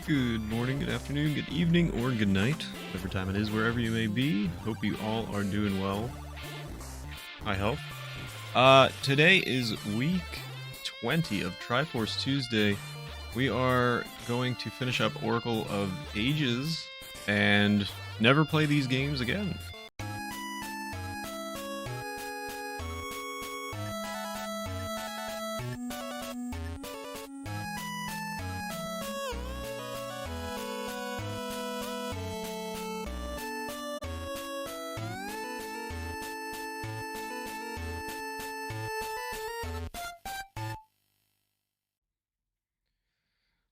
Good morning, good afternoon, good evening, or good night, whatever time it is, wherever you may be. Hope you all are doing well. I hope. Today is week 20 of Triforce Tuesday. We are going to finish up Oracle of Ages and never play these games again.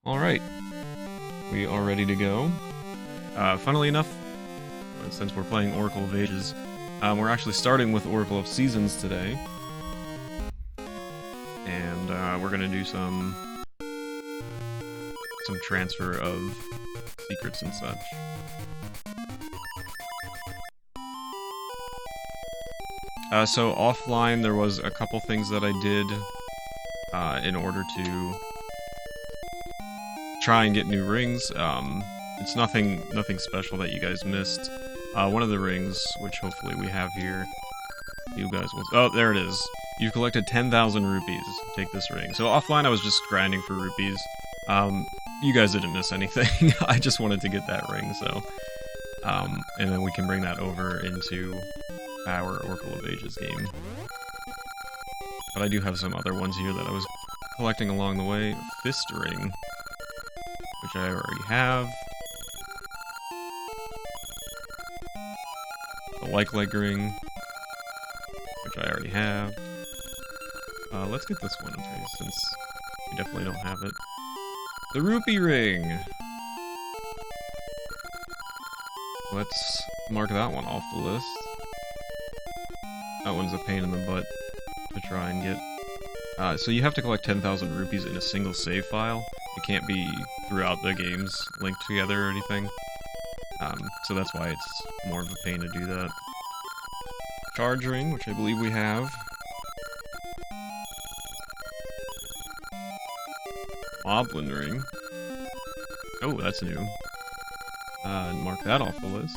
Alright, we are ready to go. Funnily enough, since we're playing Oracle of Ages, we're actually starting with Oracle of Seasons today. And we're going to do some transfer of secrets and such. So offline there was a couple things that I did in order to try and get new rings. It's nothing special that you guys missed. One of the rings, which hopefully we have here, you guys will... Oh, there it is. You've collected 10,000 rupees. Take this ring. So offline I was just grinding for rupees. You guys didn't miss anything. I just wanted to get that ring, so... and then we can bring that over into our Oracle of Ages game. But I do have some other ones here that I was collecting along the way. Fist ring, which I already have. The leg ring, which I already have. Let's get this one okay, since we definitely don't have it. The rupee ring! Let's mark that one off the list. That one's a pain in the butt to try and get. So you have to collect 10,000 rupees in a single save file. It can't be throughout the games linked together or anything. So that's why it's more of a pain to do that. Charge ring, which I believe we have. Moblin ring. Oh, that's new. Mark that off the list.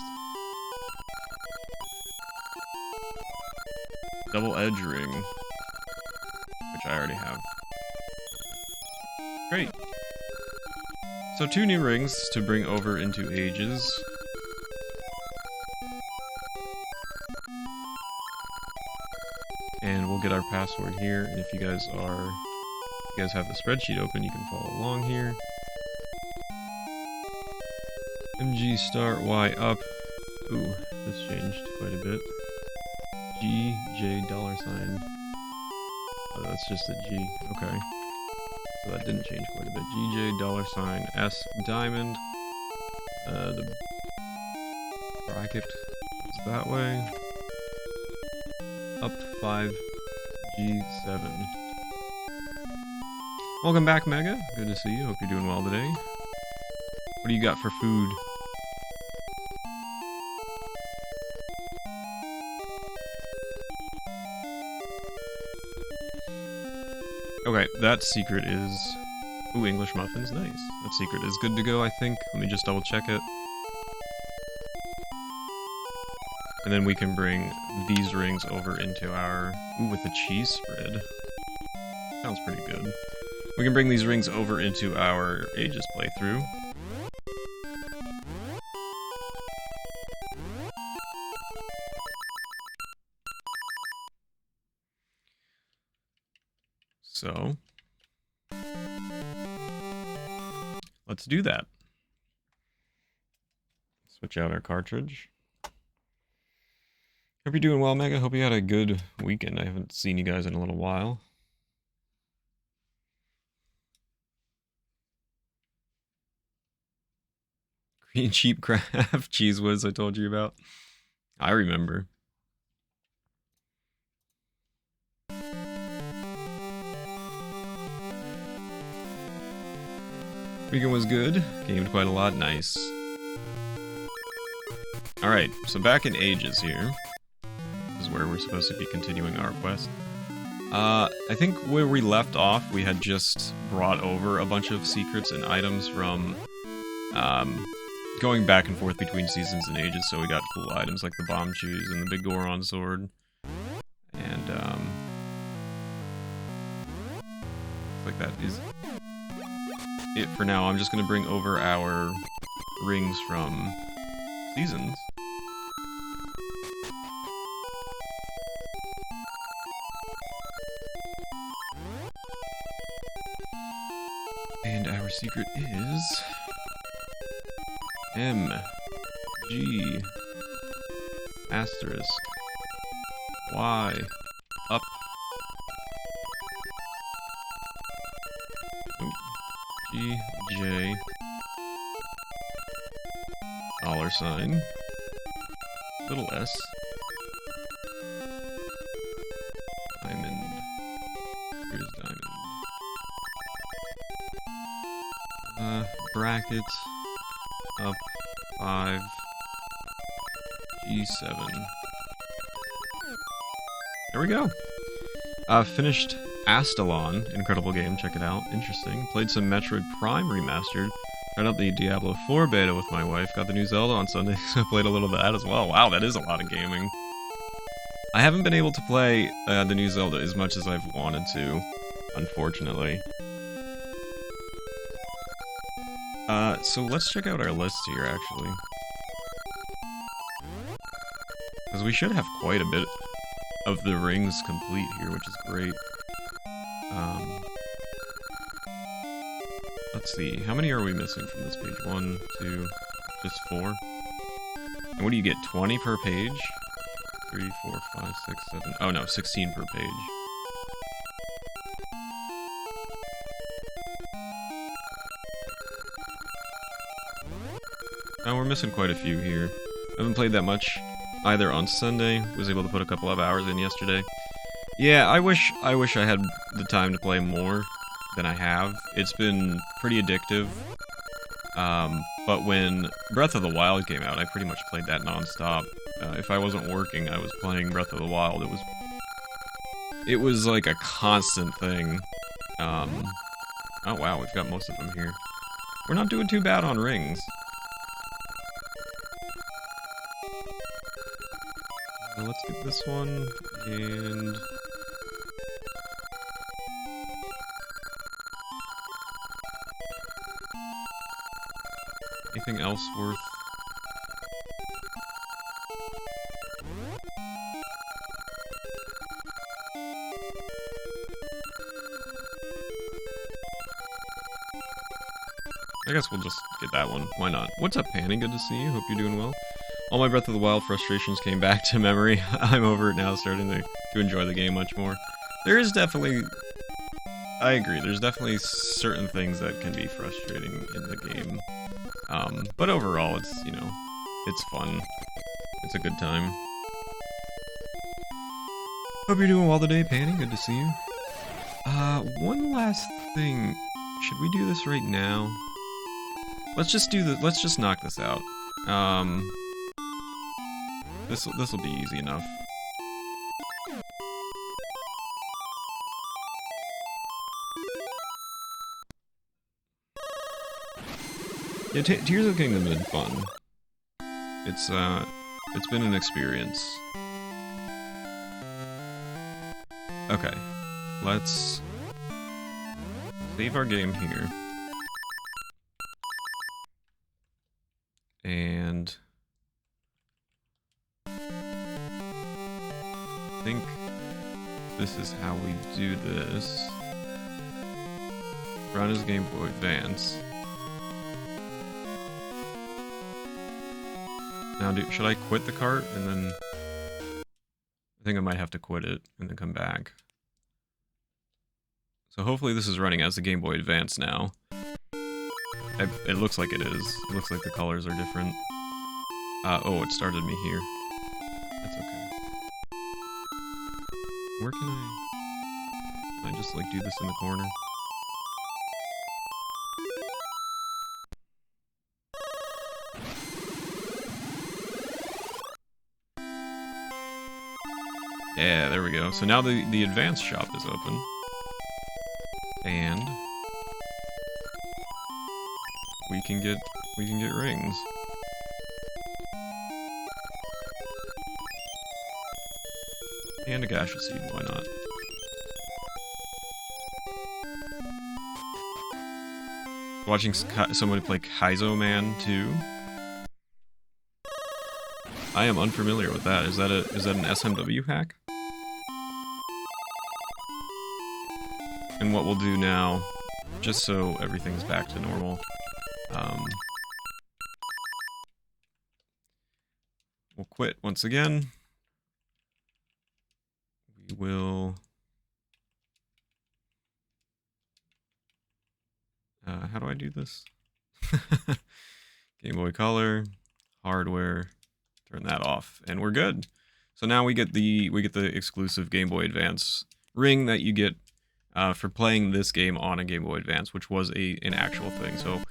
Double edge ring, which I already have. Great. So 2 new rings to bring over into Ages. And we'll get our password here, and if you guys have the spreadsheet open, you can follow along here. MG start Y up. Ooh, this changed quite a bit. G, J, $sign. Oh, that's just a G. Okay. So that didn't change quite a bit. GJ, $sign, S, diamond. The bracket is that way. Up 5, G7. Welcome back, Mega. Good to see you. Hope you're doing well today. What do you got for food? Okay, that secret is... Ooh, English muffins, nice. That secret is good to go, I think. Let me just double check it. And then we can bring these rings over into our... Ooh, with the cheese spread. Sounds pretty good. We can bring these rings over into our Ages playthrough. So, let's do that. Switch out our cartridge. Hope you're doing well, Mega. Hope you had a good weekend. I haven't seen you guys in a little while. Green cheap craft cheese whiz I told you about. I remember. Weekend was good. Gamed quite a lot. Nice. Alright, so back in Ages here. This is where we're supposed to be continuing our quest. I think where we left off, we had just brought over a bunch of secrets and items from going back and forth between seasons and ages, so we got cool items like the bomb shoes and the big Goron sword. And, like that is it for now. I'm just gonna bring over our rings from seasons. And our secret is M G asterisk Y up G J $, little s, diamond, here's diamond, bracket, up, 5, G7. There we go. Finished Astalon, incredible game, check it out, interesting. Played some Metroid Prime Remastered. Tried out the Diablo 4 beta with my wife. Got the new Zelda on Sunday, so I played a little of that as well. Wow, that is a lot of gaming. I haven't been able to play the new Zelda as much as I've wanted to, unfortunately. So let's check out our list here, actually. Because we should have quite a bit of the rings complete here, which is great. Let's see, how many are we missing from this page? 1, 2, just 4? And what do you get, 20 per page? 3, 4, 5, 6, 7... Oh no, 16 per page. Oh, we're missing quite a few here. I haven't played that much either on Sunday. Was able to put a couple of hours in yesterday. Yeah, I wish I had the time to play more than I have. It's been pretty addictive. But when Breath of the Wild came out, I pretty much played that non-stop. If I wasn't working, I was playing Breath of the Wild. It was like a constant thing. Oh wow, we've got most of them here. We're not doing too bad on rings. Let's get this one, and... anything else worth... I guess we'll just get that one. Why not? What's up, Panny? Good to see you. Hope you're doing well. All my Breath of the Wild frustrations came back to memory. I'm over it now, starting to enjoy the game much more. There is definitely... I agree, there's definitely certain things that can be frustrating in the game. But overall, it's, you know, it's fun. It's a good time. Hope you're doing well today, Panny. Good to see you. One last thing. Should we do this right now? Let's just do this. Let's just knock this out. This'll be easy enough. Yeah, Tears of the Kingdom has been fun. It's been an experience. Okay, let's save our game here. And I think this is how we do this. Run as Game Boy Advance. Now, should I quit the cart and then... I think I might have to quit it and then come back. So hopefully this is running as the Game Boy Advance now. It looks like it is. It looks like the colors are different. Oh, it started me here. That's okay. Where can I just, like, do this in the corner? Yeah, there we go. So now the advanced shop is open. And... we we can get rings. And a gaseous seed, why not? Watching somebody play Kaizo Man 2. I am unfamiliar with that. Is that an SMW hack? And what we'll do now, just so everything's back to normal, we'll quit once again. We will... how do I do this? Game Boy Color, hardware, turn that off, and we're good. So now we get the exclusive Game Boy Advance ring that you get for playing this game on a Game Boy Advance, which was an actual thing. So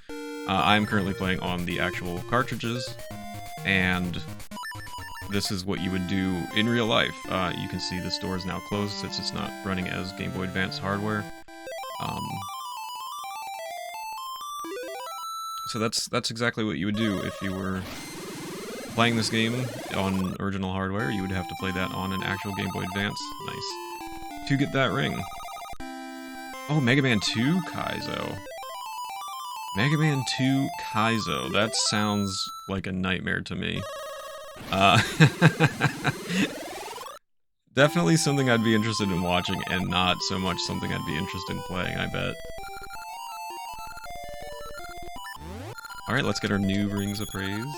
I'm currently playing on the actual cartridges, and this is what you would do in real life. You can see the store is now closed since it's not running as Game Boy Advance hardware. So that's exactly what you would do if you were playing this game on original hardware. You would have to play that on an actual Game Boy Advance. Nice. To get that ring. Oh, Mega Man 2 Kaizo. Mega Man 2 Kaizo. That sounds like a nightmare to me. Definitely something I'd be interested in watching, and not so much something I'd be interested in playing, I bet. Alright, let's get our new rings appraised.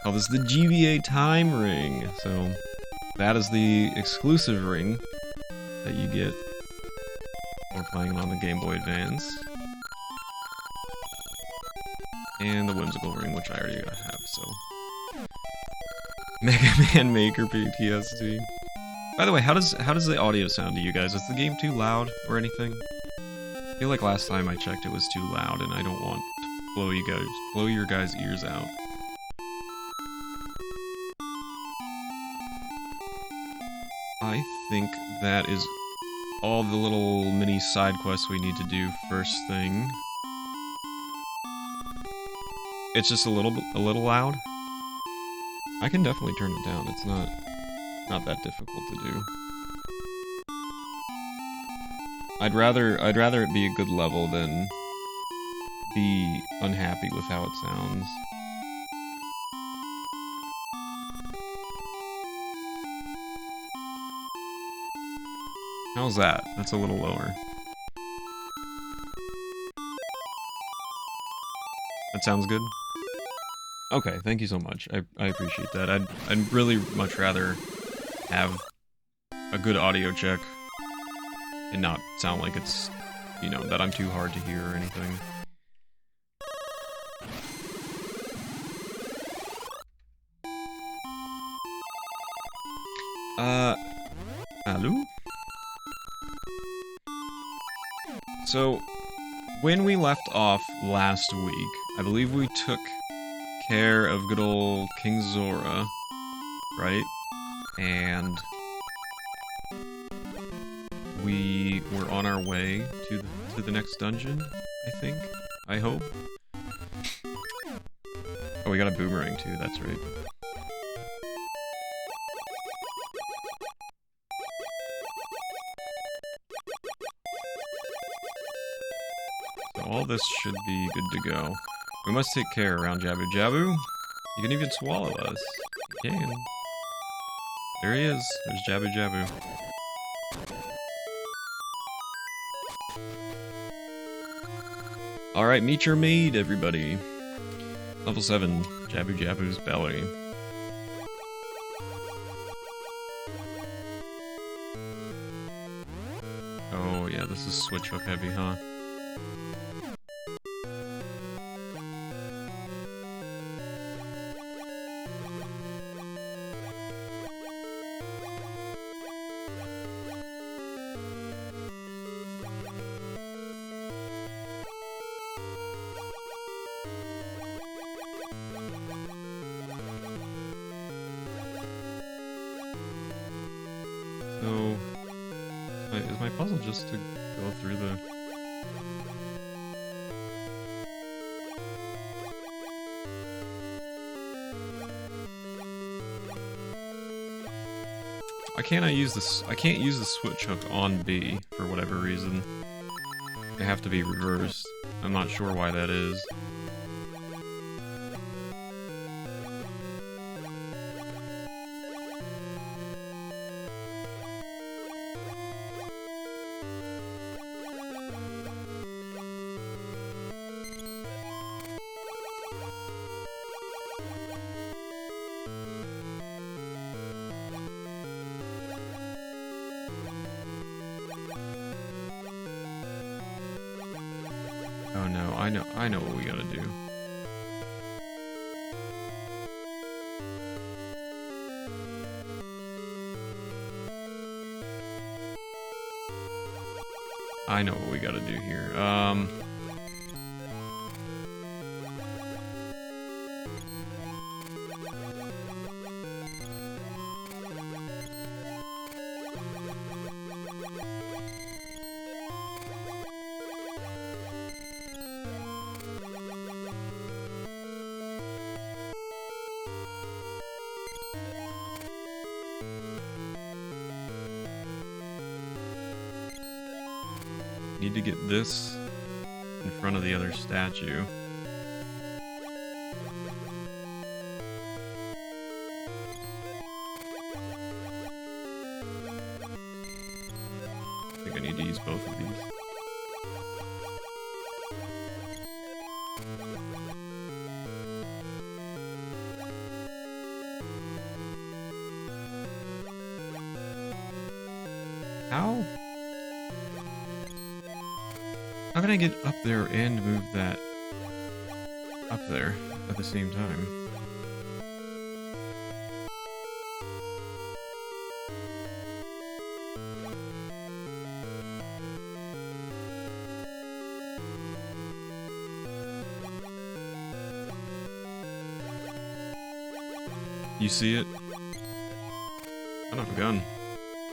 Oh, this is the GBA Time Ring. So, that is the exclusive ring that you get for playing it on the Game Boy Advance. And the Whimsical Ring, which I already have, so... Mega Man Maker PTSD. By the way, how does the audio sound to you guys? Is the game too loud or anything? I feel like last time I checked it was too loud, and I don't want to blow your guys' ears out. I think that is all the little mini side quests we need to do first thing. It's just a little loud. I can definitely turn it down. It's not that difficult to do. I'd rather it be a good level than be unhappy with how it sounds. How's that? That's a little lower. That sounds good? Okay, thank you so much. I appreciate that. I'd really much rather have a good audio check and not sound like it's, you know, that I'm too hard to hear or anything. Hello? So, when we left off last week, I believe we took care of good old King Zora, right? And we were on our way to the next dungeon, I think. I hope. Oh, we got a boomerang too, that's right. So all this should be good to go. We must take care around Jabu Jabu. You can even swallow us. You can. There he is. There's Jabu Jabu. Alright, meet your maid, everybody. Level 7, Jabu Jabu's belly. Oh yeah, this is switch hook heavy, huh? So, is my puzzle just to go through the... Why can't I use this? I can't use the switch hook on B for whatever reason. They have to be reversed. I'm not sure why that is. Oh no, I know what we gotta do. I know what we gotta do here. Need to get this in front of the other statue. I think I need to use both of these. How? How can I get up there and move that up there at the same time? You see it? I don't have a gun.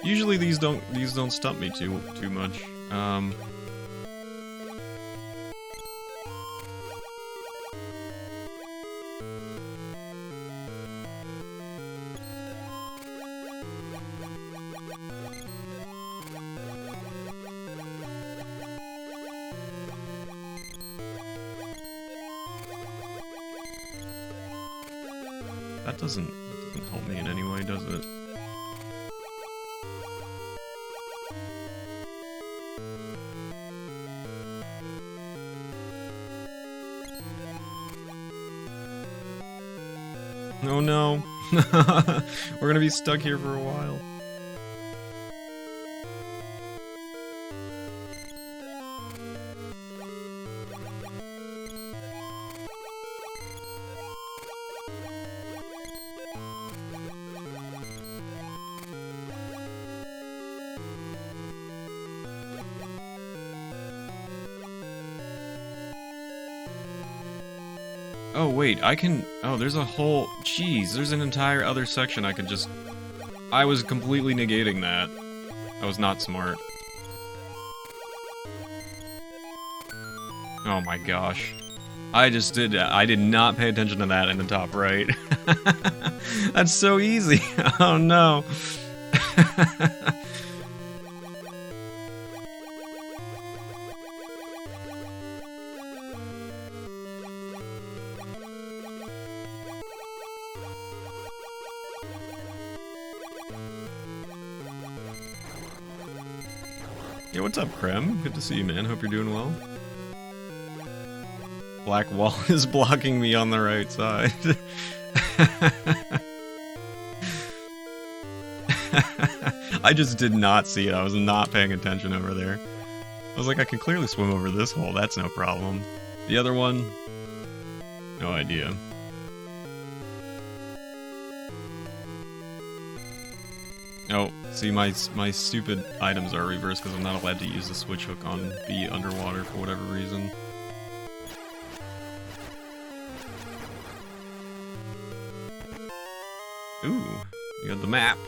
Usually these don't stump me too much. That doesn't help me in any way, does it? Oh no. We're gonna be stuck here for a while. Oh wait, I can... Oh, there's a whole... Jeez, there's an entire other section I could just... I was completely negating that. I was not smart. Oh my gosh. I did not pay attention to that in the top right. That's so easy. Oh no. Yeah, what's up, Krem? Good to see you, man. Hope you're doing well. Black wall is blocking me on the right side. I just did not see it. I was not paying attention over there. I was like, I can clearly swim over this hole. That's no problem. The other one? No idea. Oh, see, my stupid items are reversed because I'm not allowed to use the switch hook on B underwater for whatever reason. Ooh, you got the map.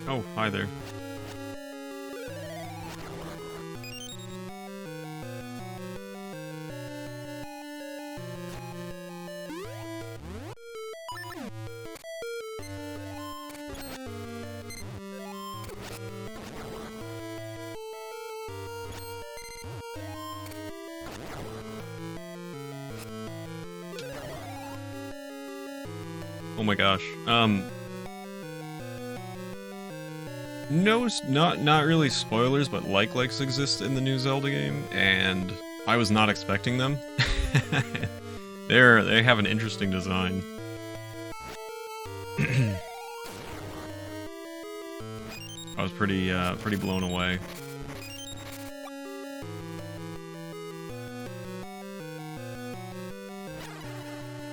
Oh, hi there. Oh my gosh. No, not really spoilers, but like-likes exist in the new Zelda game, and I was not expecting them. They have an interesting design. I was pretty blown away.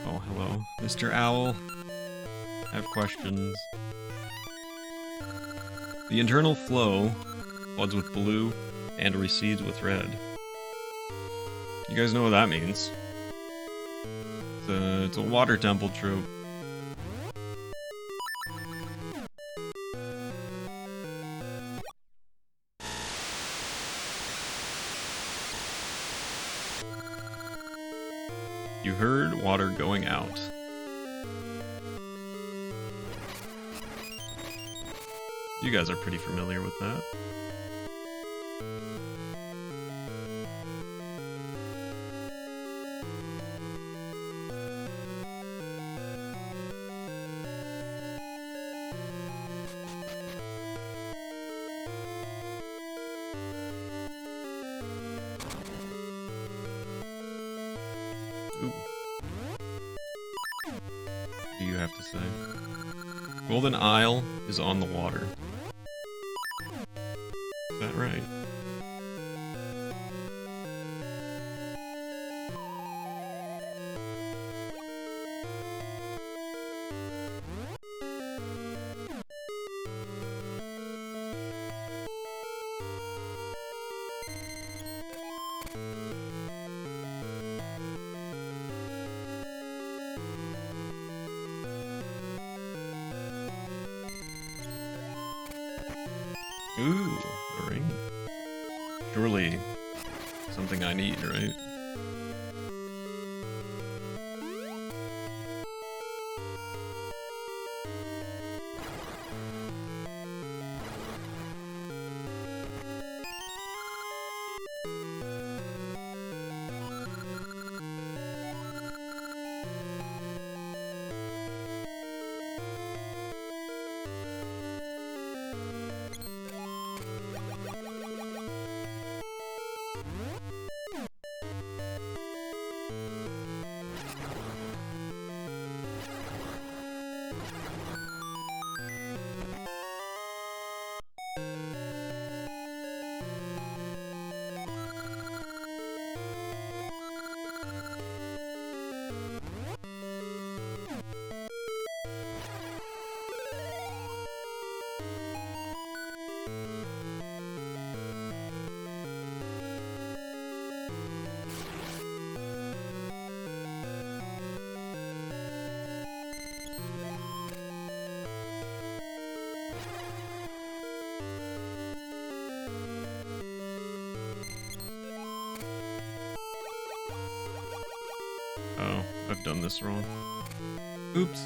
Oh, hello, Mr. Owl. I have questions. The internal flow floods with blue and recedes with red. You guys know what that means. It's a water temple trope. You heard water going out. You guys are pretty familiar with that. Ooh. What do you have to say? Golden Isle is on the water. Is that right? Ooh, a ring. Surely something I need, right? Oh, I've done this wrong. Oops.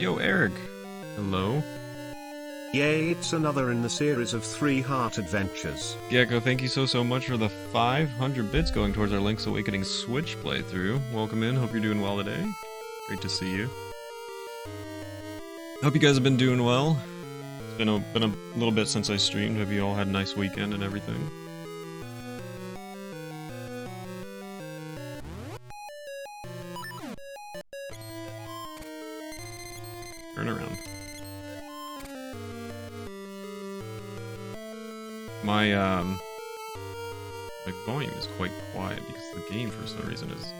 Yo, Eric. Hello. Yay, it's another in the series of 3 Heart Adventures. Gecko, thank you so much for the 500 bits going towards our Link's Awakening Switch playthrough. Welcome in, hope you're doing well today. Great to see you. Hope you guys have been doing well. It's been a little bit since I streamed. Have you all had a nice weekend and everything? Turn around. My volume is quite quiet because the game for some reason is...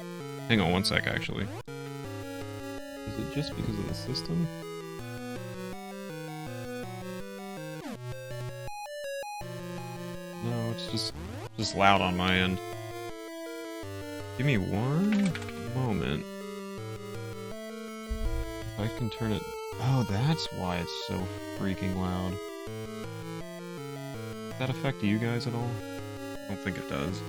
Hang on one sec, actually. Is it just because of the system? No, it's just loud on my end. Give me one moment. If I can turn it... Oh, that's why it's so freaking loud. Does that affect you guys at all? I don't think it does.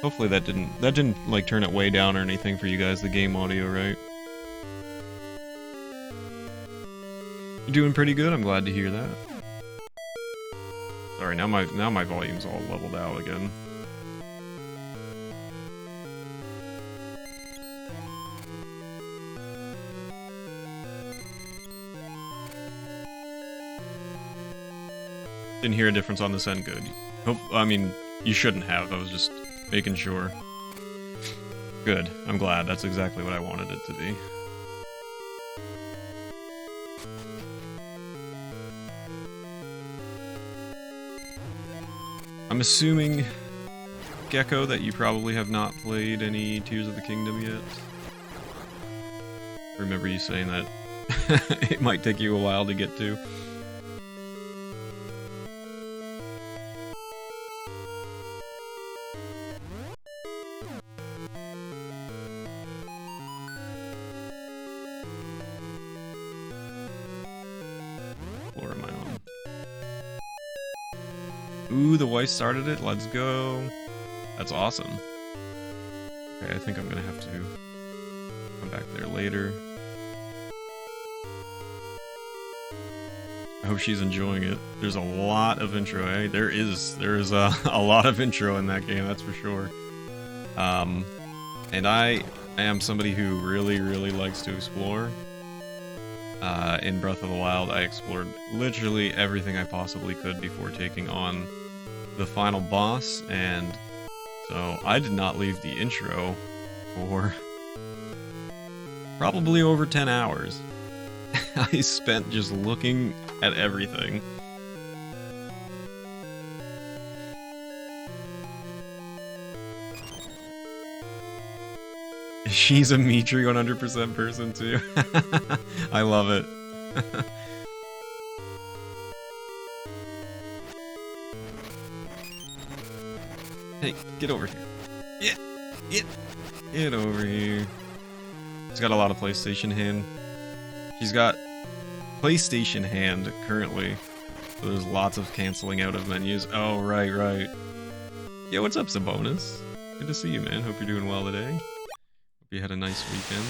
Hopefully that didn't like turn it way down or anything for you guys, the game audio, right? You're doing pretty good, I'm glad to hear that. Sorry, now my volume's all leveled out again. Didn't hear a difference on this end, good. I mean, you shouldn't have, I was just making sure. Good, I'm glad, that's exactly what I wanted it to be. I'm assuming, Gecko, that you probably have not played any Tears of the Kingdom yet. I remember you saying that it might take you a while to get to. Ooh, the wife started it, let's go. That's awesome. Okay, I think I'm gonna have to come back there later. I hope she's enjoying it. There's a lot of intro, eh? There is a lot of intro in that game, that's for sure. And I am somebody who really likes to explore. In Breath of the Wild, I explored literally everything I possibly could before taking on the final boss, and so I did not leave the intro for probably over 10 hours. I spent just looking at everything. She's a Mitri 100% person too. I love it. Hey, get over here. Get over here. She's got a lot of PlayStation hand. She's got PlayStation hand currently. So there's lots of canceling out of menus. Oh, right. Yeah, what's up, Sabonis? Good to see you, man. Hope you're doing well today. Hope you had a nice weekend.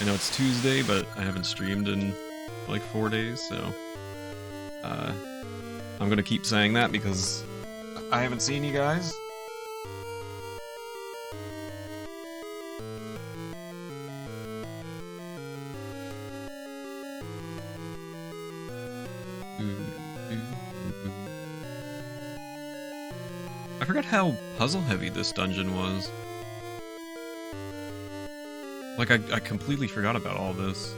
I know it's Tuesday, but I haven't streamed in like 4 days, so I'm gonna keep saying that because I haven't seen you guys. I forgot how puzzle heavy this dungeon was. Like, I completely forgot about all this.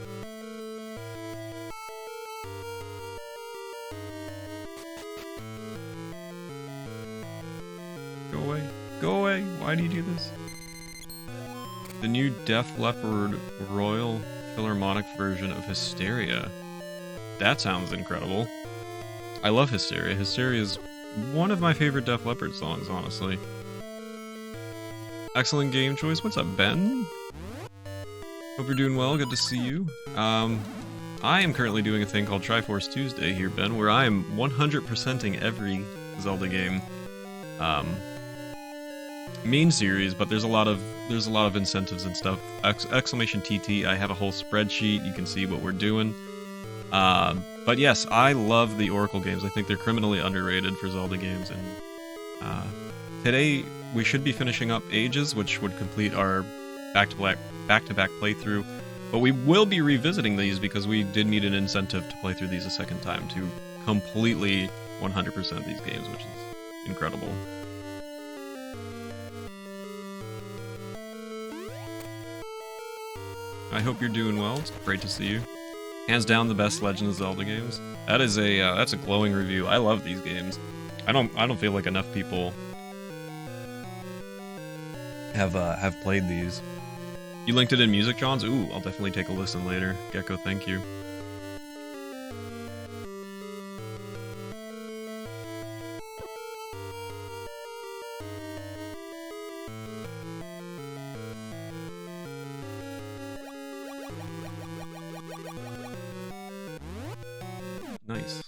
Go away. Go away! Why do you do this? The new Def Leppard Royal Philharmonic version of Hysteria. That sounds incredible. I love Hysteria. Hysteria is one of my favorite Def Leppard songs, honestly. Excellent game choice. What's up, Ben? Hope you're doing well, good to see you. I am currently doing a thing called Triforce Tuesday here, Ben, where I am 100%ing every Zelda game. main series, but there's a lot of incentives and stuff. Exclamation TT, I have a whole spreadsheet. You can see what we're doing. But yes, I love the Oracle games. I think they're criminally underrated for Zelda games, and today we should be finishing up Ages, which would complete our back-to-back playthrough. But we will be revisiting these because we did need an incentive to play through these a second time to completely 100% these games, which is incredible. I hope you're doing well. It's great to see you. Hands down, the best Legend of Zelda games. That is that's a glowing review. I love these games. I don't feel like enough people have played these. You linked it in Music Johns? Ooh, I'll definitely take a listen later. Gecko, thank you. Nice.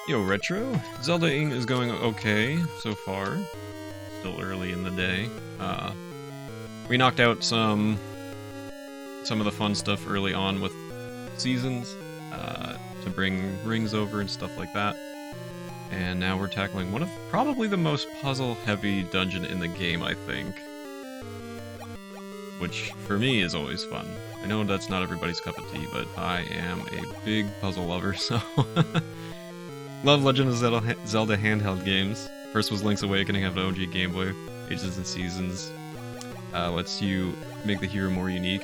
Yo, Retro? Zelda Ing is going okay so far. Still early in the day. We knocked out some of the fun stuff early on with seasons to bring rings over and stuff like that. And now we're tackling one of probably the most puzzle-heavy dungeon in the game, I think. Which, for me, is always fun. I know that's not everybody's cup of tea, but I am a big puzzle lover, so... Love Legend of Zelda handheld games. First was Link's Awakening, have an OG Game Boy. Ages and Seasons. Lets you make the hero more unique.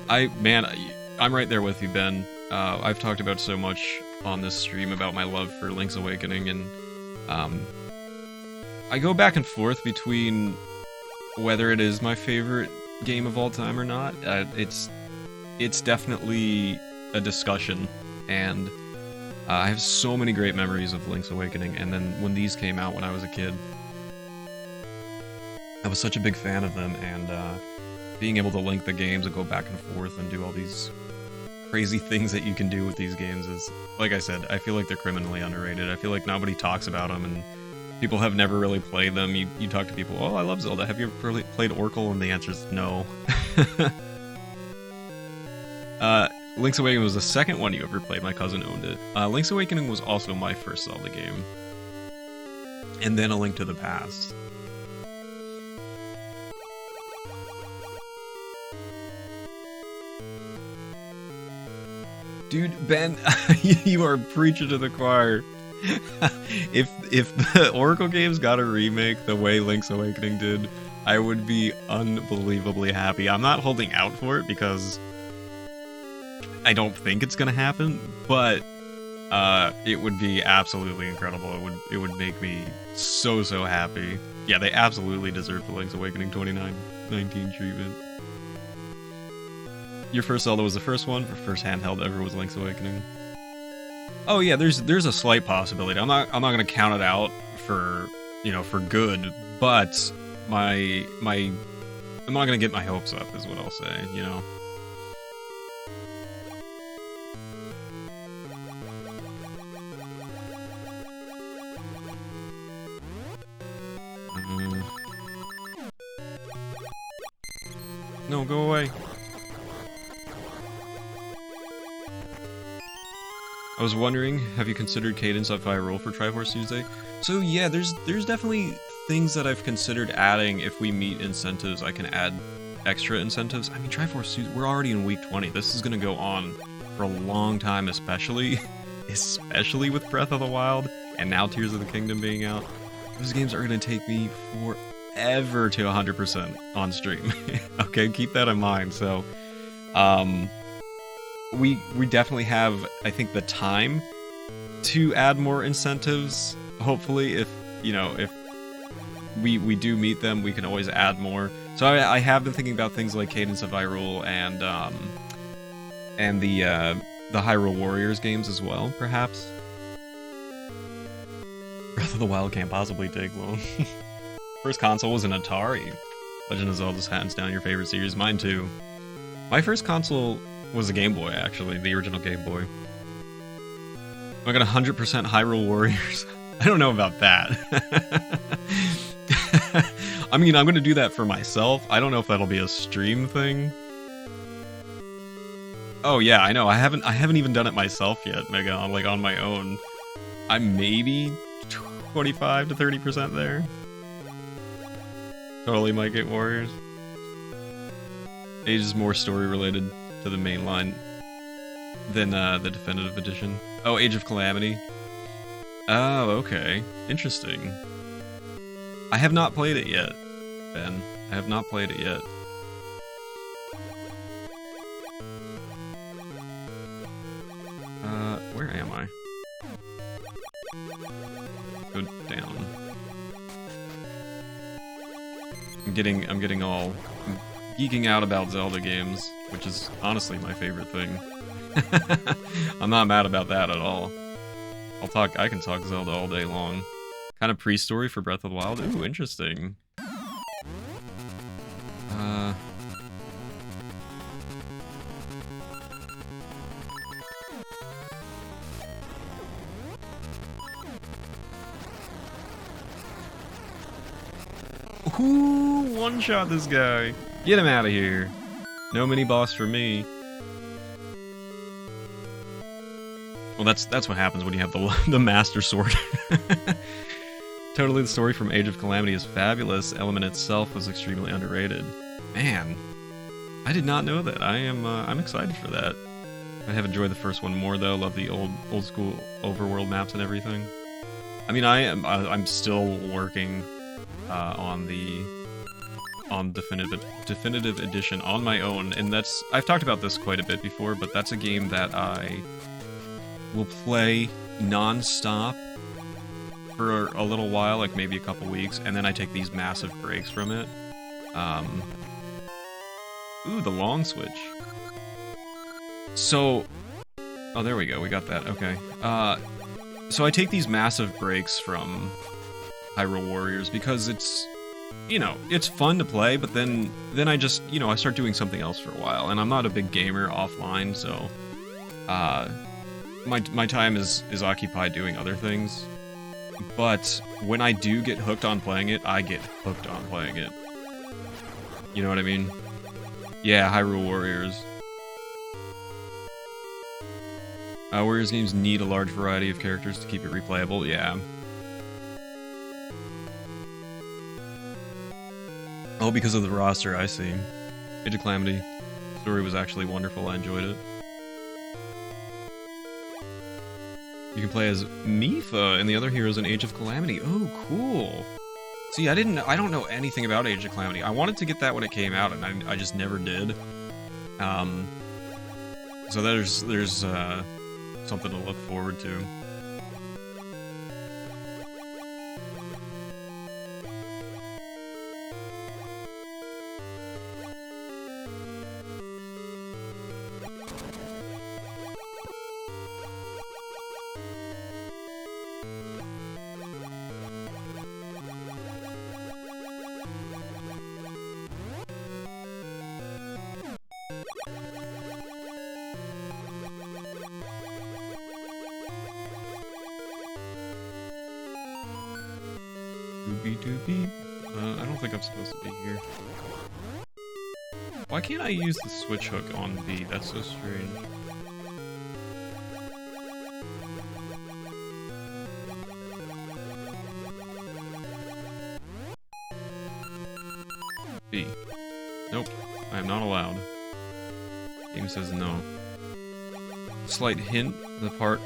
I'm right there with you, Ben. I've talked about so much on this stream about my love for Link's Awakening, and I go back and forth between whether it is my favorite game of all time or not. It's definitely a discussion, and I have so many great memories of Link's Awakening, and then when these came out when I was a kid, I was such a big fan of them, and being able to link the games and go back and forth and do all these crazy things that you can do with these games is, like I said, I feel like they're criminally underrated. I feel like nobody talks about them, and people have never really played them. You talk to people, oh, I love Zelda. Have you ever played Oracle? And the answer is no. Link's Awakening was the second one you ever played. My cousin owned it. Link's Awakening was also my first Zelda game. And then A Link to the Past. Dude, Ben, you are preaching to the choir. If the Oracle games got a remake the way Link's Awakening did, I would be unbelievably happy. I'm not holding out for it because I don't think it's gonna happen, but it would be absolutely incredible. It would make me so happy. Yeah, they absolutely deserve the Link's Awakening 2019 treatment. Your first Zelda was the first one. Your first handheld ever was Link's Awakening. Oh yeah, there's a slight possibility. I'm not gonna count it out for good, but I'm not gonna get my hopes up, is what I'll say. No, go away. I was wondering, have you considered cadence of roll for Triforce Tuesday? So yeah, there's definitely things that I've considered adding. If we meet incentives, I can add extra incentives. I mean, Triforce Tuesday, we're already in week 20. This is gonna go on for a long time, especially with Breath of the Wild, and now Tears of the Kingdom being out. Those games are gonna take me forever to 100% on stream. Okay, keep that in mind. So, we definitely have, I think, the time to add more incentives. Hopefully, if we do meet them, we can always add more. So I have been thinking about things like Cadence of Hyrule and the Hyrule Warriors games as well, perhaps. Breath of the Wild can't possibly take long. First console was an Atari. Legend of Zelda's hands down your favorite series. Mine too. My first console was a Game Boy, actually, the original Game Boy. I got 100% Hyrule Warriors. I don't know about that. I mean, I'm gonna do that for myself. I don't know if that'll be a stream thing. Oh yeah, I know. I haven't even done it myself yet, Mega. Like on my own. I'm maybe 25 to 30% there. Totally might get Warriors. Age is more story related to the main line than the definitive edition. Oh, Age of Calamity. Oh, okay. Interesting. I have not played it yet, Ben. I have not played it yet. Where am I? Go down. I'm geeking out about Zelda games, which is honestly my favorite thing. I'm not mad about that at all. I can talk Zelda all day long. Kind of pre-story for Breath of the Wild. Ooh, interesting. Ooh, one-shot this guy. Get him out of here. No mini-boss for me. Well, that's what happens when you have the Master Sword. Totally, the story from Age of Calamity is fabulous. Element itself was extremely underrated. Man, I did not know that. I'm excited for that. I have enjoyed the first one more though. Love the old school overworld maps and everything. I mean, I'm still working on definitive edition on my own, and I've talked about this quite a bit before, but that's a game that I will play non-stop for a little while, like maybe a couple weeks, and then I take these massive breaks from it. Ooh, the long switch. So, oh, there we go, we got that, okay. So I take these massive breaks from Hyrule Warriors because it's, you know, it's fun to play, but then I just, you know, I start doing something else for a while, and I'm not a big gamer offline, so, my time is occupied doing other things. But when I do get hooked on playing it, I get hooked on playing it. You know what I mean? Yeah, Hyrule Warriors. Warriors games need a large variety of characters to keep it replayable, yeah. Oh, because of the roster, I see. Age of Calamity. The story was actually wonderful, I enjoyed it. You can play as Mipha and the other heroes in Age of Calamity. Oh, cool. See, I don't know anything about Age of Calamity. I wanted to get that when it came out, and I just never did. So there's something to look forward to. Doobie. I don't think I'm supposed to be here. Why can't I use the switch hook on B? That's so strange. B. Nope. I am not allowed. Game says no. Slight hint, the part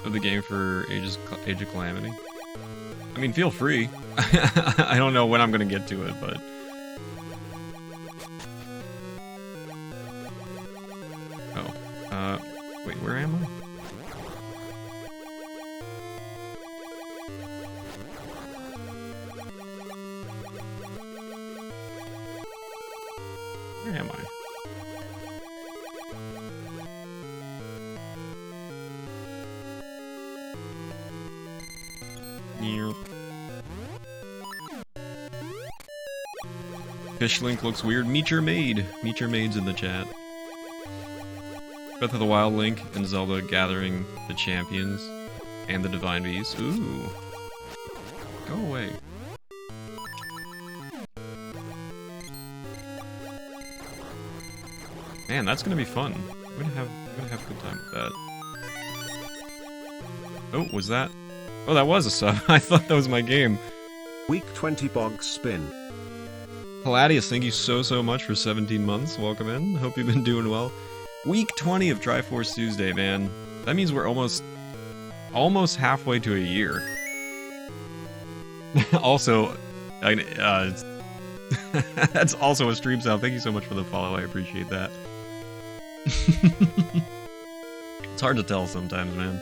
of the game for Age of Calamity. I mean, feel free. I don't know when I'm gonna get to it, but... Oh. Wait, where am I? Where am I? Fishlink looks weird. Meet your maid. Meet your maid's in the chat. Breath of the Wild Link and Zelda gathering the champions and the divine beasts. Ooh. Go away. Man, that's gonna be fun. I'm gonna have a good time with that. Oh, was that? Oh, that was a sub. I thought that was my game. Week 20 Bog Spin. Palladius, thank you so much for 17 months. Welcome in. Hope you've been doing well. Week 20 of Triforce Tuesday, man. That means we're almost halfway to a year. Also, that's also a stream sound. Thank you so much for the follow. I appreciate that. It's hard to tell sometimes, man.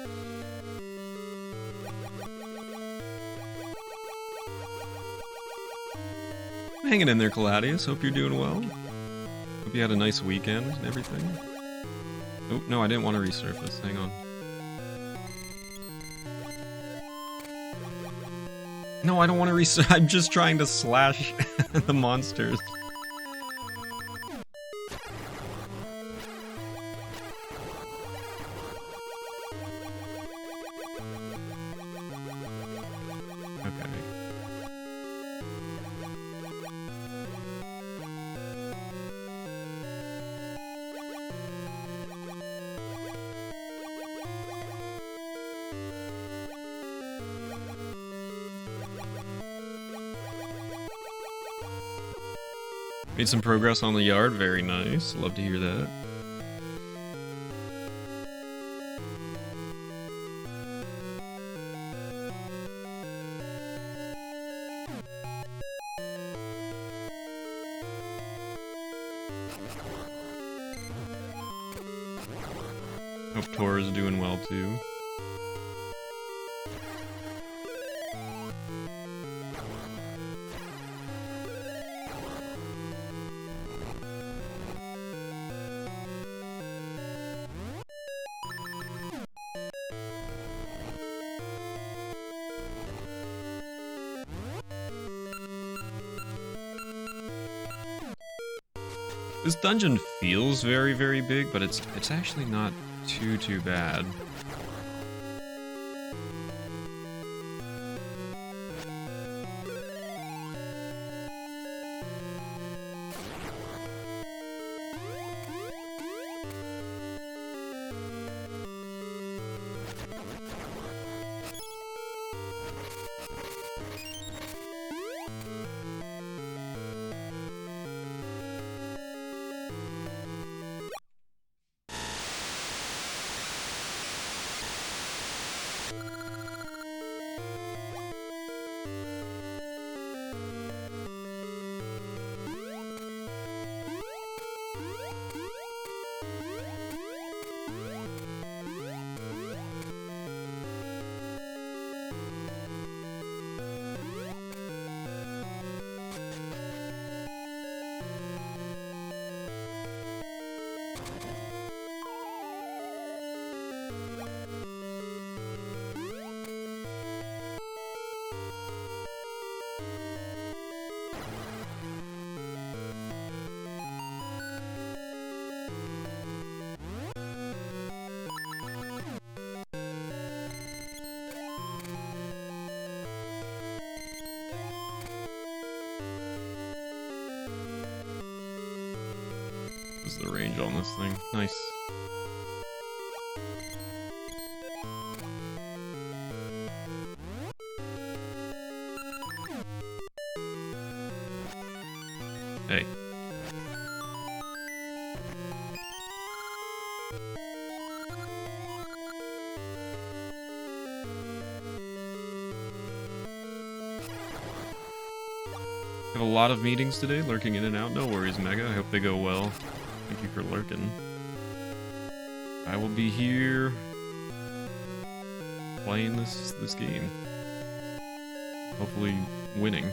Hanging in there, Caladius. Hope you're doing well. Hope you had a nice weekend and everything. Oh, no, I didn't want to resurface. Hang on. No, I don't want to resurface. I'm just trying to slash the monsters. Made some progress on the yard, very nice. Love to hear that. Hope Tor is doing well too. This dungeon feels very, very big, but it's actually not too bad. The range on this thing. Nice. Hey. Have a lot of meetings today, lurking in and out. No worries, Mega. I hope they go well. Thank you for lurking. I will be here playing this game. Hopefully winning.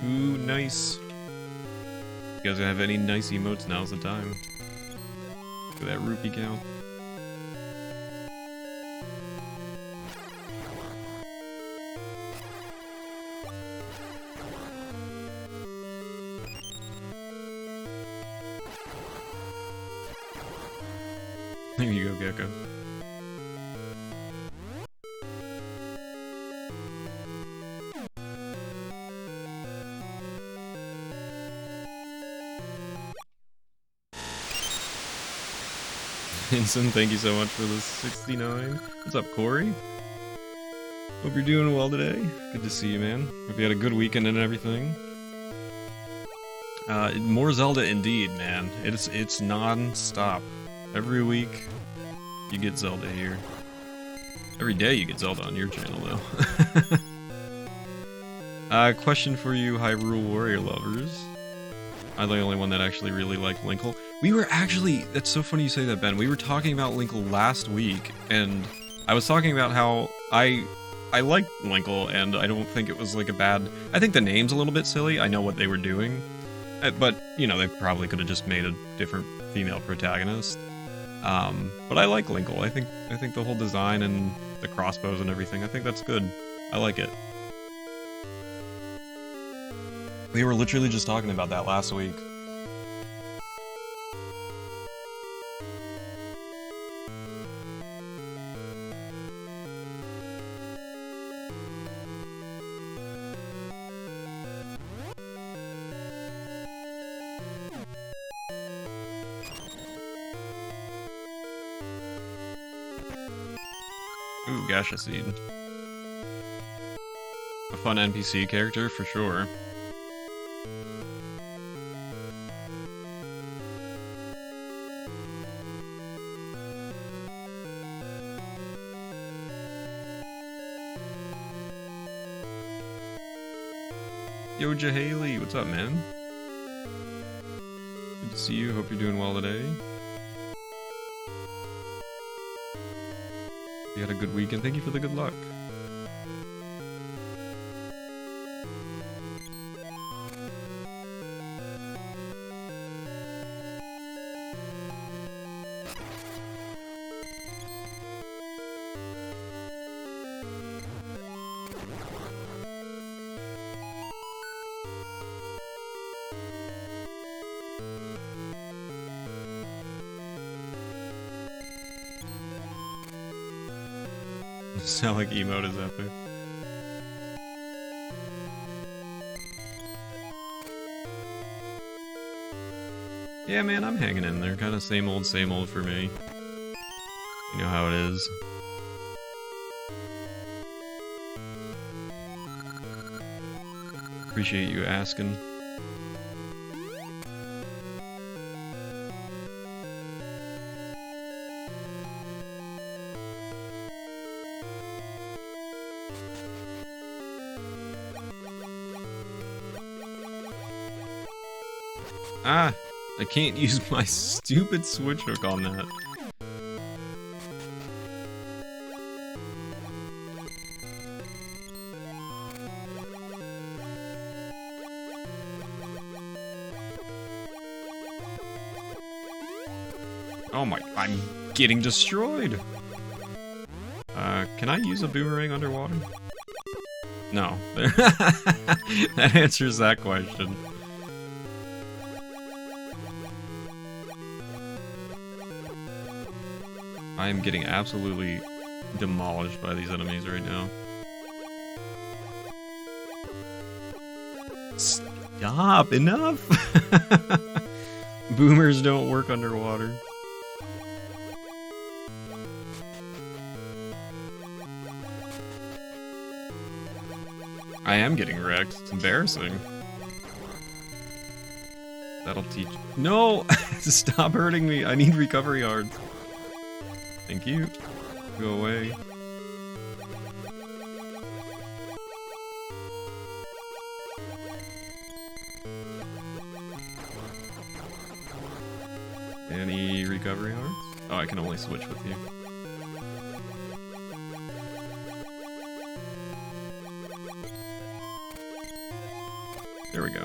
Ooh, nice. You guys have any nice emotes? Now's the time. Look at that rupee count. There you go, Gecko. Vincent, thank you so much for the 69. What's up, Corey? Hope you're doing well today. Good to see you, man. Hope you had a good weekend and everything. More Zelda indeed, man. It's non-stop. Every week, you get Zelda here. Every day you get Zelda on your channel, though. Question for you, Hyrule Warrior lovers. I'm the only one that actually really liked Linkle. We were actually... That's so funny you say that, Ben. We were talking about Linkle last week, and I was talking about how I liked Linkle, and I don't think it was, like, a bad... I think the name's a little bit silly. I know what they were doing. But, you know, they probably could have just made a different female protagonist. But I like Linkle. I think the whole design and the crossbows and everything, I think that's good. I like it. We were literally just talking about that last week. Ooh, Gasha Seed. A fun NPC character, for sure. Yo, Jahaley, what's up, man? Good to see you, hope you're doing well today. You had a good weekend. Thank you for the good luck. Sound like emote is epic. Yeah, man, I'm hanging in there. Kind of same old for me. You know how it is. Appreciate you asking. Ah, I can't use my stupid switch hook on that. Oh my, I'm getting destroyed. Can I use a boomerang underwater? No. That answers that question. I am getting absolutely demolished by these enemies right now. Stop! Enough! Boomers don't work underwater. I am getting wrecked. It's embarrassing. That'll teach... No! Stop hurting me! I need recovery hearts. Thank you. Go away. Any recovery hearts? Oh, I can only switch with you. There we go.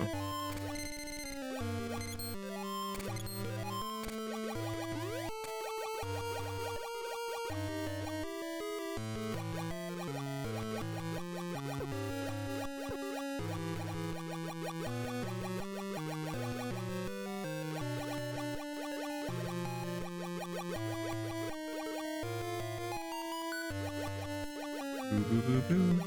Boo, boo, boo, boo.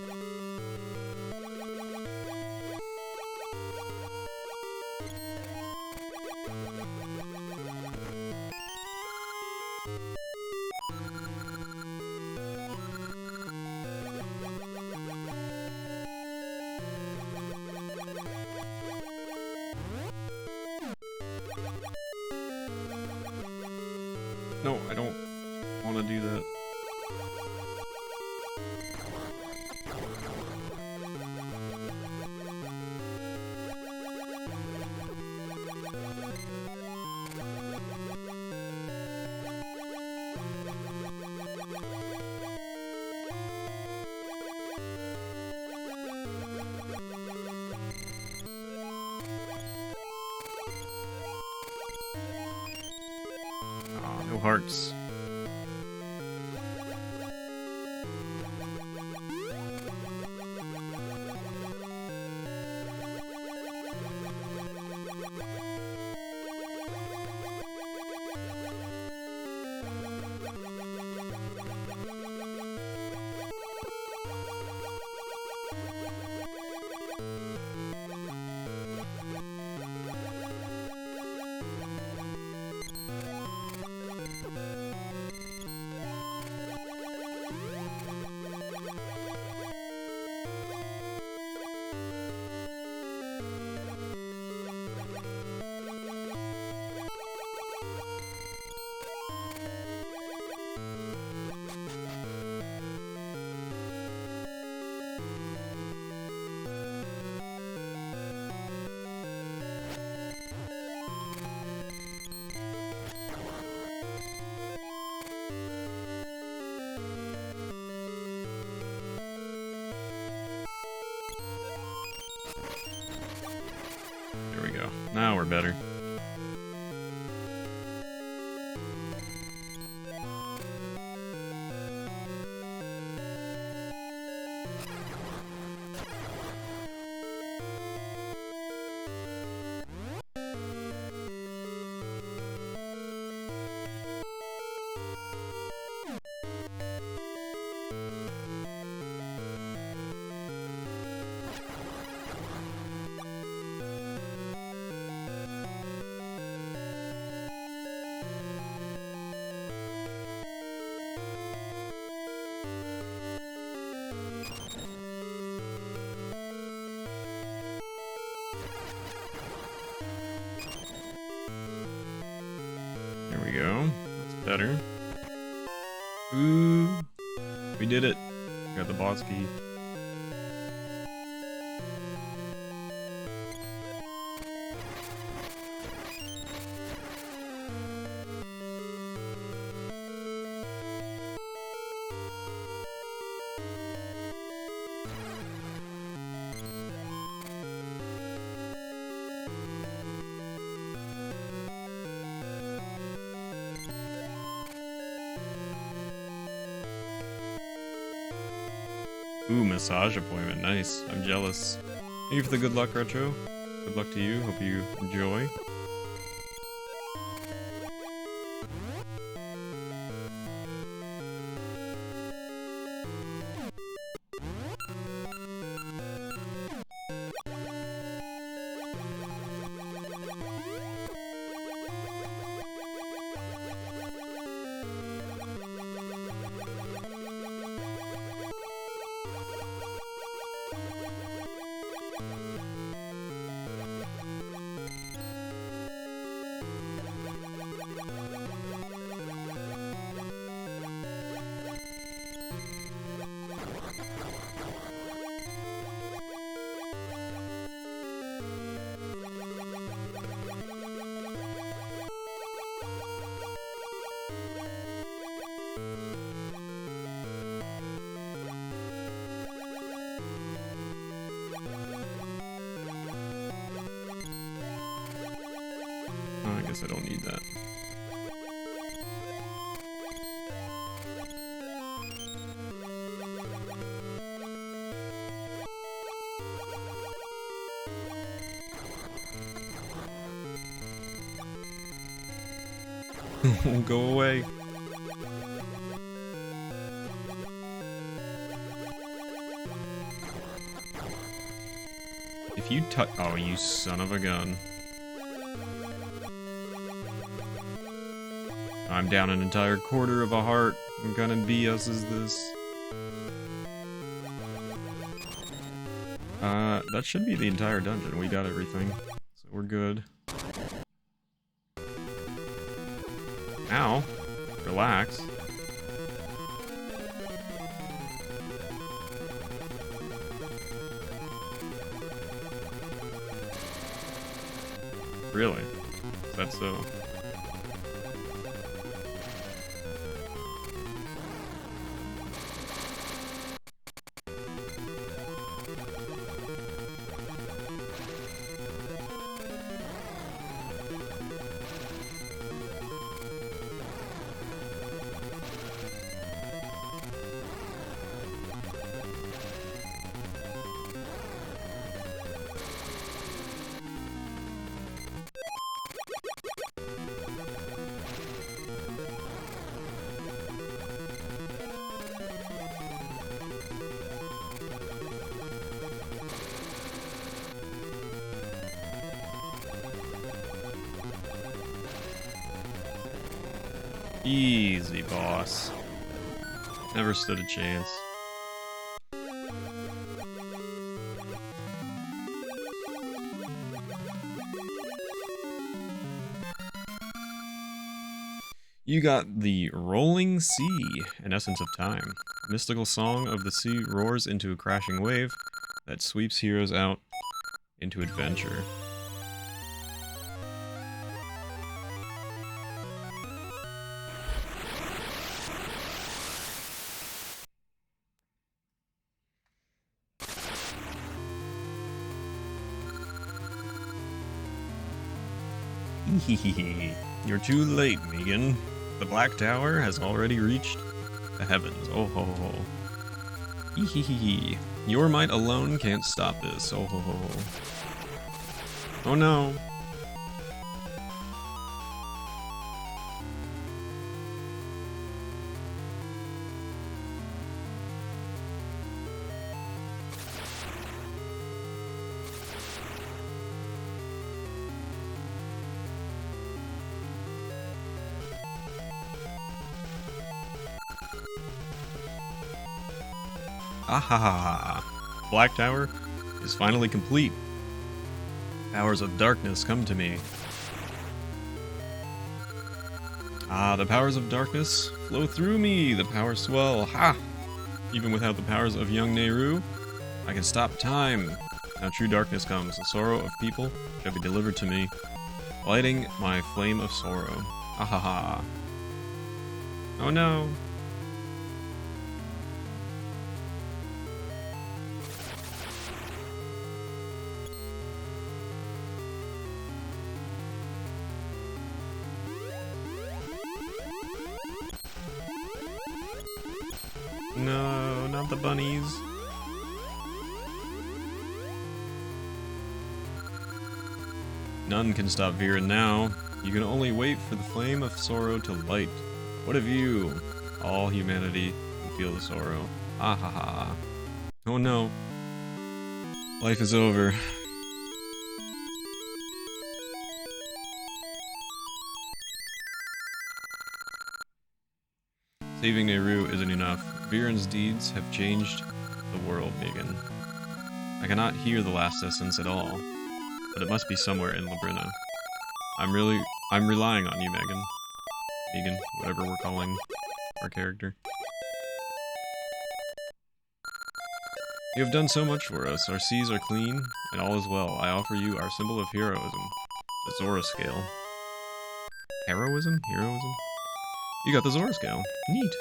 No, I don't want to do that. Aw, no hearts. There we go. Now we're better. There we go. That's better. Ooh. We did it. Got the boss key. Ooh, massage appointment. Nice. I'm jealous. Thank you for the good luck, Retro. Good luck to you. Hope you enjoy. guess I don't need that. Go away. If you touch— oh, you son of a gun. I'm down an entire quarter of a heart. What kind of BS is this? That should be the entire dungeon. We got everything. So we're good. Ow. Relax. Really? Is that so? Easy, boss. Never stood a chance. You got the Rolling Sea, an essence of time. Mystical song of the sea roars into a crashing wave that sweeps heroes out into adventure. You're too late, Megan. The Black Tower has already reached the heavens. Oh ho ho. Hee. Your might alone can't stop this. Oh ho ho. Oh no. Ahaha! Black Tower is finally complete. Powers of darkness come to me. Ah, the powers of darkness flow through me. The powers swell. Ha! Even without the powers of young Nehru, I can stop time. Now true darkness comes. The sorrow of people shall be delivered to me, lighting my flame of sorrow. Ahaha! Oh no! No, not the bunnies. None can stop Viren now. You can only wait for the flame of sorrow to light. What of you? All humanity can feel the sorrow. Ah ha ha. Oh no. Life is over. Saving Nehru isn't enough. Viren's deeds have changed the world, Megan. I cannot hear the last essence at all, but it must be somewhere in Labrina. I'm relying on you, Megan. Megan, whatever we're calling our character. You have done so much for us. Our seas are clean, and all is well. I offer you our symbol of heroism, the Zora scale. Heroism? Heroism? You got the Zora scale. Neat.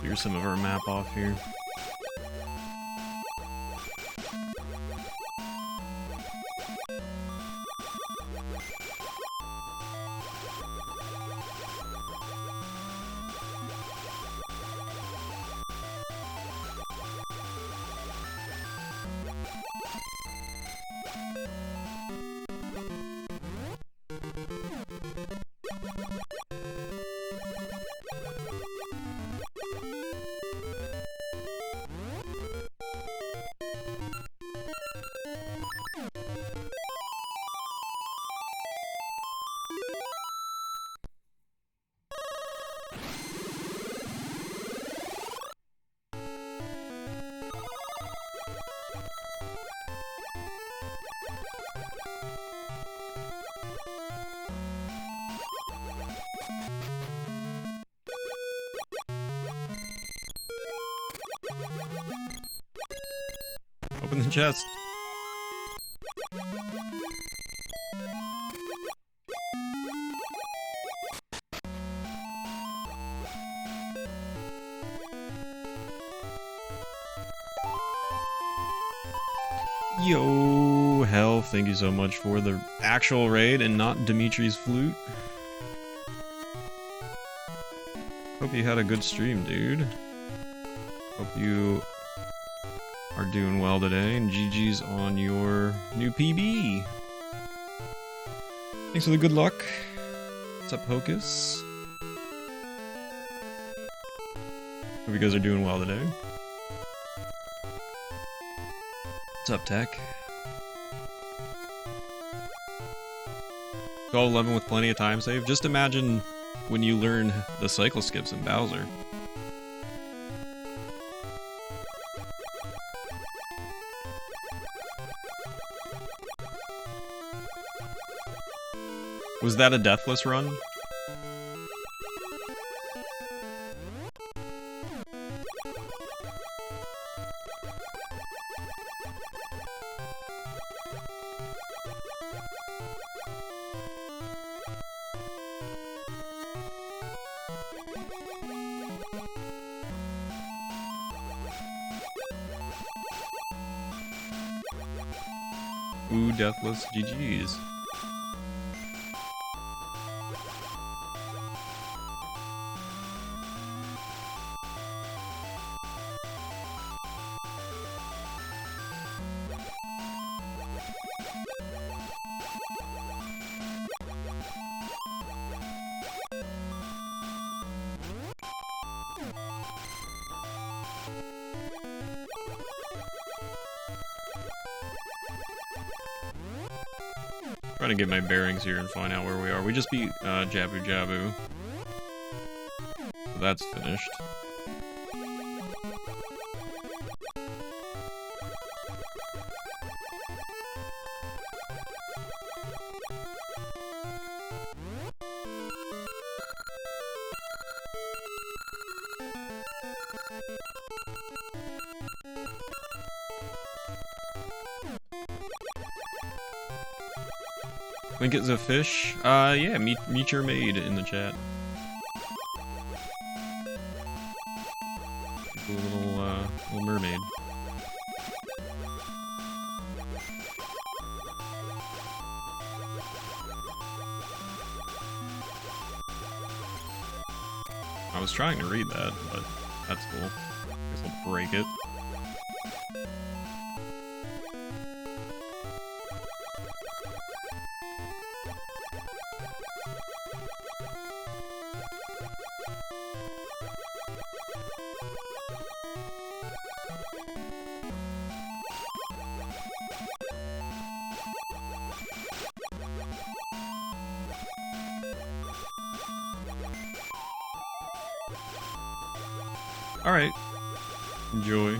clear some of our map off here. Open the chest. Yo, hell, thank you so much for the actual raid and not Dimitri's flute. Hope you had a good stream, dude. Hope you are doing well today, and GG's on your new PB. Thanks for the good luck. What's up, Hocus? Hope you guys are doing well today. What's up, Tech? 12-11 with plenty of time save. Just imagine when you learn the cycle skips in Bowser. Was that a deathless run? Ooh, deathless. GG's. Trying to get my bearings here and find out where we are. We just beat Jabu Jabu. So that's finished. Link is a fish? Yeah, meet your maid in the chat. Little mermaid. I was trying to read that, but that's cool. Guess I'll break it. Alright. Enjoy.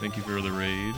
Thank you for the raid.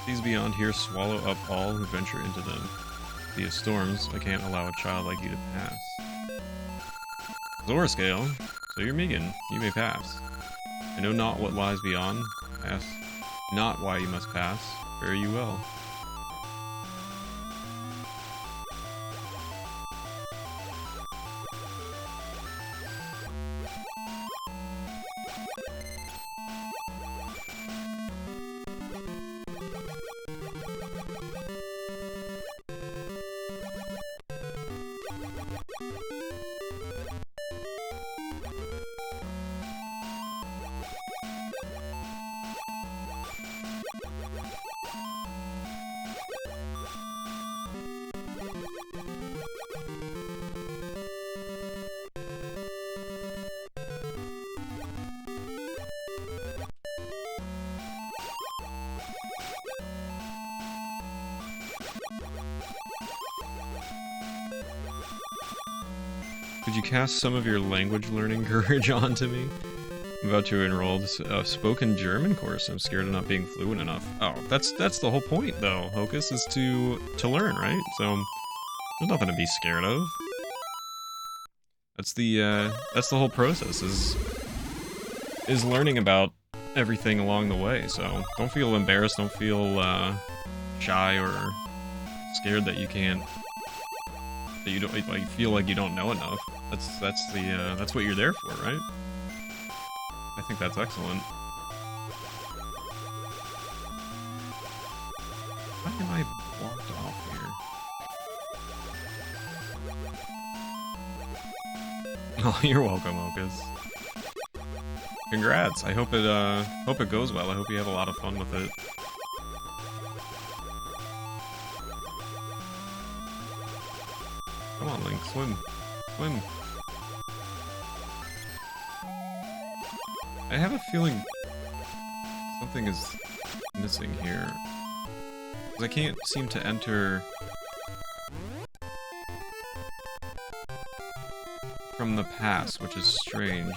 Seas beyond here swallow up all who venture into them. Via storms, I can't allow a child like you to pass. Zora scale, so you're Megan. You may pass. I know not what lies beyond. Ask not why you must pass. Fare you well. Could you cast some of your language learning courage onto me? I'm about to enroll a spoken German course. I'm scared of not being fluent enough. Oh, that's the whole point, though, Hocus, is to learn, right? So there's nothing to be scared of. That's the whole process is learning about everything along the way. So don't feel embarrassed. Don't feel shy or scared that you can't. That you don't like feel like you don't know enough. That's what you're there for, right? I think that's excellent. Why am I blocked off here? Oh, you're welcome, Ocus. Congrats. I hope it goes well. I hope you have a lot of fun with it. Come on, Link, swim. Swim. I have a feeling something is missing here. 'Cause I can't seem to enter from the past, which is strange.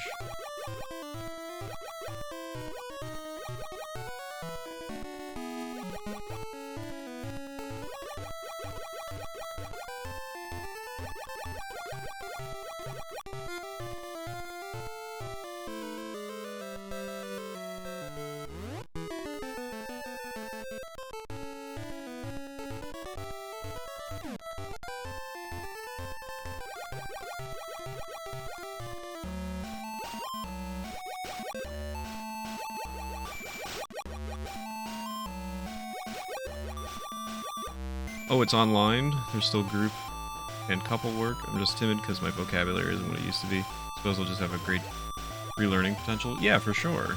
Oh, it's online? There's still group and couple work? I'm just timid because my vocabulary isn't what it used to be. Suppose I'll just have a great relearning potential? Yeah, for sure.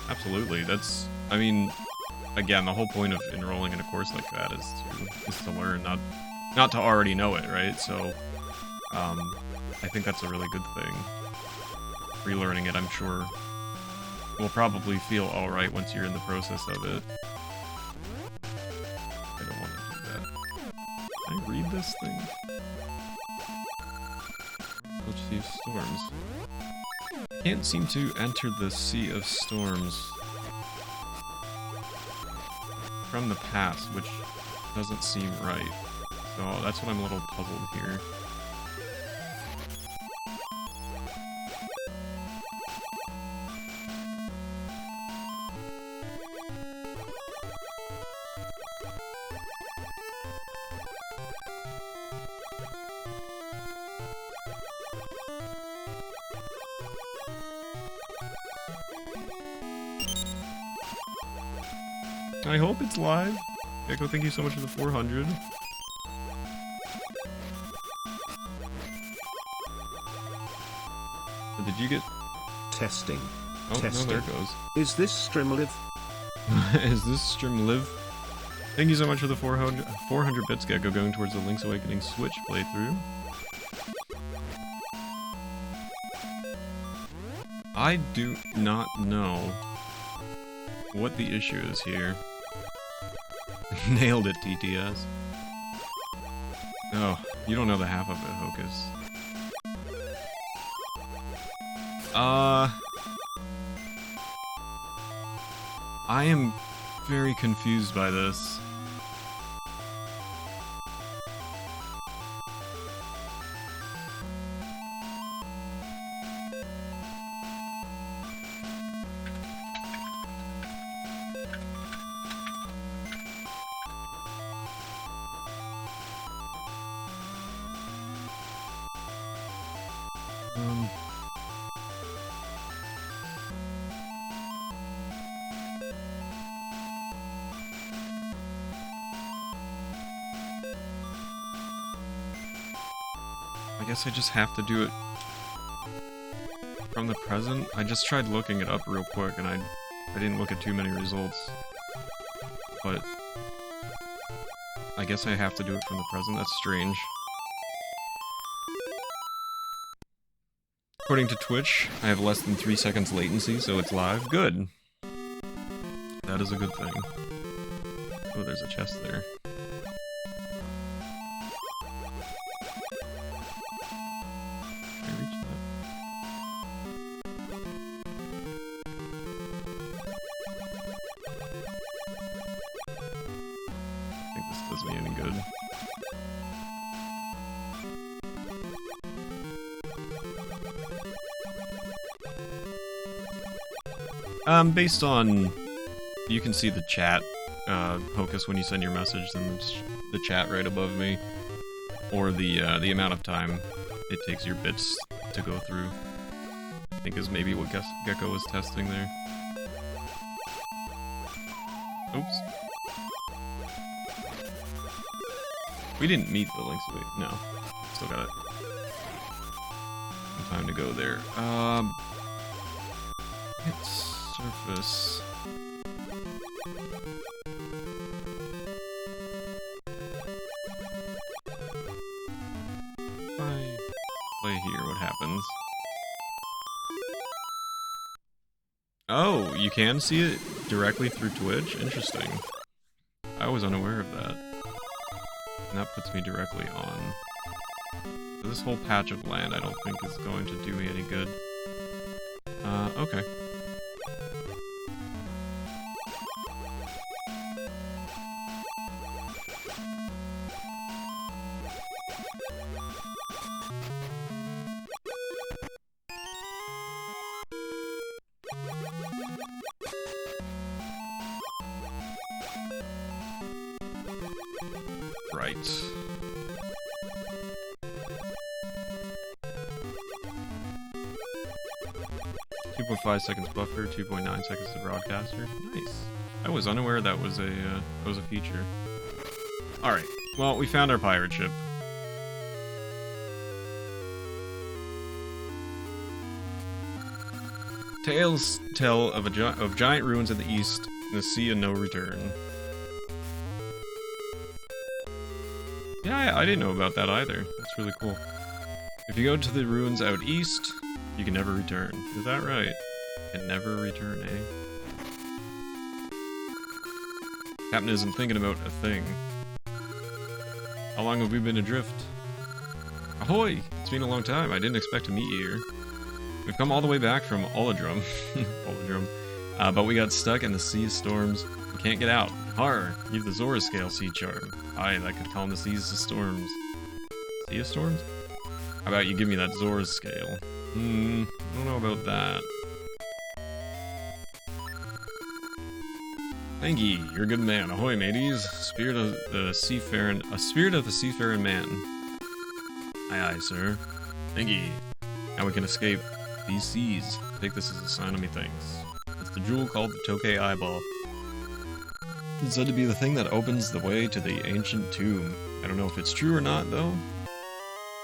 Absolutely. That's... I mean, again, the whole point of enrolling in a course like that is to learn, not to already know it, right? So, I think that's a really good thing. Relearning it, I'm sure, will probably feel alright once you're in the process of it. I don't want to do that. Can I read this thing? Village Sea of Storms. I can't seem to enter the Sea of Storms from the past, which doesn't seem right. So that's what I'm a little puzzled here. I hope it's live. Gecko, thank you so much for the 400. Did you get... Testing. Oh, Testing. no, there it goes. Is this stream live? Is this stream live? Thank you so much for the 400 bits, Gecko, going towards the Link's Awakening Switch playthrough. I do not know what the issue is here. Nailed it, TTS. Oh, you don't know the half of it, Hocus. I am very confused by this. I guess I just have to do it from the present. I just tried looking it up real quick and I didn't look at too many results. But I guess I have to do it from the present. That's strange. According to Twitch, I have less than 3 seconds latency, so it's live. Good. That is a good thing. Oh, there's a chest there. Based on, you can see the chat, Hocus, when you send your message, then the chat right above me, or the amount of time it takes your bits to go through, I think is maybe what Gecko was testing there. Oops. We didn't meet the links, no. Still got it. Some time to go there. It's surface. If I play here, what happens? Oh, you can see it directly through Twitch? Interesting. I was unaware of that. And that puts me directly on. So this whole patch of land I don't think is going to do me any good. Okay. Right. 2.5 seconds buffer, 2.9 seconds to broadcaster. Nice. I was unaware that was a feature. All right. Well, we found our pirate ship. Tales tell of giant ruins in the east and the sea of no return. Yeah, I didn't know about that either. That's really cool. If you go to the ruins out east, you can never return. Is that right? Can never return, eh? Captain isn't thinking about a thing. How long have we been adrift? Ahoy! It's been a long time. I didn't expect to meet you here. We've come all the way back from Oladrum. Oladrum. But we got stuck in the sea of storms. We can't get out. Har! You've the Zora scale sea charm. Aye, that could calm the seas of storms. Sea of storms? How about you give me that Zora scale? I don't know about that. Thank ye, you're a good man. Ahoy, mateys. Spirit of the seafaring, a spirit of the seafaring man. Aye, aye, sir. Thank ye. Now we can escape these seas. Take this as a sign of me thanks. It's the jewel called the Tokay Eyeball. It's said to be the thing that opens the way to the ancient tomb. I don't know if it's true or not, though.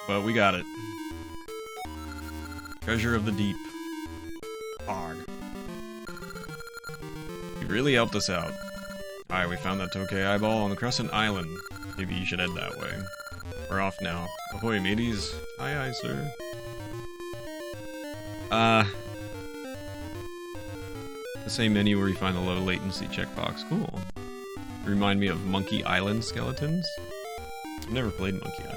But we got it. Treasure of the deep. Arg. You really helped us out. Alright, we found that Tokay Eyeball on the Crescent Island. Maybe you should head that way. We're off now. Ahoy, mateys. Aye, aye, sir. The same menu where you find the low latency checkbox. Cool. Remind me of Monkey Island skeletons. I've never played Monkey Island.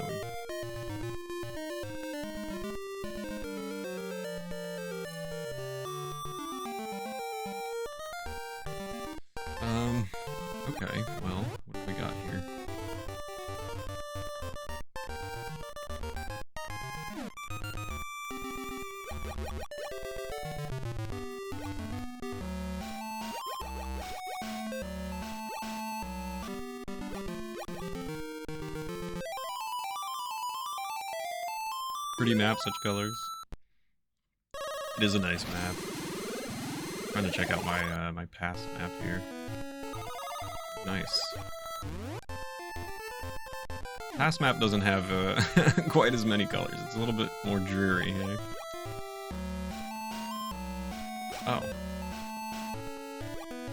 Okay, well, what do we got here? Pretty map, such colors. It is a nice map. Trying to check out my my past map here. Nice. Past map doesn't have quite as many colors. It's a little bit more dreary, hey? Oh.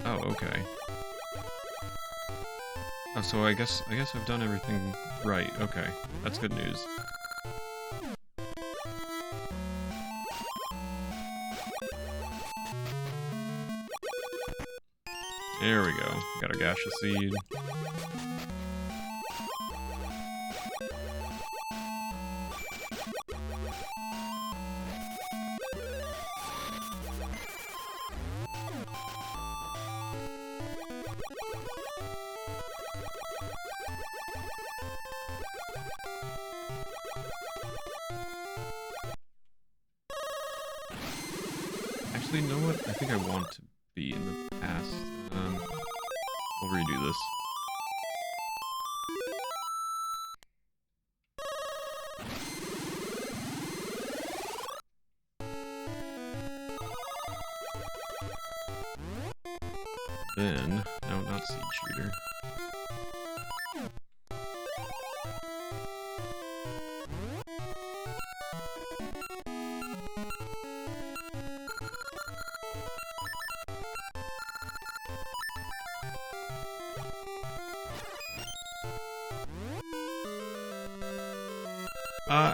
Oh, okay. Oh, so I guess I've done everything right. Okay, that's good news. There we go. Got our gaseous seed. Actually, you know what? I think I want to be in the past. We'll redo this. Then, no, not seed shooter.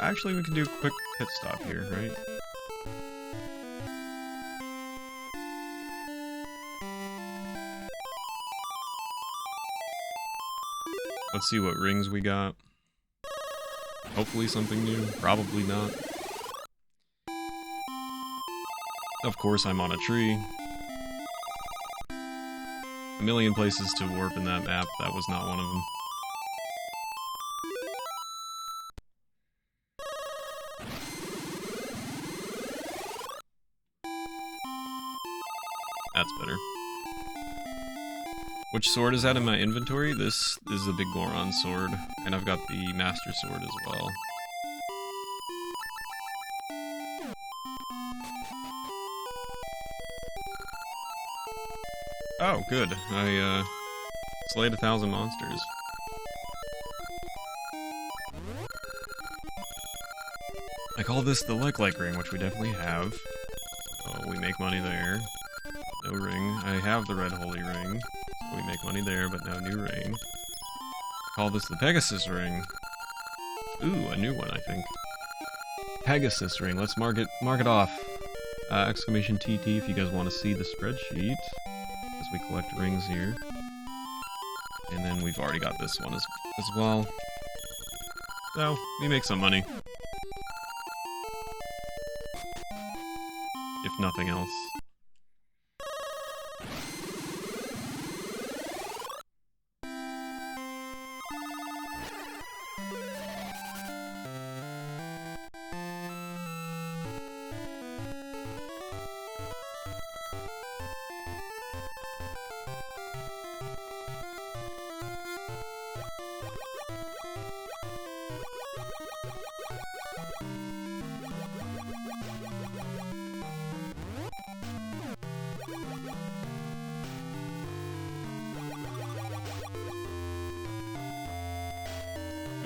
Actually, we can do a quick pit stop here, right? Let's see what rings we got. Hopefully something new. Probably not. Of course, I'm on a tree. A million places to warp in that map. That was not one of them. That's better. Which sword is that in my inventory? This is the Big Goron sword, and I've got the Master Sword as well. Oh, good. I slayed 1,000 monsters. I call this the like ring, which we definitely have. So we make money there. No ring. I have the red holy ring. So we make money there, but no new ring. Call this the Pegasus ring. Ooh, a new one, I think. Pegasus ring. Let's mark it off. Exclamation TT if you guys want to see the spreadsheet. As we collect rings here. And then we've already got this one as well. So, we make some money. If nothing else.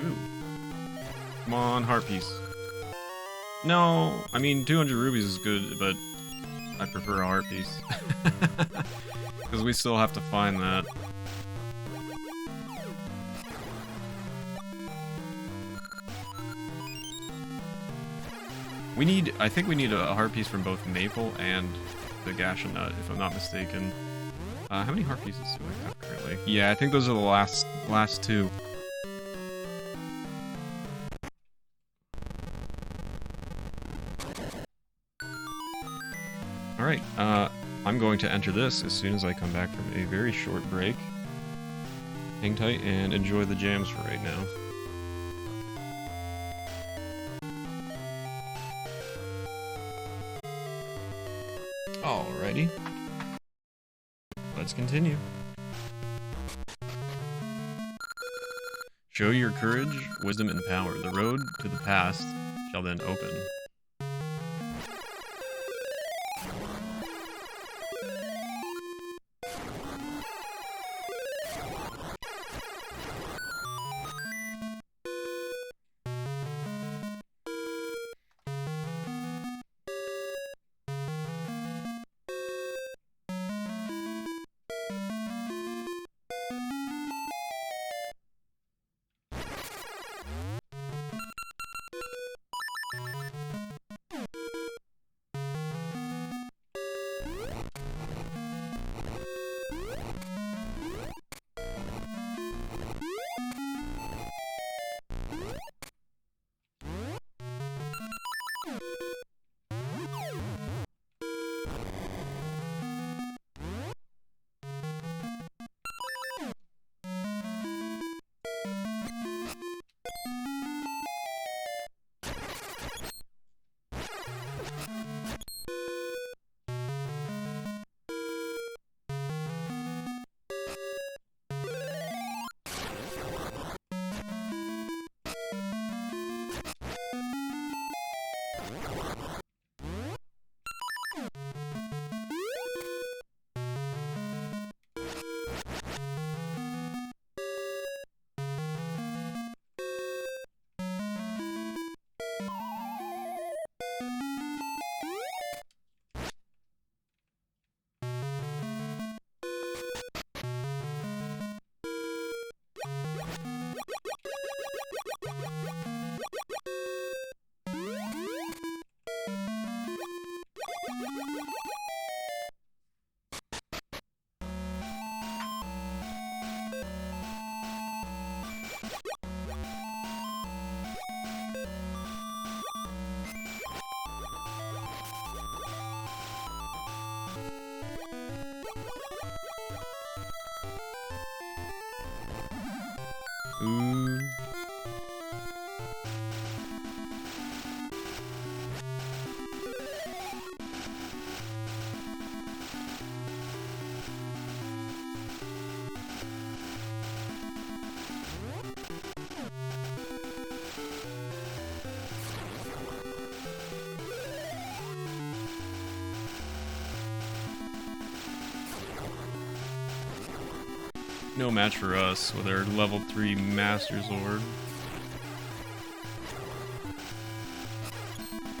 Ooh. Come on, heart piece. No, I mean, 200 rubies is good, but I prefer a heart piece. Because we still have to find that. I think we need a heart piece from both Maple and the Gasha Nut, if I'm not mistaken. How many heart pieces do I have currently? Yeah, I think those are the last two. Alright, I'm going to enter this as soon as I come back from a very short break. Hang tight and enjoy the jams for right now. Alrighty. Let's continue. Show your courage, wisdom, and power. The road to the past shall then open. Ooh. No match for us with our level 3 Master Sword.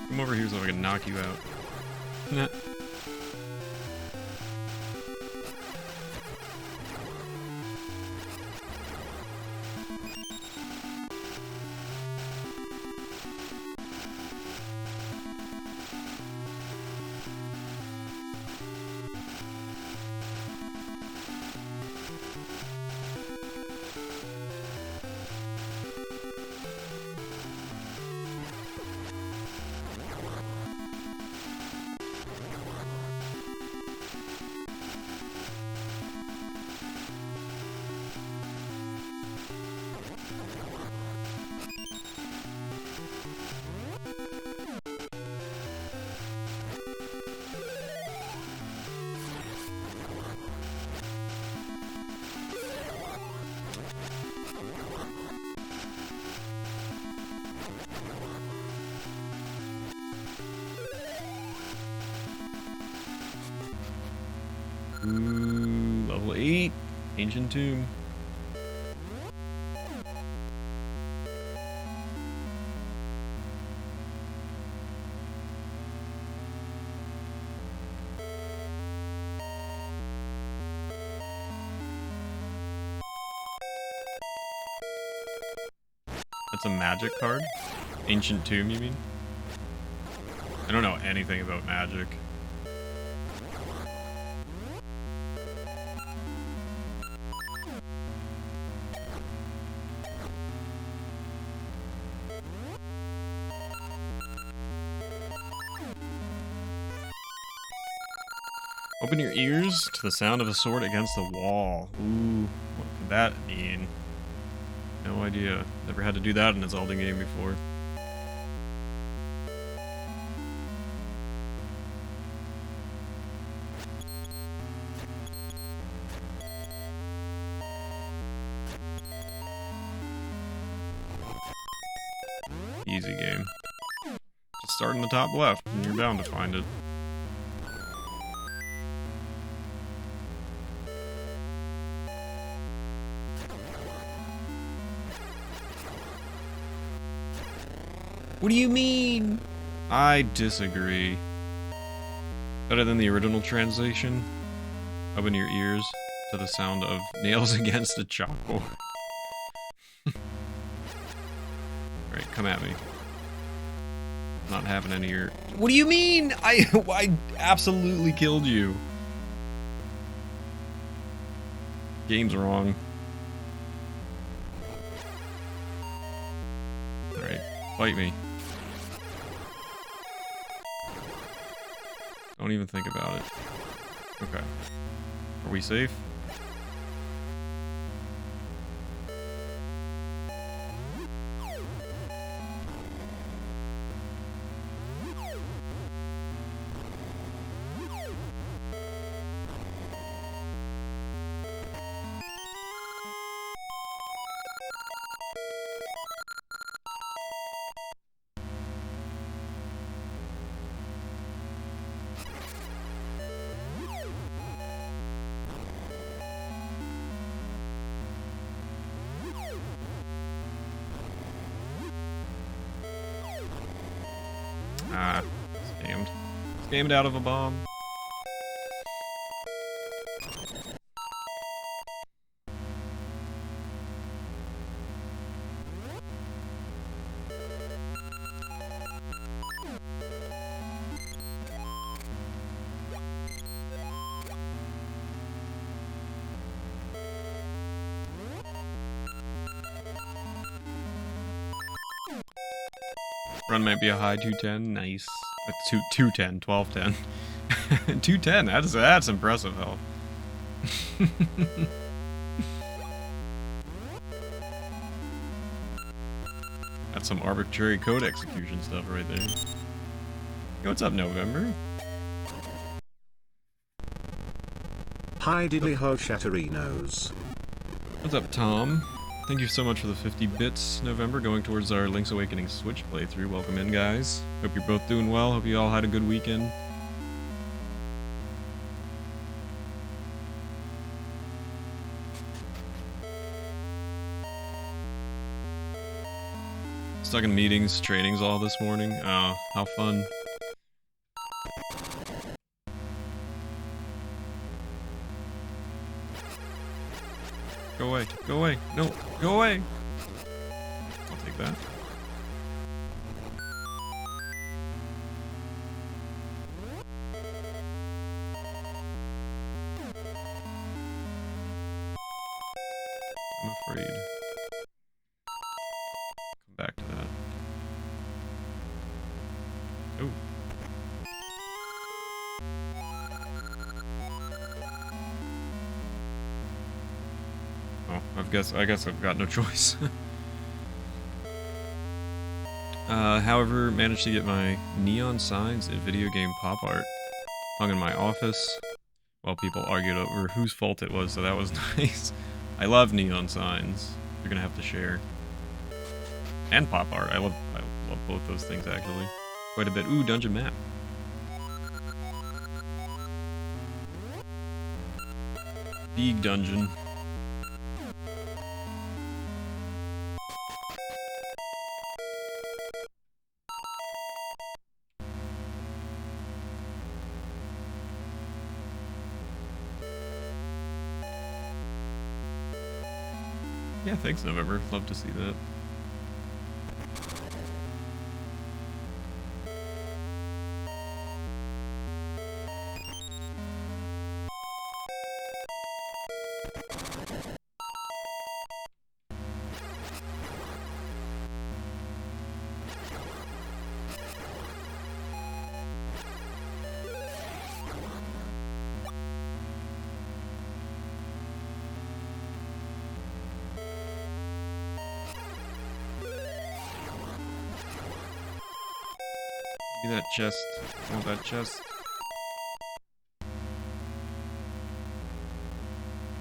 Come over here so I can knock you out. Nah. Ooh, level 8, Ancient Tomb. That's a magic card? Ancient Tomb, you mean? I don't know anything about magic. Open your ears to the sound of a sword against the wall. Ooh, what could that mean? No idea. Never had to do that in a Zelda game before. Easy game. Just start in the top left, and you're bound to find it. What do you mean? I disagree. Better than the original translation. Open your ears to the sound of nails against a chalkboard. Alright, come at me. Not having any of your... What do you mean? I absolutely killed you. Game's wrong. Alright, fight me. Don't even think about it. Okay. Are we safe? Ah, scammed. Scammed out of a bomb. Run might be a high 210, nice. 210, 1210. 210, that's impressive health. That's some arbitrary code execution stuff right there. Hey, what's up, November? Hi diddly ho Chatterinos. What's up, Tom? Thank you so much for the 50 bits, November, going towards our Link's Awakening Switch playthrough. Welcome in, guys. Hope you're both doing well. Hope you all had a good weekend. Stuck in meetings, trainings all this morning. Oh, how fun. Go away. Go away. No. Go away. I'll take that. I'm afraid. Come back to that. Oh. I guess I've got no choice. However, managed to get my neon signs and video game pop art hung in my office while people argued over whose fault it was, so that was nice. I love neon signs. You're gonna have to share. And pop art. I love both those things actually. Quite a bit. Ooh, dungeon map. Big dungeon. Yeah, thanks, November. Love to see that. that chest. I want that chest.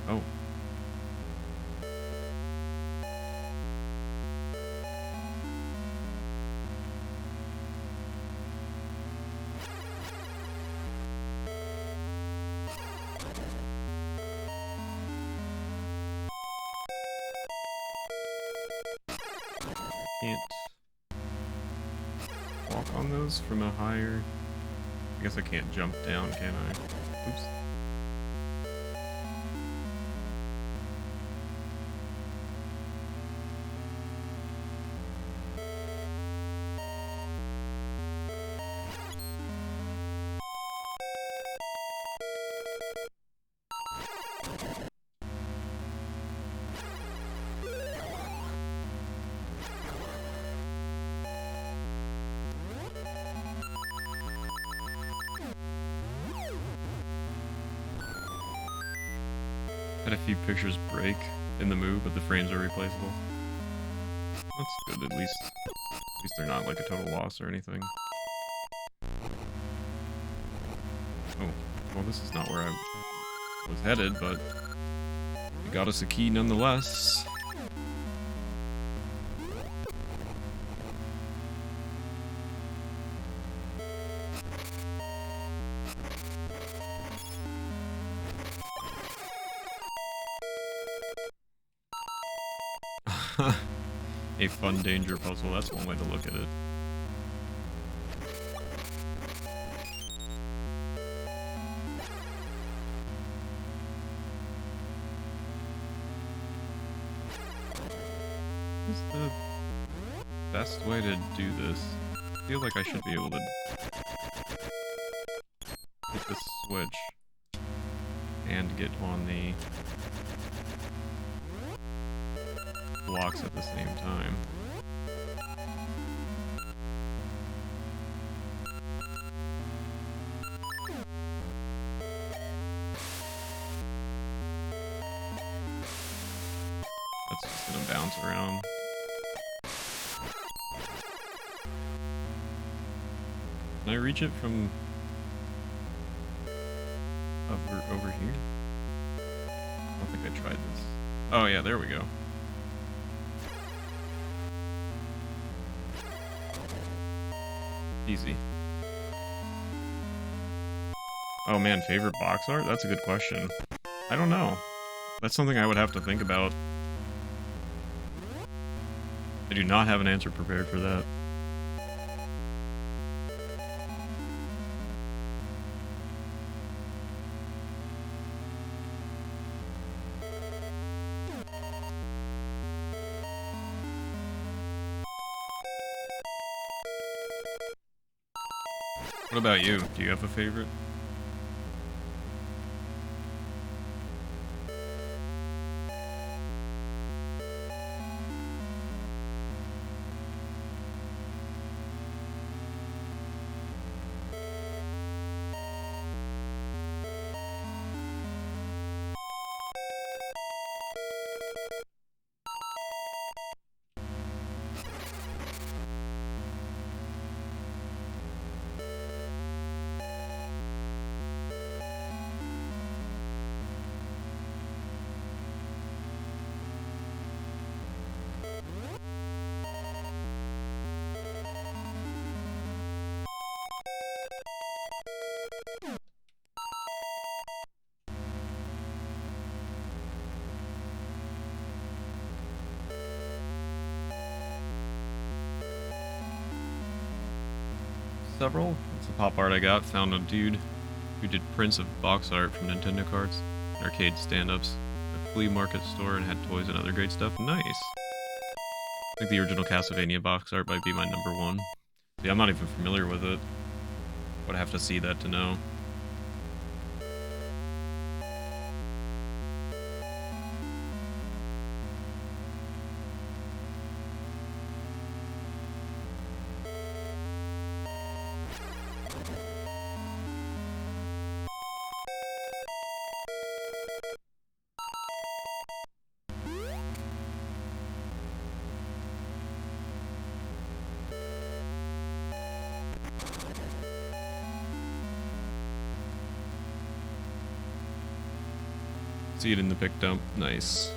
Oh. Can't walk on those from a higher... I guess I can't jump down, can I? Oops. Had a few pictures break in the move, but the frames are replaceable. That's good, at least they're not like a total loss or anything. Oh, well this is not where I was headed, but it got us a key nonetheless. A fun danger puzzle, that's one way to look at it. What's the best way to do this? I feel like I should be able to hit the switch and get on the blocks at the same time. That's just gonna bounce around. Can I reach it from over here? I don't think I tried this. Oh yeah, there we go. Easy. Oh man, favorite box art? That's a good question. I don't know. That's something I would have to think about. I do not have an answer prepared for that. What about you? Do you have a favorite? Several. That's the pop art I got. Found a dude who did prints of box art from Nintendo cards, arcade stand-ups, a flea market store, and had toys and other great stuff. Nice. I think the original Castlevania box art might be my #1. See, I'm not even familiar with it. Would have to see that to know. See it in the pick dump. Nice.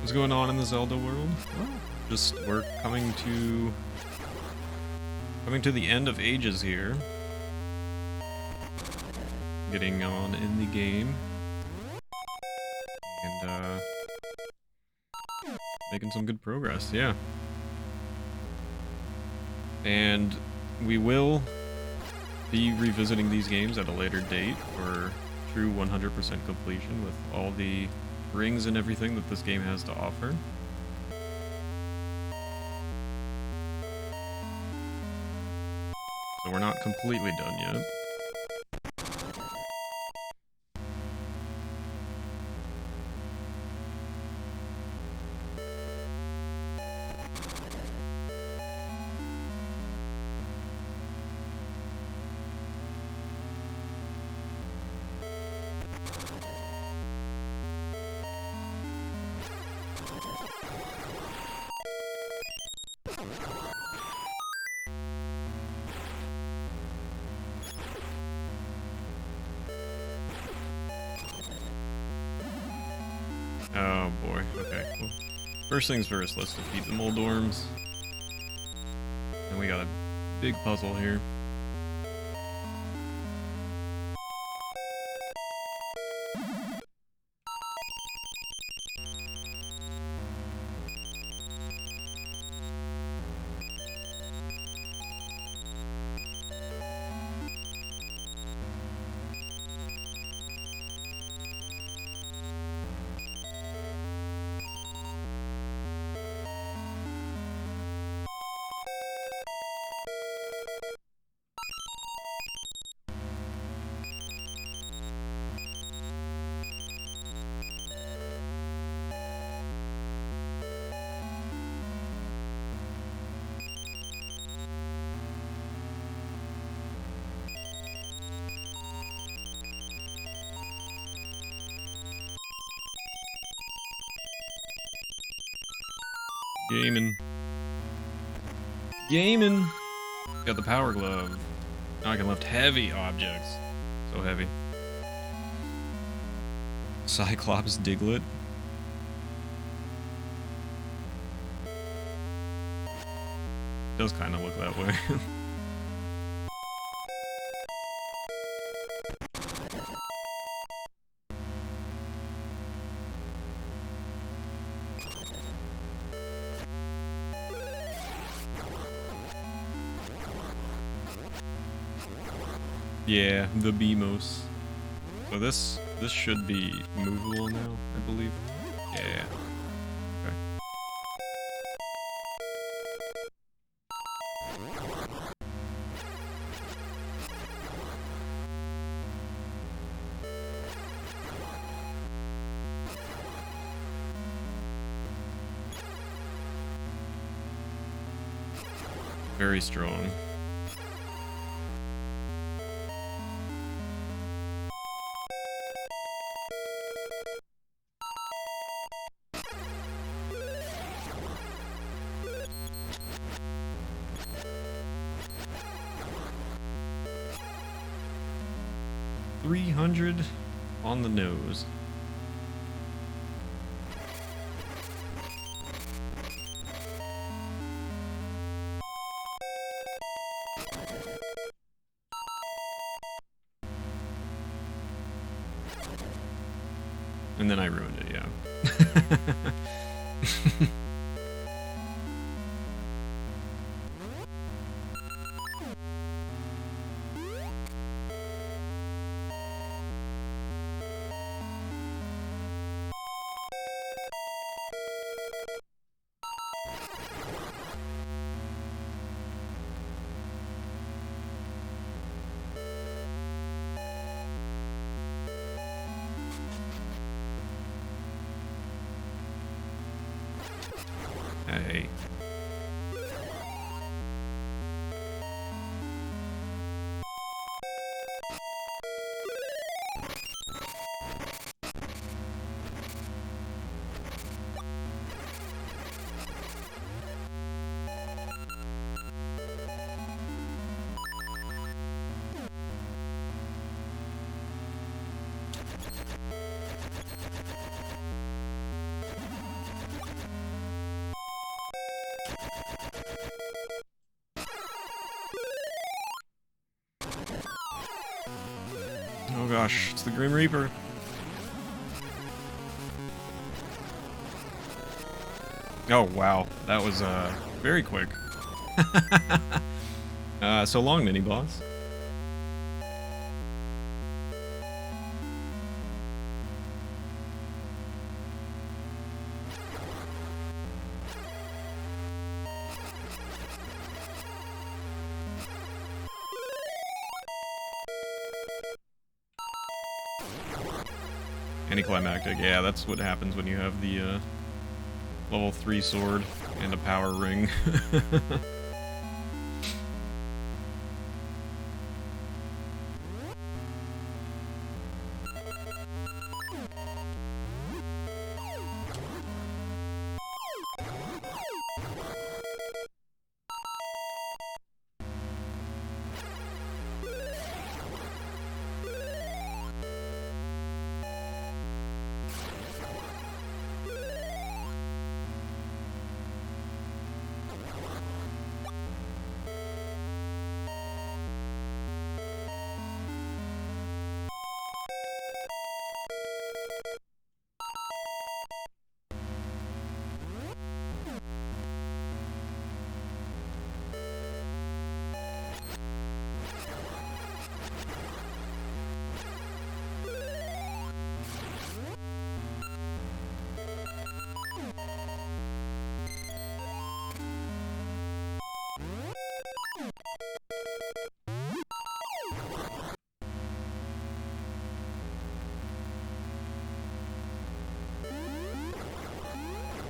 What's going on in the Zelda world? Well, just we're coming to the end of ages here. Getting on in the game. And making some good progress, yeah. And we will be revisiting these games at a later date for true 100% completion with all the rings and everything that this game has to offer. So we're not completely done yet. Oh boy, okay. Well, first things first, let's defeat the Moldorms. And we got a big puzzle here. Gaming. Got the power glove. Now I can lift heavy objects. So heavy. Cyclops Diglett. Does kind of look that way. Yeah, the Beamos. So this should be movable now, I believe. Yeah. Okay. Very strong. $300 on the nose. And then I ruined it, yeah. Hey. Oh gosh, it's the Grim Reaper. Oh wow, that was very quick. So long, mini boss. Anticlimactic, yeah, that's what happens when you have the level 3 sword and a power ring.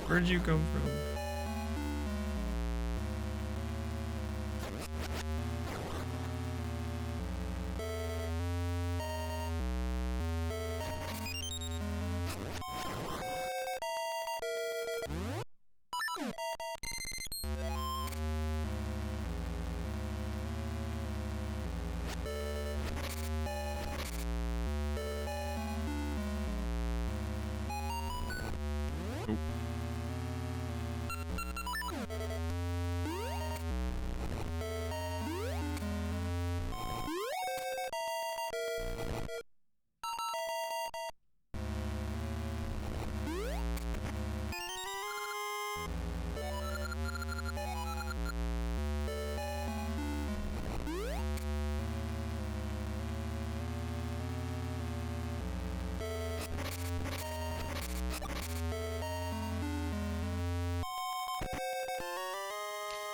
Where'd you come from? Oh.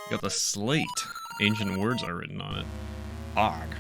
You got the slate. Ancient words are written on it. Og.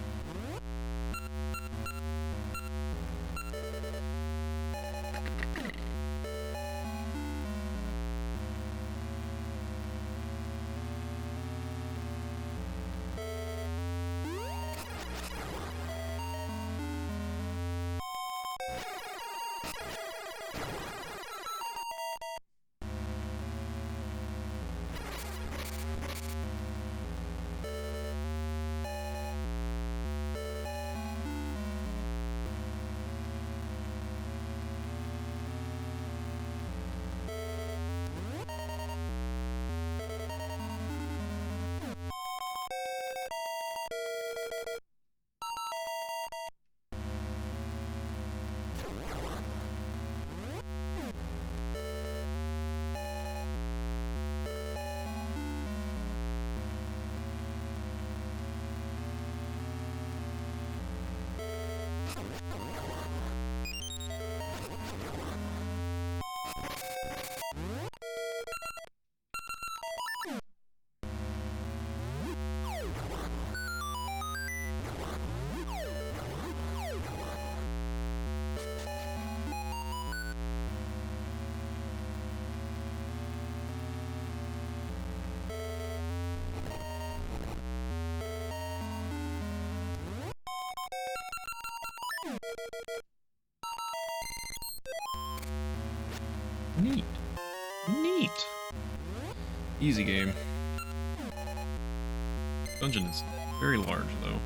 Neat. Neat. Easy game. Dungeon is very large, though.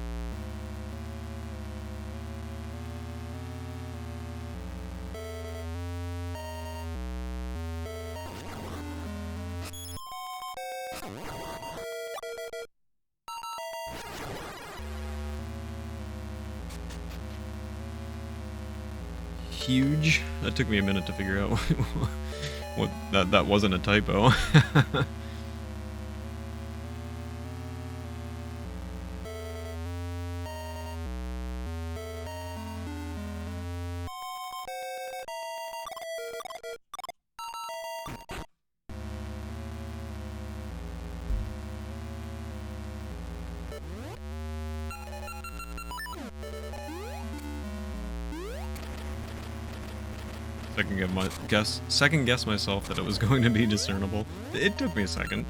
Huge. That took me a minute to figure out what that wasn't a typo. Second guess myself that it was going to be discernible. It took me a second.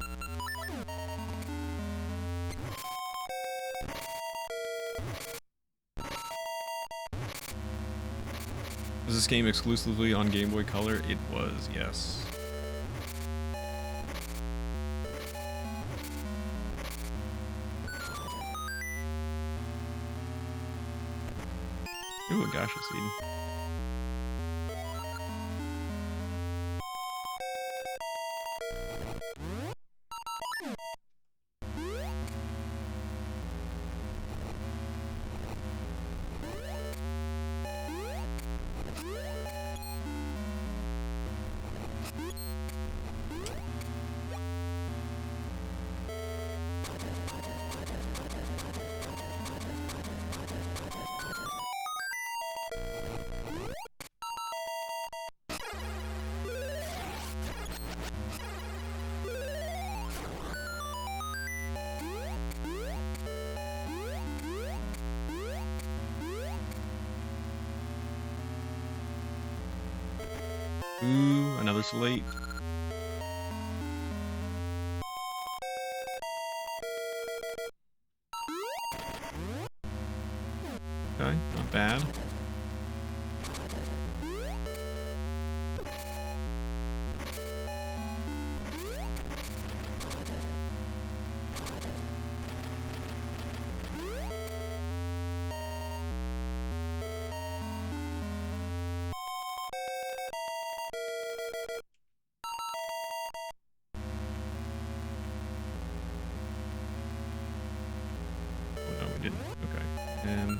Was this game exclusively on Game Boy Color? It was, yes. Ooh, a gacha seed. Ooh, another slate. Okay, not bad. Didn't. Okay. And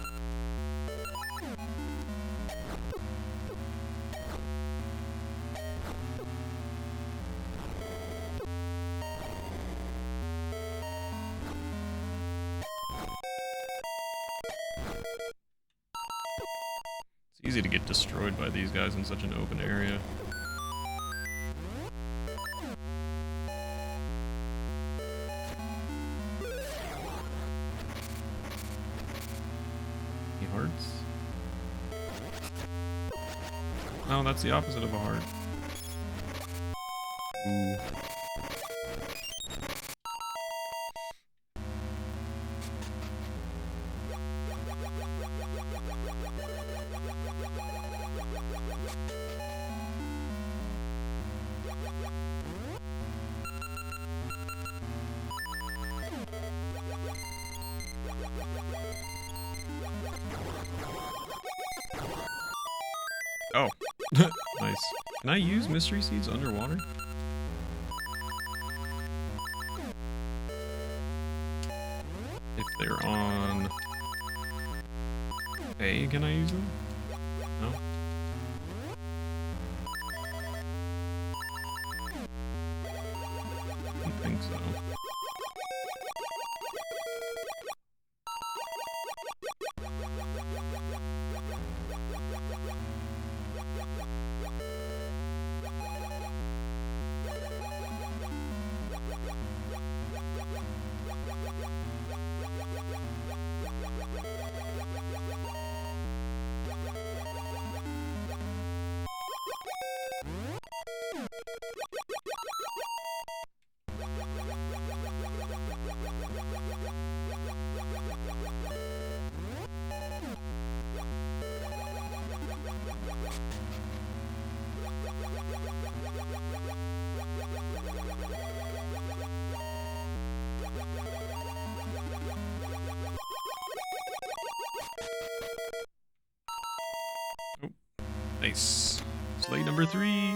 it's easy to get destroyed by these guys in such an open area. Hearts? No, that's the opposite of a heart. Ooh. Oh, nice. Can I use mystery seeds underwater? If they're on A, can I use them? No? I don't think so. Nice. Slate number 3.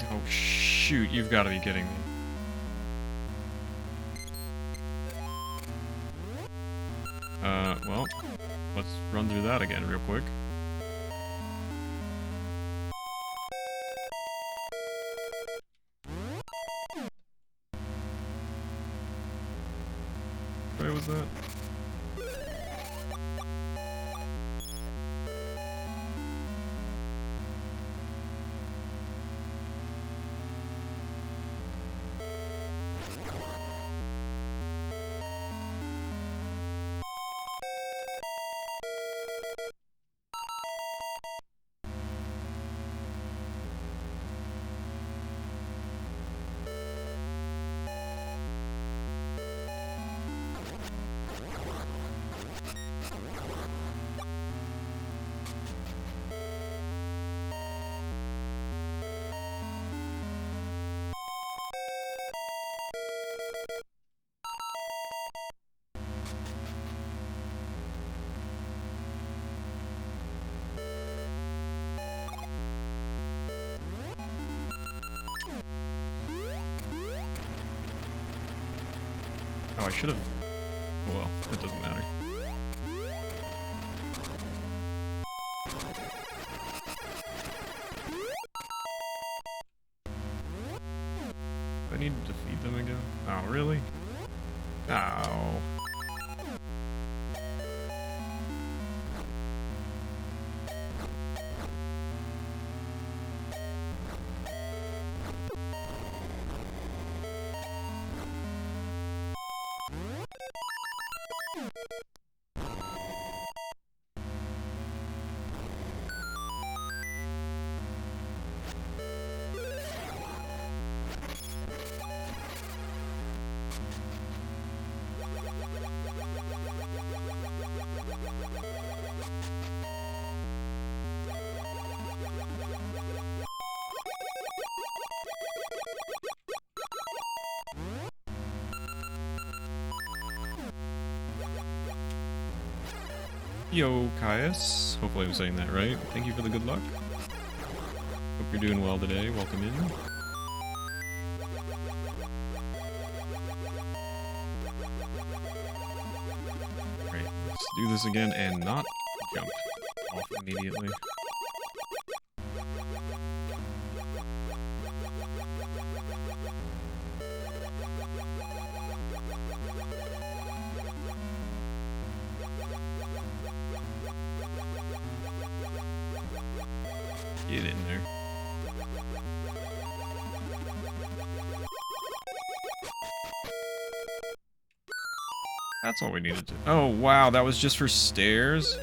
Oh shoot, you've got to be kidding me. Well, let's run through that again real quick. Where was that? Oh, I should have... Well, it doesn't matter. Do I need to defeat them again? Oh, really? Ow. Yo, Caius. Hopefully I'm saying that right. Thank you for the good luck. Hope you're doing well today. Welcome in. Alright, let's do this again and not jump off immediately. Get in there. That's all we needed to... Oh, wow, that was just for stairs?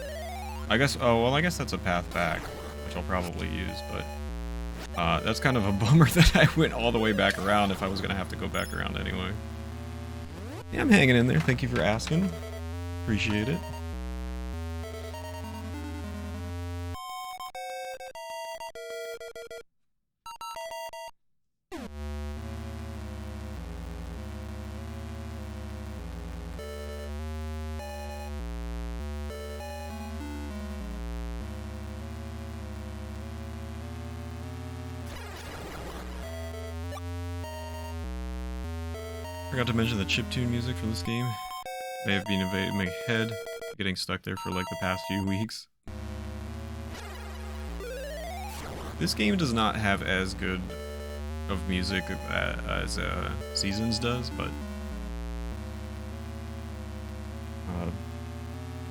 I guess... Oh, well, I guess that's a path back, which I'll probably use, but... that's kind of a bummer that I went all the way back around if I was gonna have to go back around anyway. Yeah, I'm hanging in there. Thank you for asking. Appreciate it. Forgot to mention the chiptune music for this game may have been invading my head, getting stuck there for like the past few weeks. This game does not have as good of music as Seasons does, but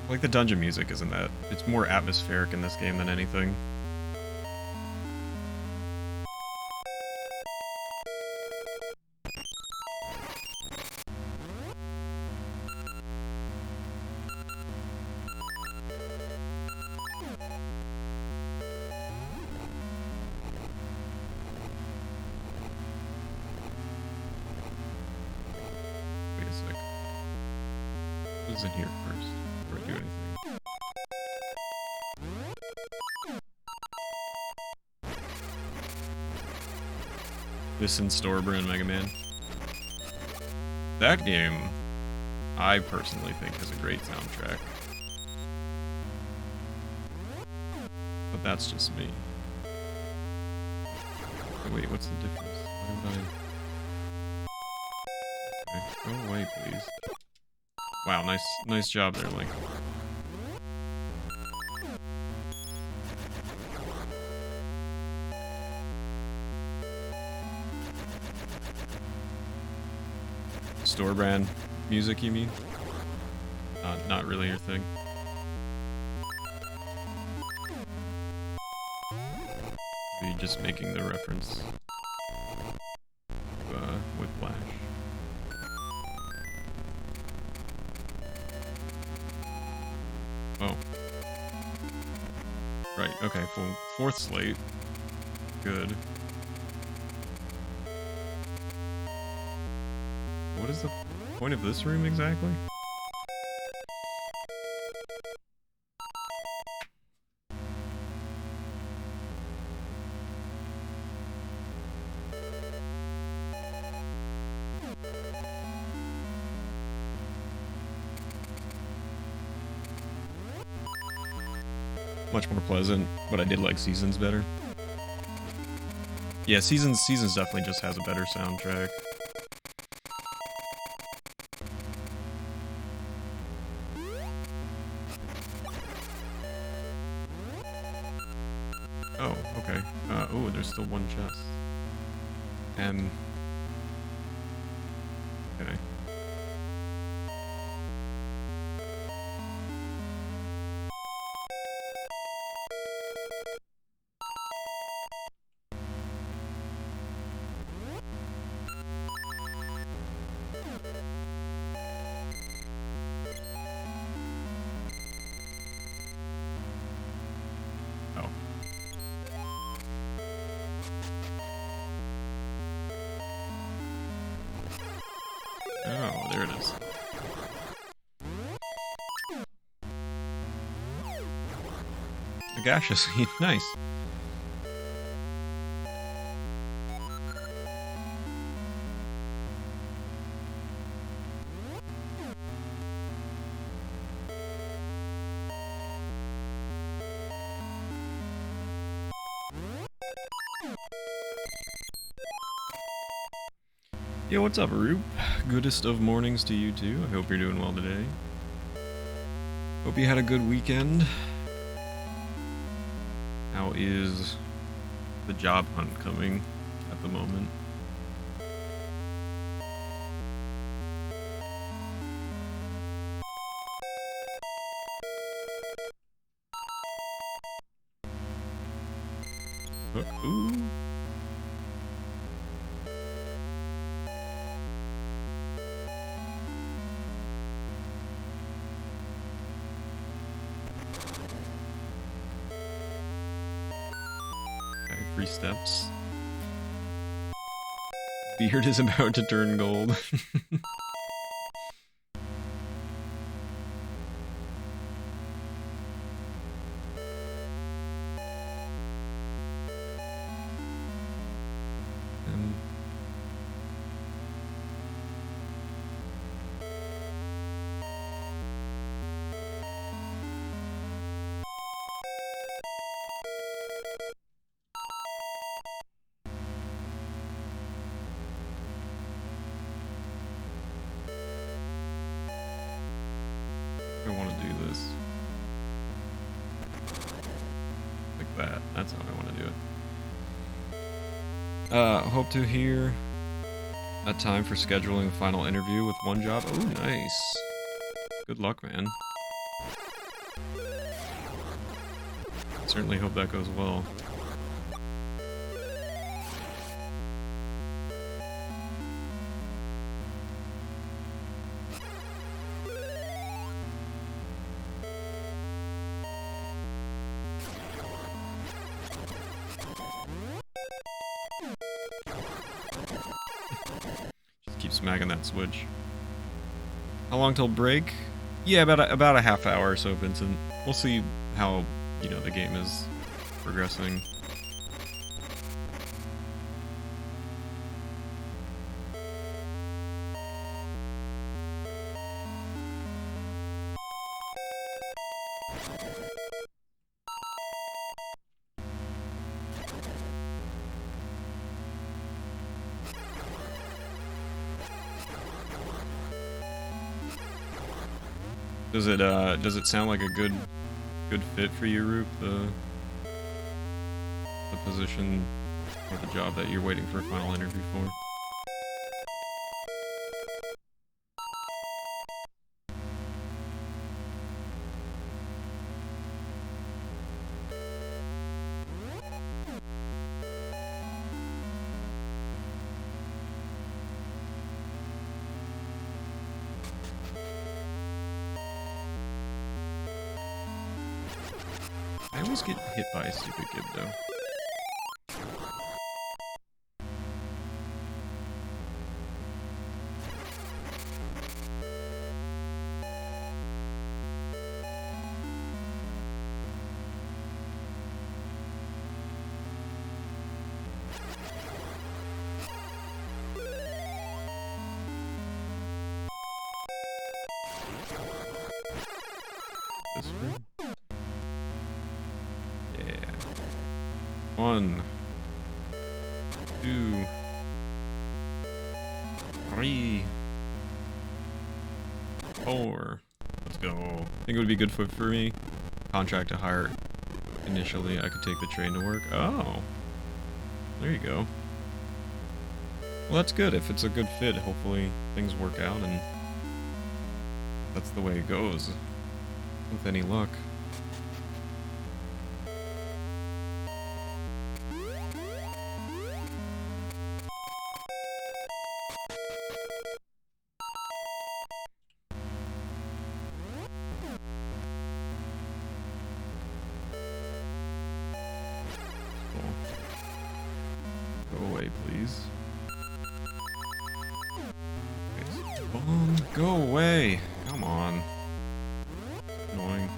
like the dungeon music isn't that. It's more atmospheric in this game than anything. What's in here first before I do anything? This in store brand Mega Man. That game, I personally think, has a great soundtrack. But that's just me. Oh, wait, what's the difference? Why would I... Okay, go away, please. Wow, nice job there, Link. Store brand music, you mean? Not really your thing. Are you just making the reference with Flash? Oh. Right, okay, fourth slate. Good. What is the point of this room exactly? Much more pleasant, but I did like Seasons better. Yeah, Seasons definitely just has a better soundtrack. Oh, okay. Oh, there's still one chest. Okay. Oh, there it is. A gaseous seed, nice. Yo, what's up, Roop? Goodest of mornings to you too. I hope you're doing well today. Hope you had a good weekend. How is the job hunt coming at the moment? Ooh. Free steps. Beard is about to turn gold. I want to do this. Like that. That's how I want to do it. Hope to hear a time for scheduling the final interview with one job. Oh, nice. Good luck, man. Certainly hope that goes well. Just keep smacking that switch. How long till break? Yeah, about a half hour or so, Vincent. We'll see how, you know, the game is progressing. Does it sound like a good fit for you, Roop? The position or the job that you're waiting for a final interview for? I always get hit by a stupid gib, though. This way? Yeah. 1, 2, 3, 4. Let's go. I think it would be good for me. Contract to hire initially. I could take the train to work. Oh. There you go. Well, that's good. If it's a good fit, hopefully things work out and that's the way it goes. With any luck. Go away, please. Okay, so bomb, go away! Come on. Annoying.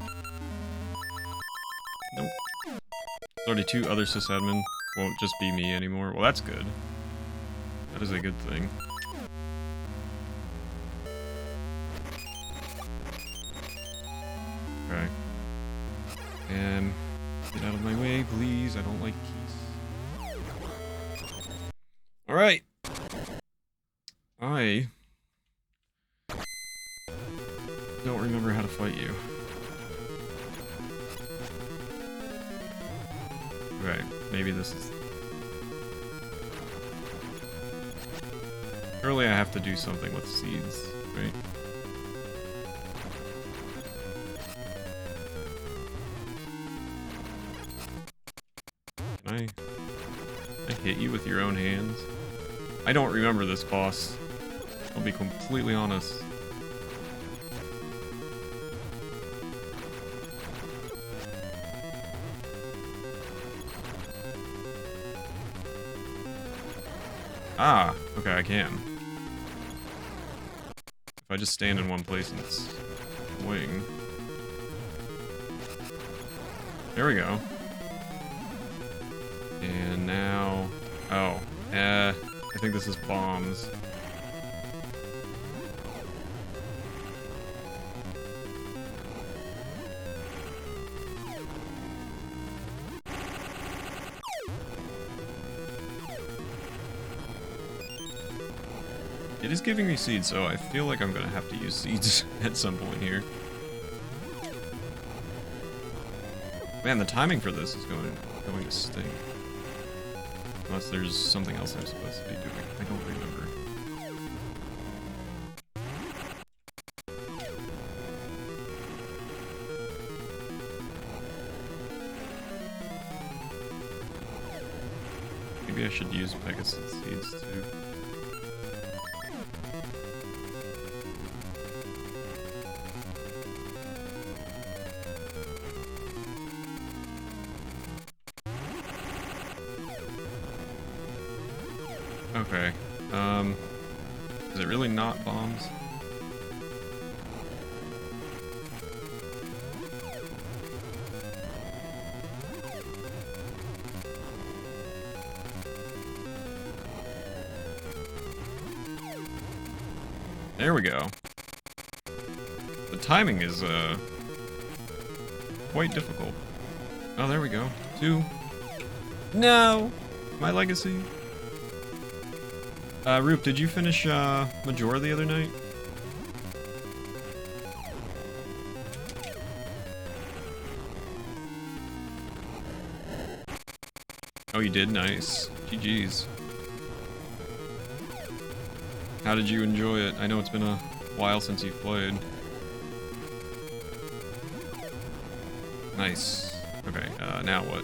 Nope. 32 other sysadmin won't just be me anymore. Well, that's good. That is a good thing. Okay. And get out of my way, please. I don't like keys. Alright. I don't remember how to fight you. Okay, maybe this is... Surely I have to do something with seeds, right? Can I hit you with your own hands? I don't remember this boss. I'll be completely honest. Ah, okay, I can. If I just stand in one place and swing. There we go. And now... Oh, I think this is bombs. It is giving me seeds, so I feel like I'm gonna have to use seeds at some point here. Man, the timing for this is going to stink. Unless there's something else I'm supposed to be doing. I don't remember. Maybe I should use Pegasus seeds too. Okay, is it really not bombs? There we go. The timing is, quite difficult. Oh, there we go. 2. No! My legacy. Roop, did you finish, Majora the other night? Oh, you did? Nice. GG's. How did you enjoy it? I know it's been a while since you've played. Nice. Okay, now what?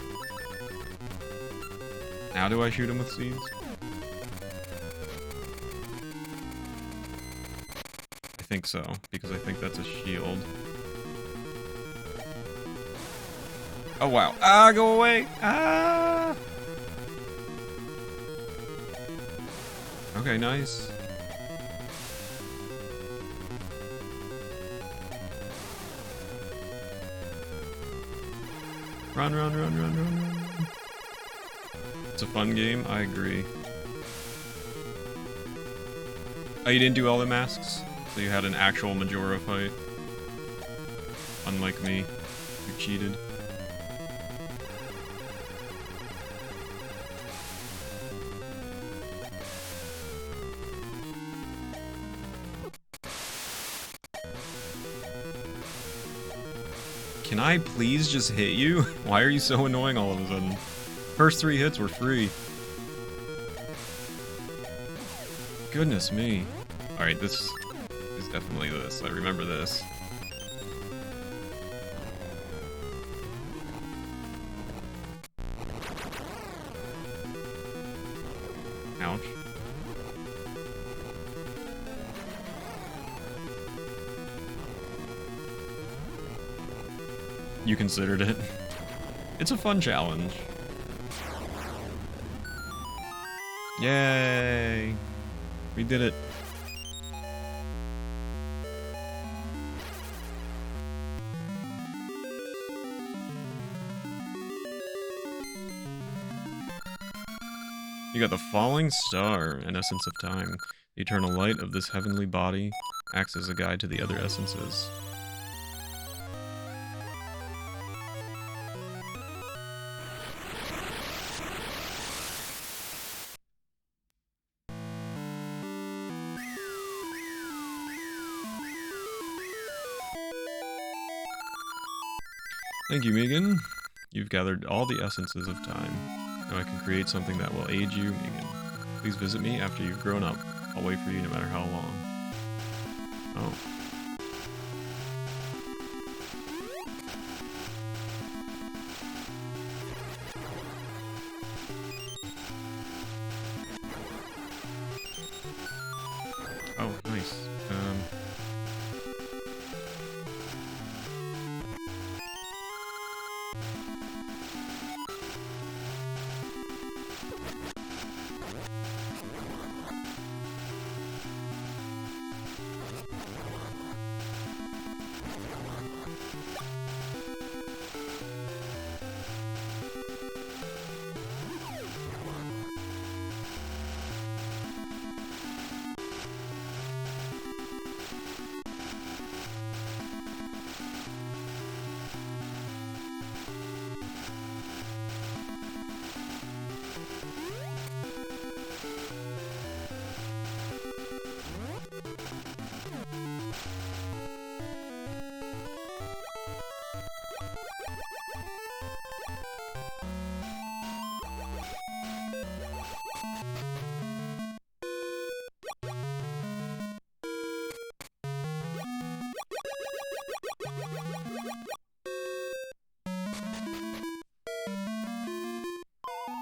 Now do I shoot him with seeds? I think so, because I think that's a shield. Oh wow. Ah, go away! Ah! Okay, nice. Run, run, run, run, run, run. It's a fun game, I agree. Oh, you didn't do all the masks? So you had an actual Majora fight? Unlike me, you cheated. Can I please just hit you? Why are you so annoying all of a sudden? First 3 hits were free. Goodness me. Alright, this is definitely this. I remember this. Ouch. You considered it. It's a fun challenge. Yay! We did it. You got the falling star, an essence of time. The eternal light of this heavenly body acts as a guide to the other essences. Thank you, Megan. You've gathered all the essences of time. Now I can create something that will aid you, Megan. Please visit me after you've grown up. I'll wait for you no matter how long. Oh. Oh, nice.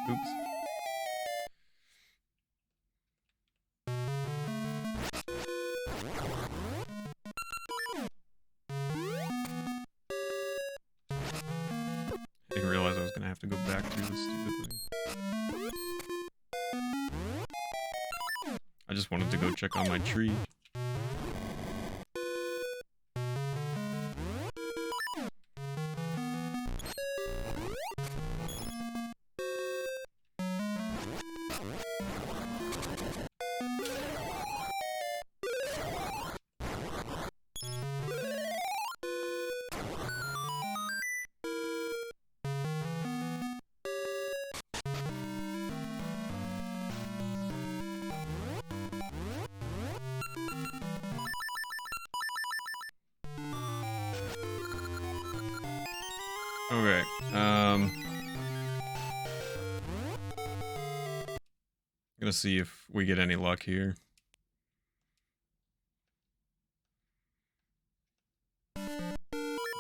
Oops. I didn't realize I was gonna have to go back through this stupid thing. I just wanted to go check on my tree. Okay. Gonna see if we get any luck here.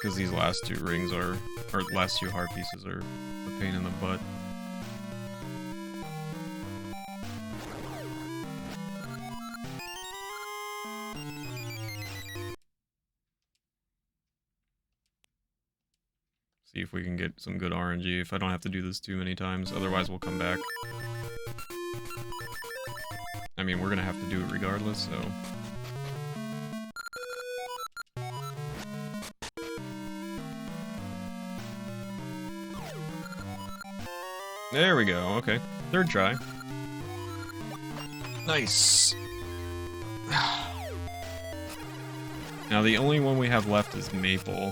Because these last two rings are, or last two heart pieces are a pain in the butt. See if we can get some good RNG if I don't have to do this too many times, otherwise we'll come back. I mean, we're gonna have to do it regardless, so... There we go, okay. Third try. Nice! Now the only one we have left is Maple.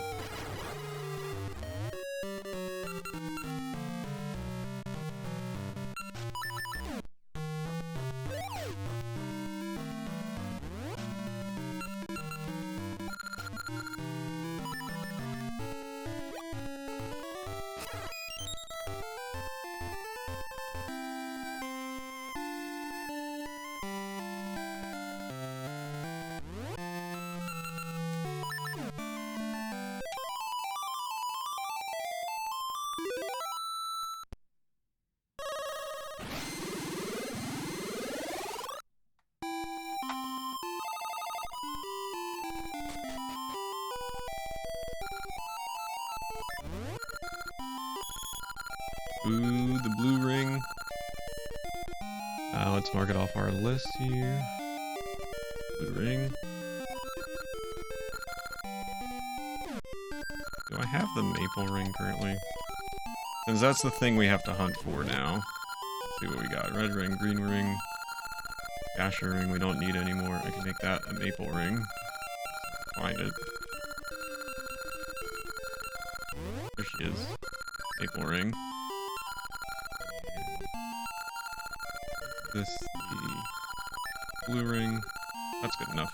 Ooh, the blue ring. Let's mark it off our list here. Blue ring. Do I have the maple ring currently? Since that's the thing we have to hunt for now. Let's see what we got. Red ring, green ring. Asher ring we don't need anymore. I can make that a maple ring. Find it. There she is. Maple ring. This the blue ring. That's good enough.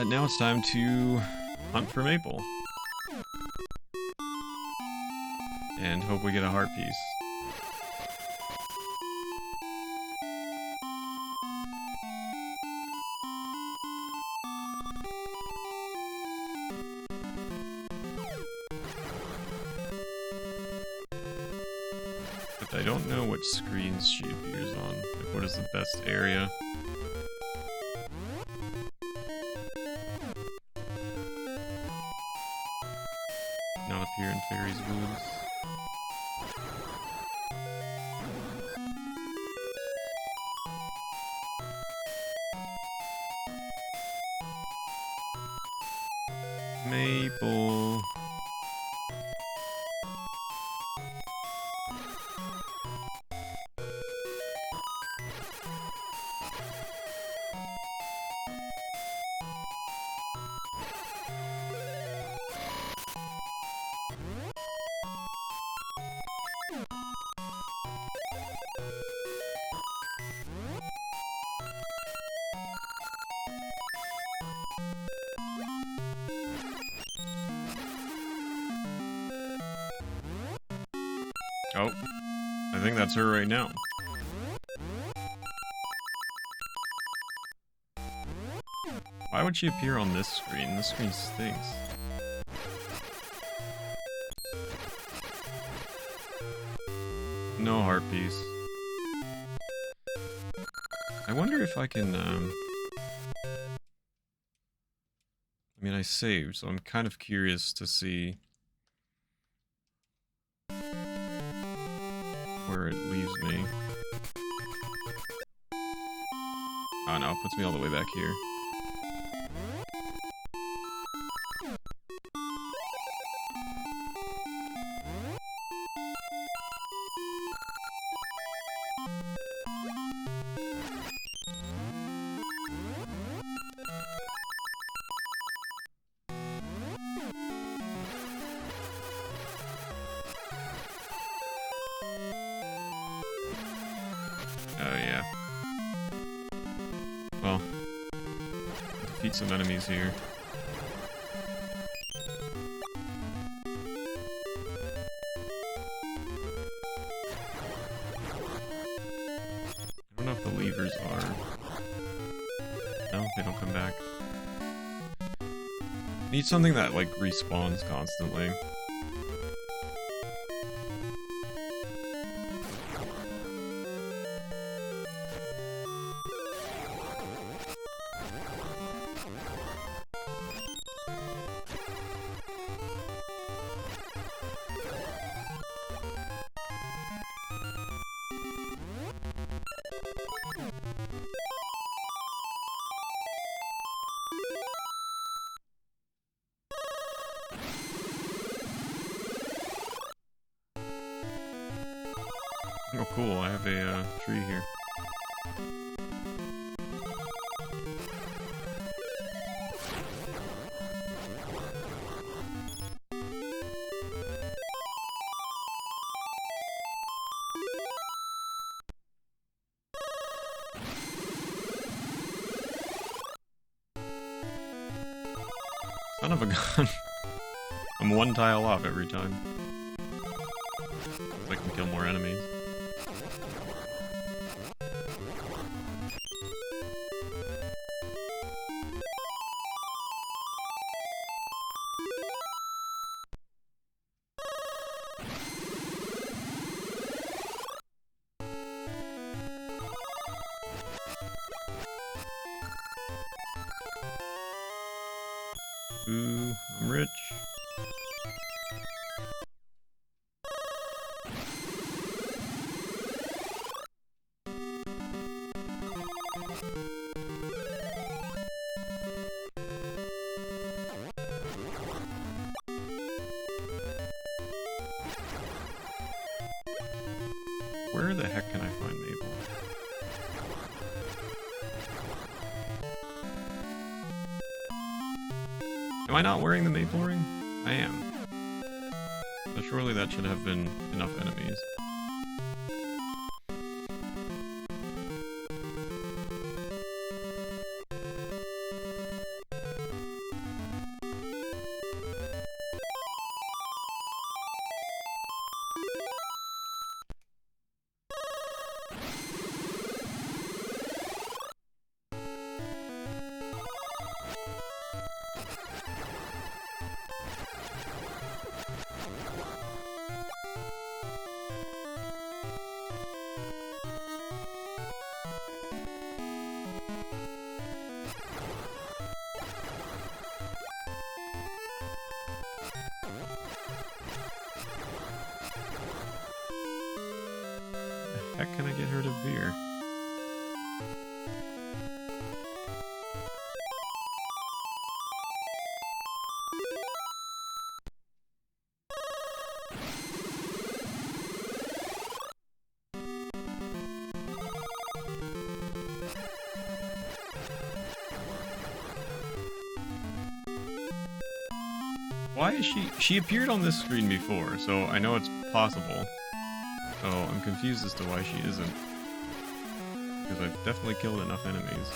Now it's time to hunt for maple. And hope we get a heart piece. But I don't know what screens she appears on. Like, what is the best area? Not up here in Fairy's Woods. Maple. Oh, I think that's her right now. Why would she appear on this screen? This screen stinks. No heart piece. I wonder if I can, I mean, I saved, so I'm kind of curious to see where it leaves me. Oh no, it puts me all the way back here. defeat some enemies here. I don't know if the levers are... No, they don't come back. Need something that, like, respawns constantly. Oh cool, I have a tree here. Son of a gun. I'm one tile off every time. I can kill more enemies. Ooh, I'm rich. Where the heck can I find Maple? Am I not wearing the maple ring? I am. So surely that should have been enough enemies. How can I get her to veer? Why is she appeared on this screen before, so I know it's possible. So I'm confused as to why she isn't. Because I've definitely killed enough enemies.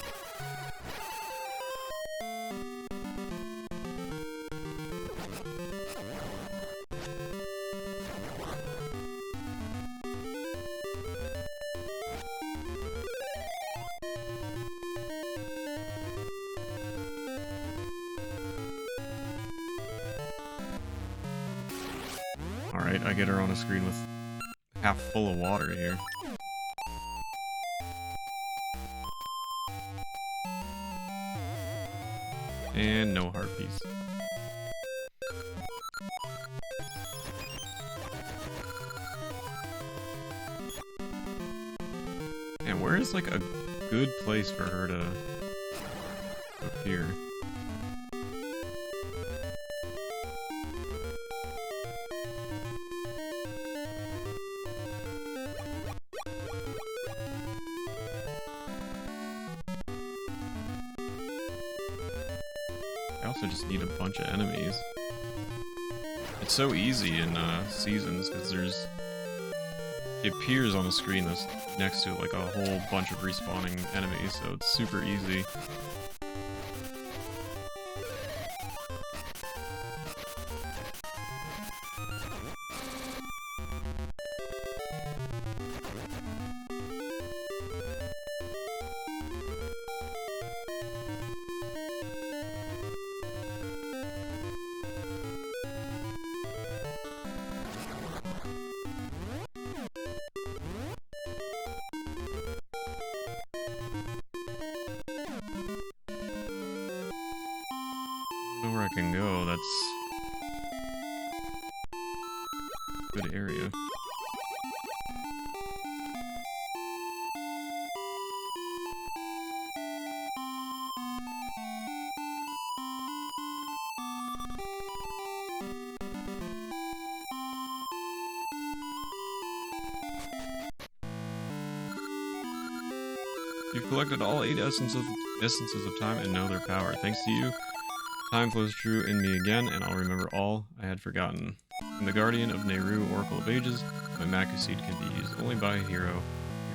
Alright, I get her on a screen with half full of water here. And no heart piece. And where is like a good place for her to appear? I also just need a bunch of enemies. It's so easy in Seasons because she appears on the screen that's next to like a whole bunch of respawning enemies, so it's super easy. don't know where I can go. That's a good area. You've collected all 8 essences of time and know their power. Thanks to you, time flows true in me again, and I'll remember all I had forgotten. I'm the guardian of Nehru, Oracle of Ages. My Maku seed can be used only by a hero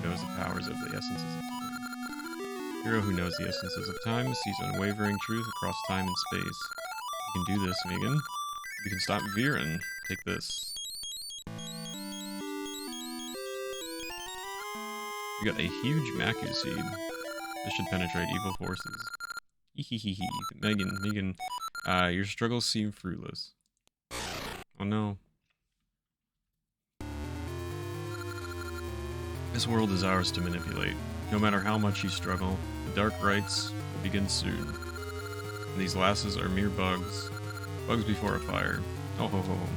who knows the powers of the essences of time. Hero who knows the essences of time sees unwavering truth across time and space. You can do this, Megan. You can stop Viren. Take this. You got a huge Maku seed. This should penetrate evil forces. Hehehehe. Megan, your struggles seem fruitless. Oh no. This world is ours to manipulate. No matter how much you struggle, the dark rites will begin soon. And these lasses are mere bugs. Bugs before a fire. Oh ho ho ho.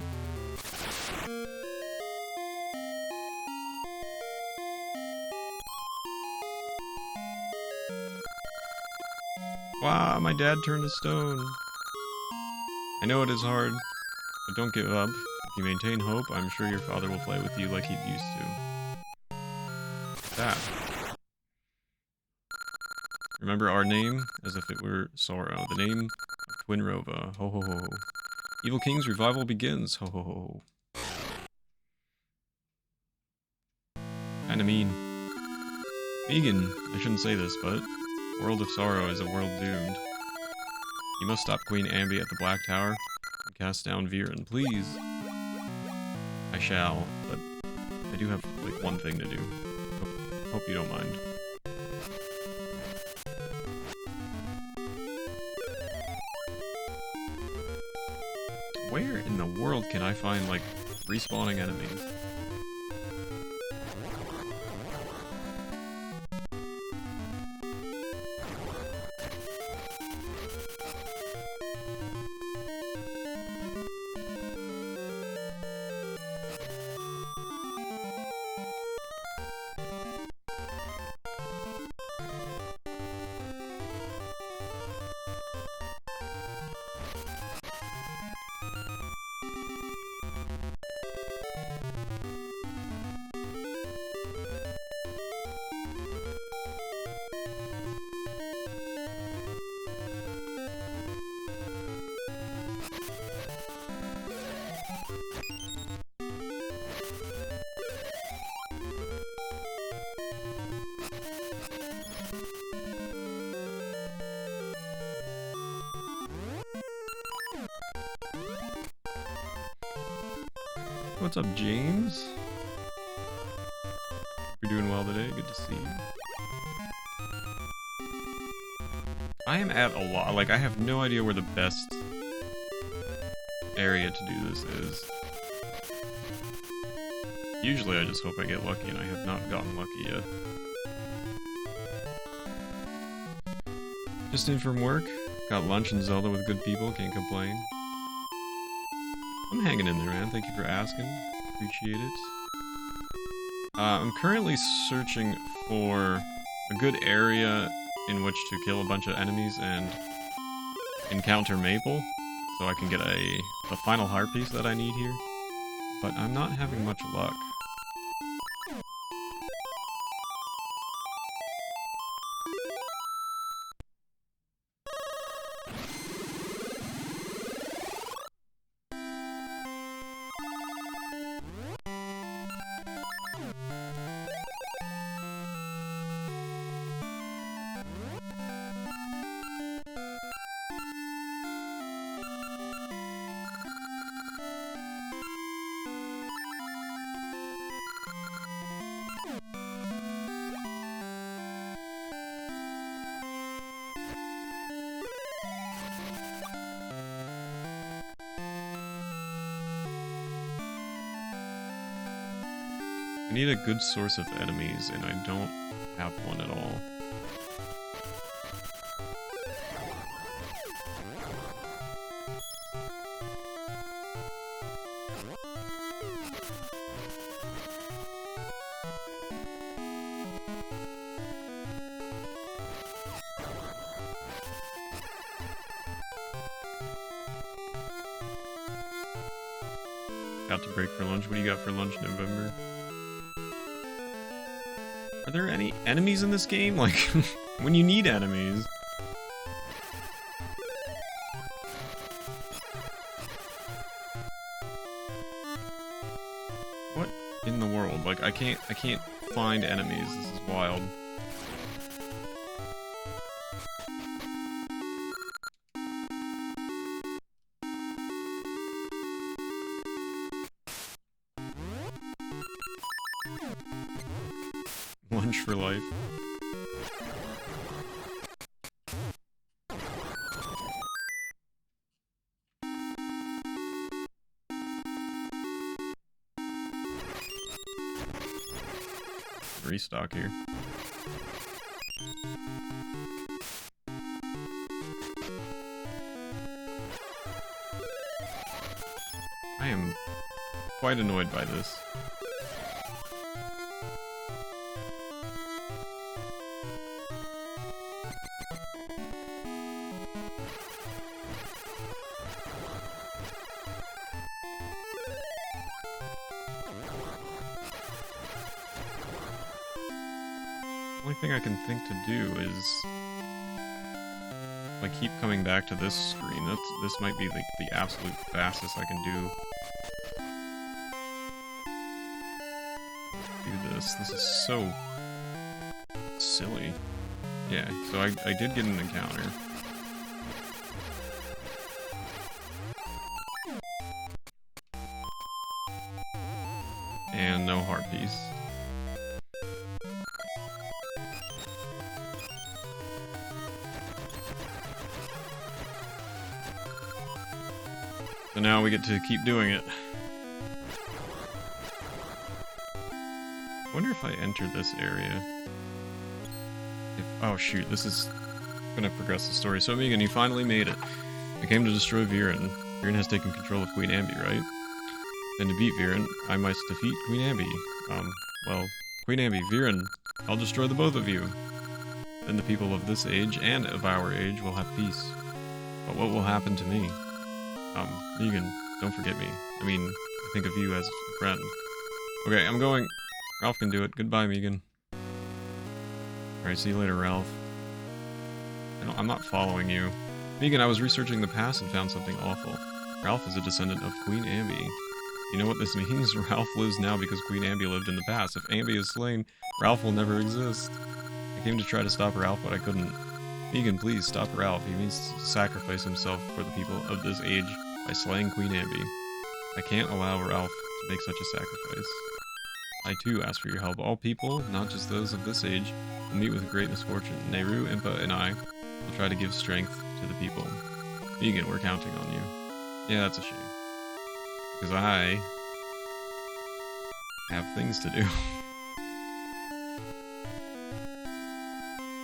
Wow, my dad turned to stone. I know it is hard, but don't give up. If you maintain hope, I'm sure your father will play with you like he used to. That. Remember our name, as if it were sorrow. The name of Twin Rova. Ho ho ho. Evil King's revival begins. Ho ho ho. Kinda mean. Megan, I shouldn't say this, but World of Sorrow is a world doomed. You must stop Queen Ambi at the Black Tower and cast down Viren, please. I shall, but I do have, like, one thing to do. Hope you don't mind. Where in the world can I find, like, respawning enemies? What's up, James? You're doing well today. Good to see you. I am at a lot. Like, I have no idea where the best area to do this is. Usually I just hope I get lucky, and I have not gotten lucky yet. Just in from work. Got lunch in Zelda with good people. Can't complain. I'm hanging in there, man. Thank you for asking. Appreciate it. I'm currently searching for a good area in which to kill a bunch of enemies and encounter Maple, so I can get the final heart piece that I need here. But I'm not having much luck. I need a good source of enemies, and I don't have one at all. Got to break for lunch. What do you got for lunch, November? Are there any enemies in this game? Like, when you need enemies. What in the world? Like, I can't find enemies. This is wild. Lunch for life. Restock here. I am quite annoyed by this. The only thing I can think to do is like keep coming back to this screen. This might be the absolute fastest I can do this. This is so silly. Yeah, so I did get an encounter. And no heart piece. So now we get to keep doing it. I wonder if I enter this area. Oh shoot, this is gonna progress the story. So Megan, you finally made it. I came to destroy Viren. Viren has taken control of Queen Ambi, right? Then to beat Viren, I must defeat Queen Ambi. Well, Queen Ambi, Viren, I'll destroy the both of you. Then the people of this age and of our age will have peace. But what will happen to me? Megan, don't forget me. I mean, I think of you as a friend. Okay, I'm going. Ralph can do it. Goodbye, Megan. Alright, see you later, Ralph. I'm not following you. Megan, I was researching the past and found something awful. Ralph is a descendant of Queen Ambi. You know what this means? Ralph lives now because Queen Ambi lived in the past. If Ambi is slain, Ralph will never exist. I came to try to stop Ralph, but I couldn't. Megan, please, stop Ralph. He means to sacrifice himself for the people of this age by slaying Queen Ambi. I can't allow Ralph to make such a sacrifice. I too ask for your help. All people, not just those of this age, will meet with great misfortune. Nehru, Impa, and I will try to give strength to the people. Megan, we're counting on you. Yeah, that's a shame. Because I have things to do.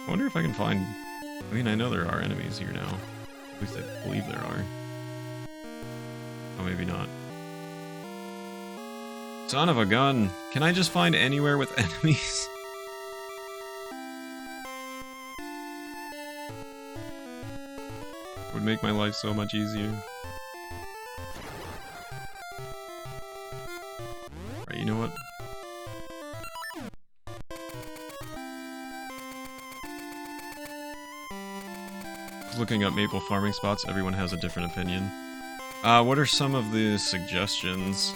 I wonder if I can find... I mean, I know there are enemies here now. At least I believe there are. Oh, maybe not. Son of a gun! Can I just find anywhere with enemies? Would make my life so much easier. Alright, you know what? Looking up maple farming spots, everyone has a different opinion. What are some of the suggestions?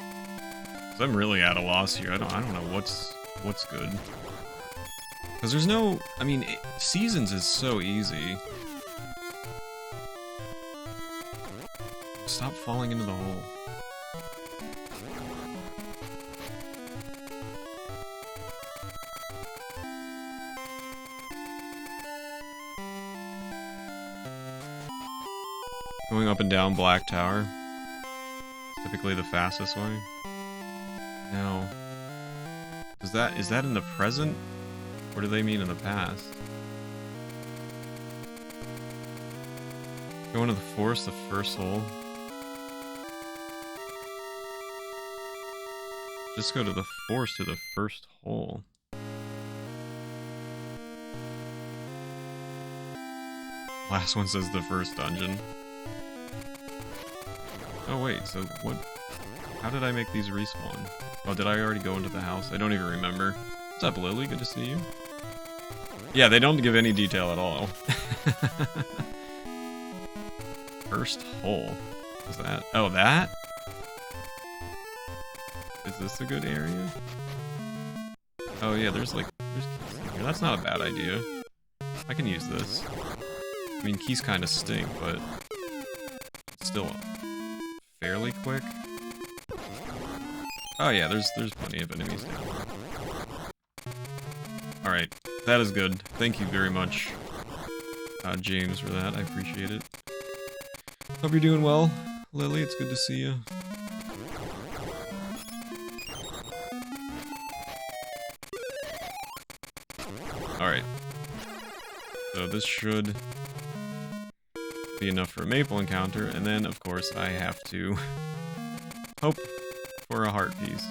'Cause I'm really at a loss here. I don't know what's good. Because there's no... I mean, Seasons is so easy. Stop falling into the hole. Going up and down Black Tower. Typically the fastest way. Now, is that in the present? Or do they mean in the past? Go into the forest, the first hole. Just go to the forest to the first hole. Last one says the first dungeon. Oh wait, so what? How did I make these respawn? Oh, did I already go into the house? I don't even remember. What's up, Lily? Good to see you. Yeah, they don't give any detail at all. First hole. What's that? Oh, that? Is this a good area? Oh yeah, there's keys in here. That's not a bad idea. I can use this. I mean, keys kind of stink, but it's still fairly quick. Oh yeah, there's plenty of enemies down there. Alright, that is good. Thank you very much, James, for that. I appreciate it. Hope you're doing well, Lily. It's good to see you. Alright. So this should be enough for a maple encounter, and then, of course, I have to hope for a heart piece.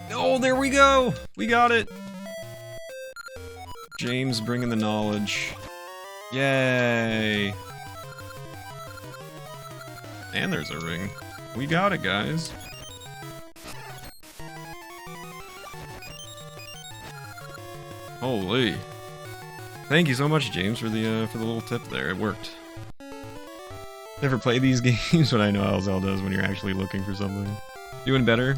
Oh, there we go! We got it! James bringing the knowledge. Yay! And there's a ring. We got it, guys. Holy. Thank you so much, James, for the little tip there. It worked. Never play these games, but I know how Zelda is when you're actually looking for something. Doing better.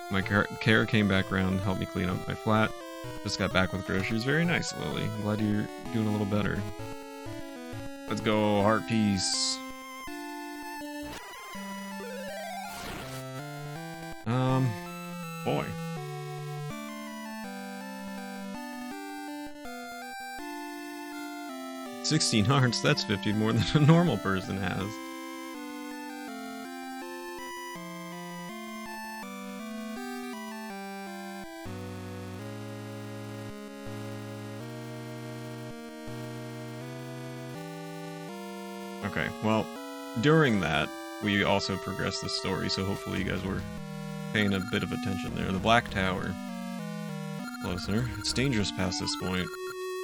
My care came back around, helped me clean up my flat. Just got back with groceries. Very nice, Lily. I'm glad you're doing a little better. Let's go, heart piece. Boy. $16 hearts, that's 50 more than a normal person has. Okay, well, during that, we also progressed the story, so hopefully you guys were paying a bit of attention there. The Black Tower. Closer. It's dangerous past this point.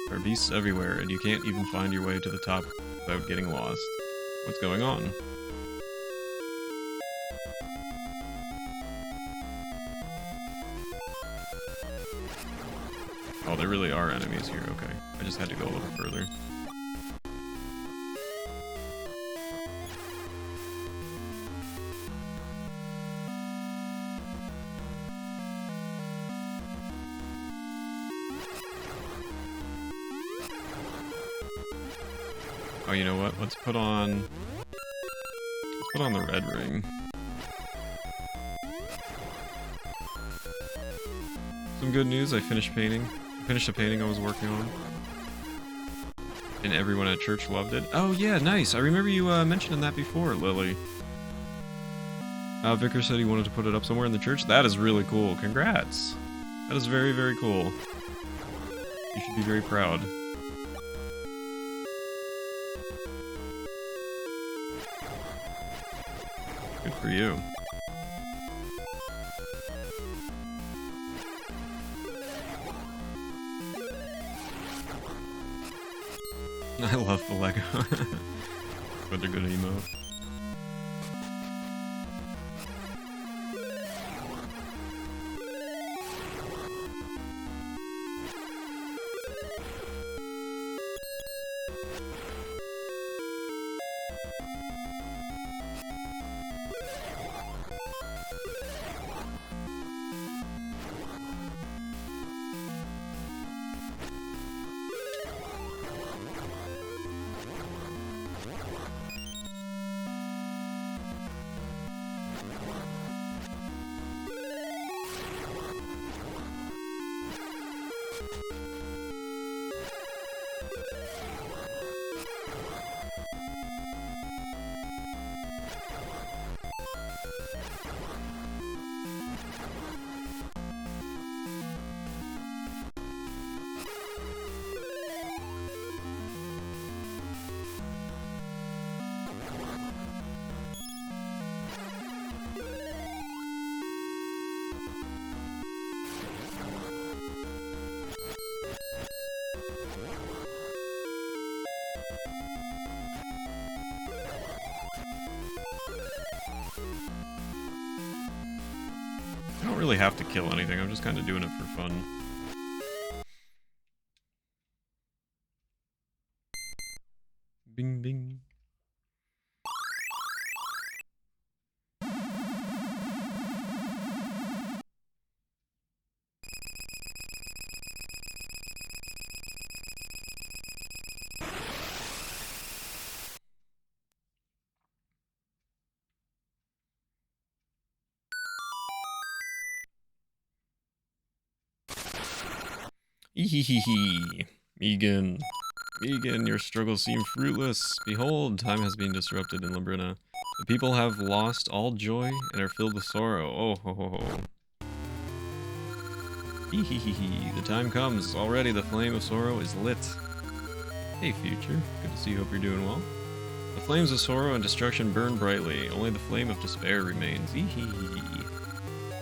There are beasts everywhere, and you can't even find your way to the top without getting lost. What's going on? Oh, there really are enemies here, okay. I just had to go a little further. Oh, you know what? Let's put on the red ring. Some good news, I finished painting. I finished a painting I was working on. And everyone at church loved it. Oh yeah, nice. I remember you mentioning that before, Lily. Vicar said he wanted to put it up somewhere in the church. That is really cool. Congrats. That is very, very cool. You should be very proud. Good for you. I love the Lego. But they're good emote. really have to kill anything, I'm just kind of doing it for fun. Bing bing. Ehehehe. Megan. Megan, your struggles seem fruitless. Behold, time has been disrupted in Labrina. The people have lost all joy and are filled with sorrow. Oh ho ho ho. Ehehehe. The time comes. Already the flame of sorrow is lit. Hey, future. Good to see you. Hope you're doing well. The flames of sorrow and destruction burn brightly. Only the flame of despair remains. Ehehehe.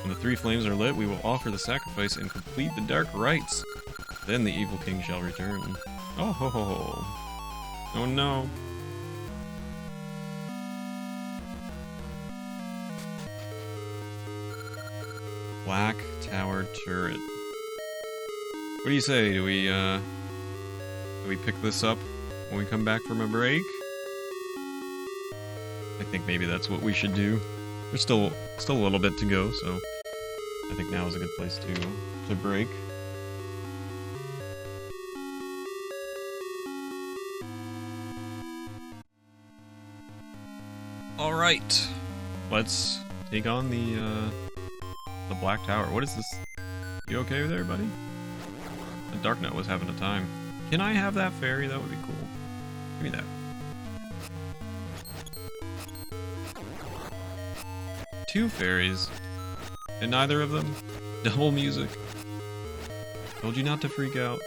When the 3 flames are lit, we will offer the sacrifice and complete the dark rites. Then the evil king shall return. Oh ho ho ho. Oh no. Black Tower Turret. What do you say? Do we pick this up when we come back from a break? I think maybe that's what we should do. There's still a little bit to go, so I think now is a good place to break. All right, let's take on the Black Tower. What is this? You okay there, buddy? The Dark Knight was having a time. Can I have that fairy? That would be cool. Give me that. 2 fairies, and neither of them double music. Told you not to freak out.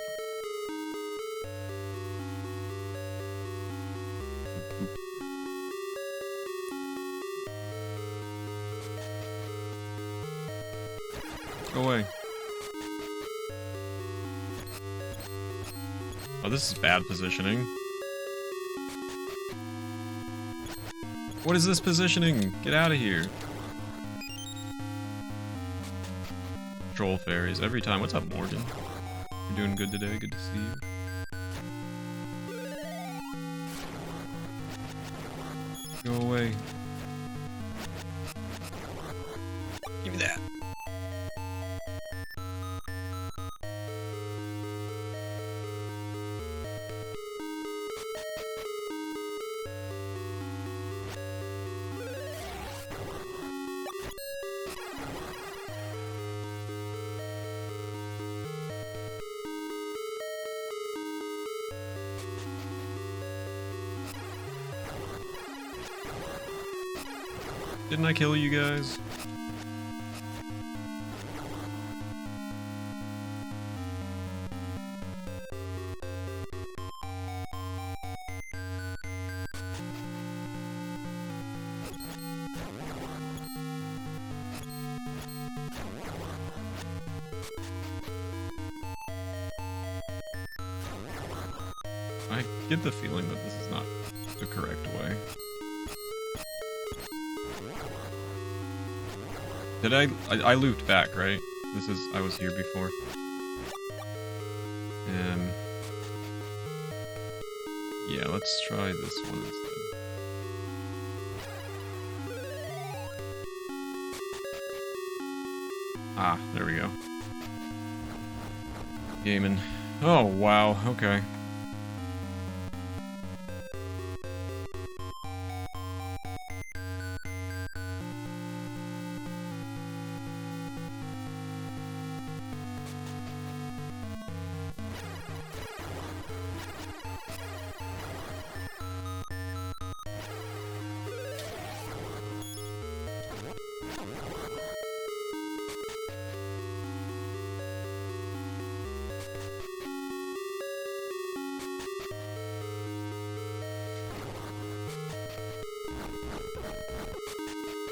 Go away. Oh, this is bad positioning. What is this positioning? Get out of here. Troll fairies every time. What's up, Morgan? You're doing good today. Good to see you. Go away. Give me that. Didn't I kill you guys? I get the feeling that this is not the correct way. Did I looped back, right? I was here before. Yeah, let's try this one instead. Ah, there we go. Gaming. Oh, wow, okay.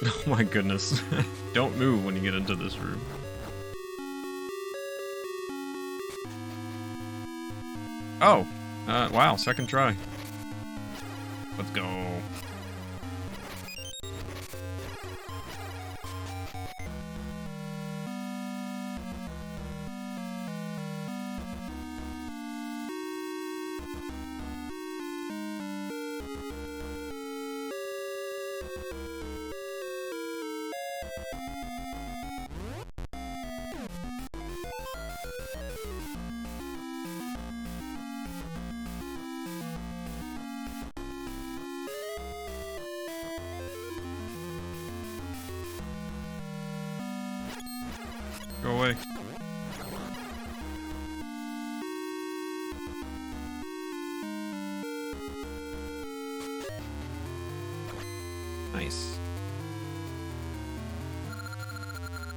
Oh my goodness. Don't move when you get into this room. Oh! Wow, second try. Let's go. Go away. Nice.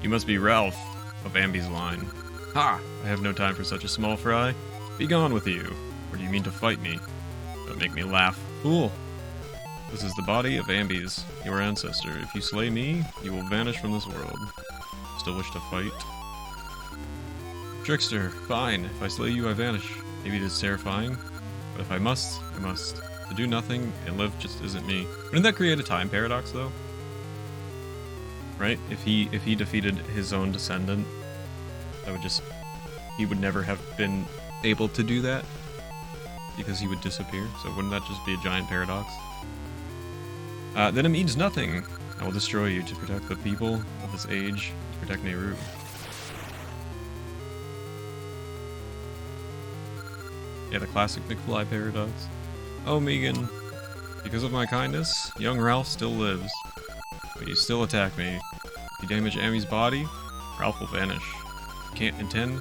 You must be Ralph of Ambi's line. Ha! I have no time for such a small fry. Be gone with you. Or do you mean to fight me? Don't make me laugh. Fool! This is the body of Ambi's, your ancestor. If you slay me, you will vanish from this world. Still wish to fight? Trickster, fine. If I slay you, I vanish. Maybe it is terrifying, but if I must, I must. To do nothing and live just isn't me. Wouldn't that create a time paradox, though? Right? If he defeated his own descendant, that would just... he would never have been able to do that, because he would disappear. So wouldn't that just be a giant paradox? Then it means nothing. I will destroy you to protect the people of this age, to protect Nehru. Yeah, the classic McFly paradox. Oh, Megan. Because of my kindness, young Ralph still lives. But you still attack me. If you damage Amy's body, Ralph will vanish. You can't intend,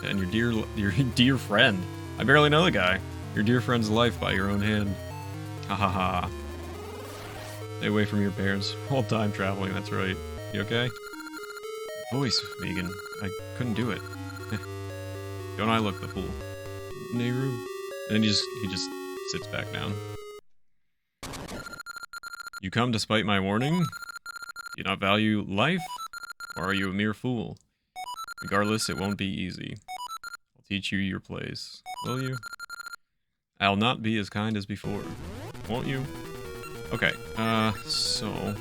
and your dear friend. I barely know the guy. Your dear friend's life by your own hand. Ha ha ha. Stay away from your parents while time traveling, that's right. You okay? Voice, Megan. I couldn't do it. Don't I look the fool? Nehru. And then he just sits back down. You come despite my warning? Do you not value life? Or are you a mere fool? Regardless, it won't be easy. I'll teach you your place. Will you? I'll not be as kind as before. Won't you? Okay, so...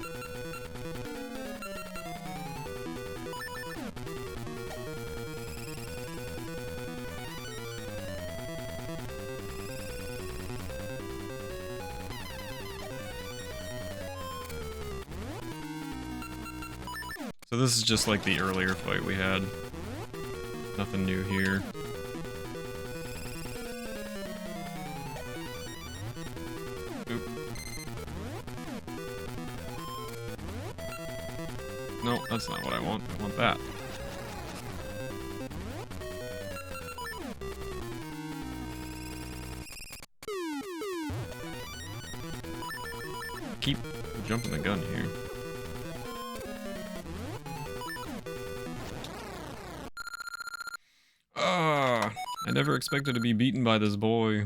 So this is just like the earlier fight we had. Nothing new here. Oop. No, that's not what I want. I want that. Keep jumping the gun here. I never expected to be beaten by this boy.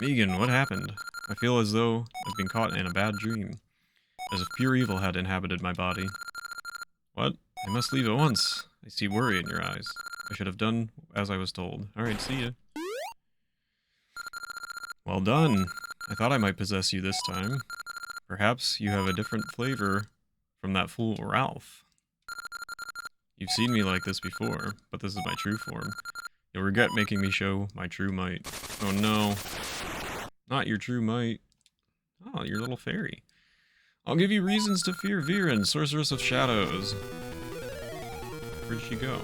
Megan, what happened? I feel as though I've been caught in a bad dream. As if pure evil had inhabited my body. What? I must leave at once. I see worry in your eyes. I should have done as I was told. Alright, see ya. Well done. I thought I might possess you this time. Perhaps you have a different flavor from that fool Ralph. You've seen me like this before, but this is my true form. You'll regret making me show my true might. Oh no. Not your true might. Oh, your little fairy. I'll give you reasons to fear Viren, Sorceress of Shadows. Where'd she go?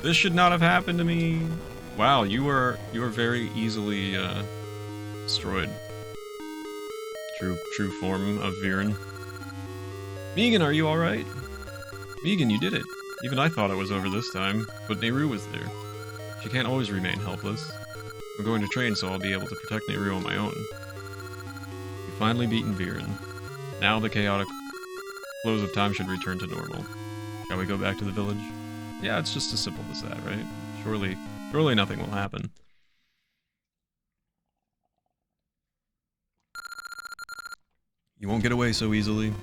This should not have happened to me. Wow, you are very easily destroyed. True form of Viren. Megan, are you alright? Megan, you did it. Even I thought it was over this time, but Nehru was there. She can't always remain helpless. I'm going to train so I'll be able to protect Nehru on my own. You've finally beaten Viren. Now the chaotic flows of time should return to normal. Shall we go back to the village? Yeah, it's just as simple as that, right? Surely nothing will happen. You won't get away so easily.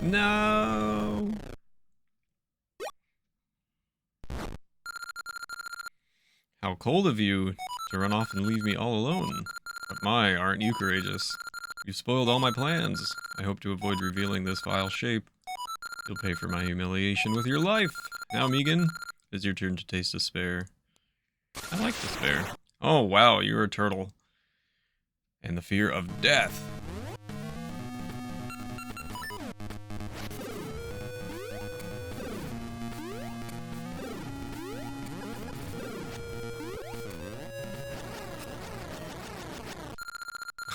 No! How cold of you to run off and leave me all alone. But my, aren't you courageous? You've spoiled all my plans. I hope to avoid revealing this vile shape. You'll pay for my humiliation with your life. Now, Megan, it's your turn to taste despair. I like despair. Oh, wow, you're a turtle. And the fear of death.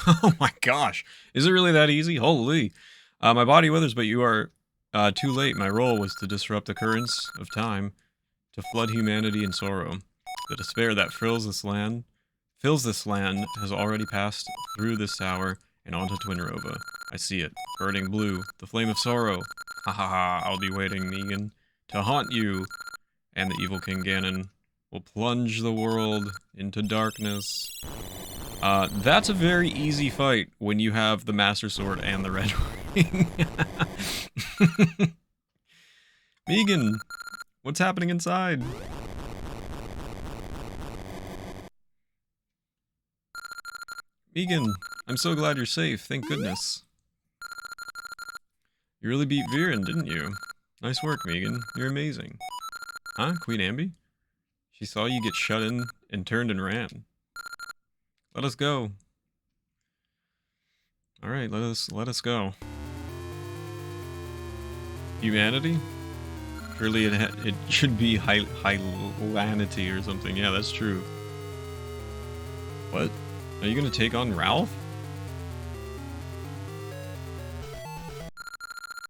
Oh my gosh. Is it really that easy? Holy. My body withers, but you are too late. My role was to disrupt the currents of time, to flood humanity in sorrow. The despair that fills this land has already passed through this tower and onto Twinrova. I see it, burning blue, the flame of sorrow. Ha ha ha, I'll be waiting, Megan, to haunt you. And the evil King Ganon will plunge the world into darkness. That's a very easy fight when you have the Master Sword and the Red Ring. Megan, what's happening inside? Megan, I'm so glad you're safe, thank goodness. You really beat Viren, didn't you? Nice work, Megan, you're amazing. Huh, Queen Ambi? She saw you get shut in and turned and ran. Let us go. Alright, let us go. Humanity? Surely it should be Hylanity or something. Yeah, that's true. What? Are you gonna take on Ralph?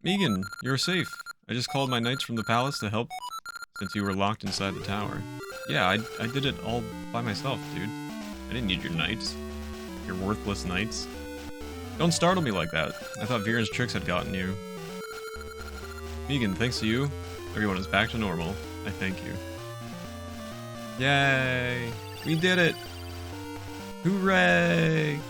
Megan, you're safe. I just called my knights from the palace to help since you were locked inside the tower. Yeah, I did it all by myself, dude. I didn't need your knights. Your worthless knights. Don't startle me like that. I thought Viren's tricks had gotten you. Megan, thanks to you, everyone is back to normal. I thank you. Yay! We did it! Hooray!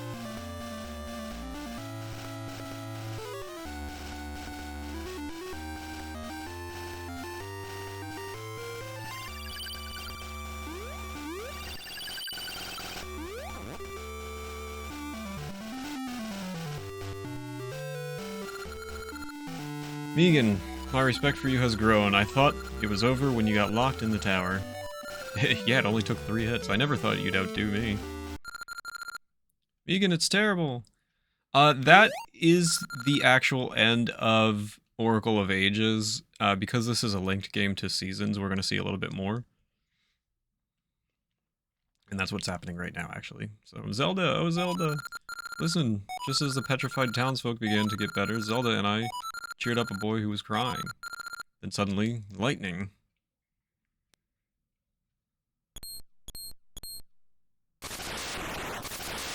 Megan, my respect for you has grown. I thought it was over when you got locked in the tower. Yeah, it only took 3 hits. I never thought you'd outdo me. Megan, it's terrible. That is the actual end of Oracle of Ages. Because this is a linked game to Seasons, we're going to see a little bit more. And that's what's happening right now, actually. So, Zelda, oh Zelda. Listen, just as the petrified townsfolk began to get better, Zelda and I cheered up a boy who was crying. Then suddenly, lightning.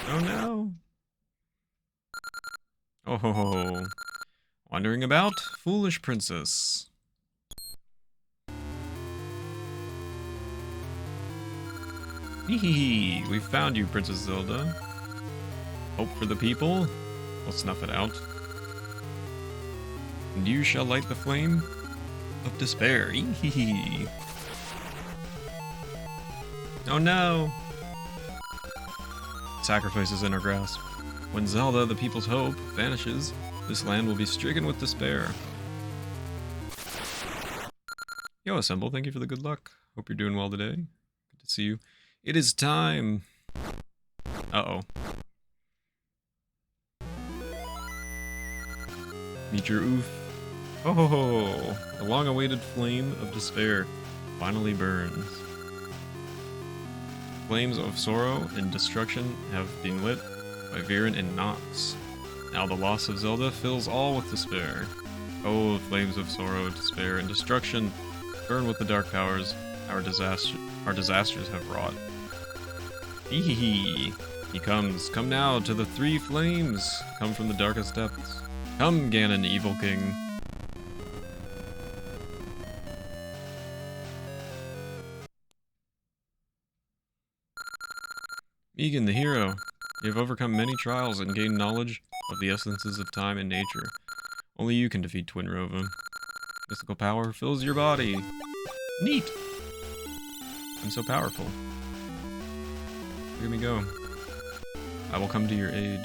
Oh no! Oh ho ho. Wandering about, foolish princess. Hee hee hee, we found you, Princess Zelda. Hope for the people? We'll snuff it out. And you shall light the flame of despair. Hee hee hee. Oh no! Sacrifice is in our grasp. When Zelda, the people's hope, vanishes, this land will be stricken with despair. Yo, Assemble, thank you for the good luck. Hope you're doing well today. Good to see you. It is time! Uh-oh. Meet your oof. Ho ho ho! The long-awaited flame of despair finally burns. Flames of sorrow and destruction have been lit by Viren and Nox. Now the loss of Zelda fills all with despair. Oh, flames of sorrow, despair, and destruction burn with the dark powers our disasters have wrought. Hee hee hee. He comes. Come now to the 3 flames. Come from the darkest depths. Come, Ganon, evil king. Megan, the hero. You have overcome many trials and gained knowledge of the essences of time and nature. Only you can defeat Twinrova. Mystical power fills your body. Neat! I'm so powerful. Here we go. I will come to your aid.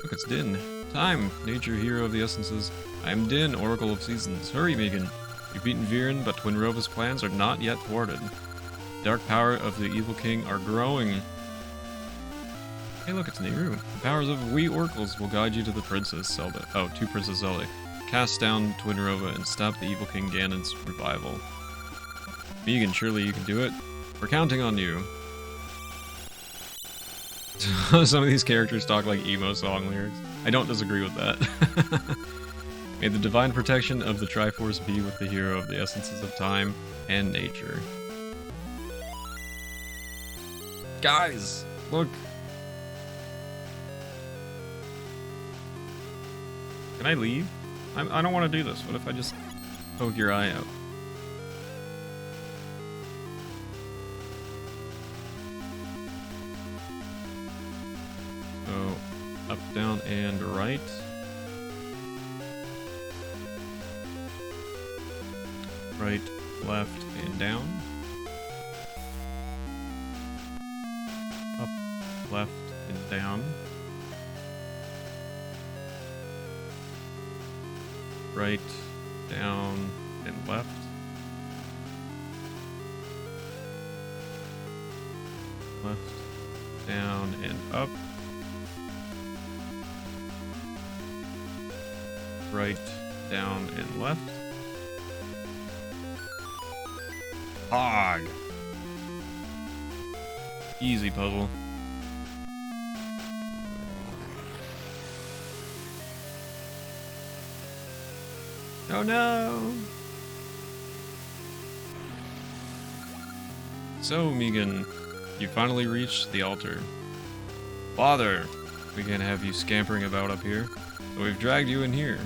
Look, it's Din. Time, nature hero of the essences. I am Din, Oracle of Seasons. Hurry, Megan. You've beaten Viren, but Twin Rova's plans are not yet thwarted. The dark power of the evil king are growing. Hey look, it's Nehru. The powers of we oracles will guide you to the Princess Zelda. Oh, to Princess Zelda. Cast down Twin Rova and stop the evil King Ganon's revival. Megan, surely you can do it. We're counting on you. Some of these characters talk like emo song lyrics. I don't disagree with that. May the divine protection of the Triforce be with the hero of the essences of time and nature. Guys, look. Can I leave? I don't want to do this. What if I just poke your eye out? So, up, down, and right. Right, left, and down. Up, left, and down. Right, down, and left. Left, down, and up. Right, down, and left. Hog! Easy puzzle. Oh no! So, Megan, you finally reached the altar. Father, we can't have you scampering about up here, so we've dragged you in here.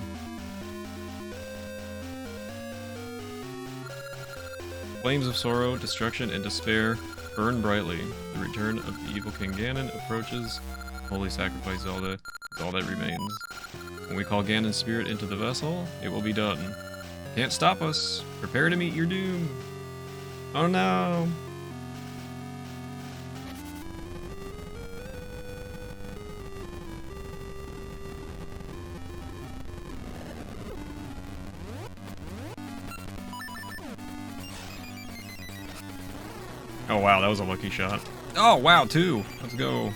Flames of sorrow, destruction, and despair burn brightly. The return of the evil King Ganon approaches. Holy sacrifice Zelda is all that remains. When we call Ganon's spirit into the vessel, it will be done. Can't stop us. Prepare to meet your doom. Oh no! Oh wow, that was a lucky shot. Oh wow, two! Let's go.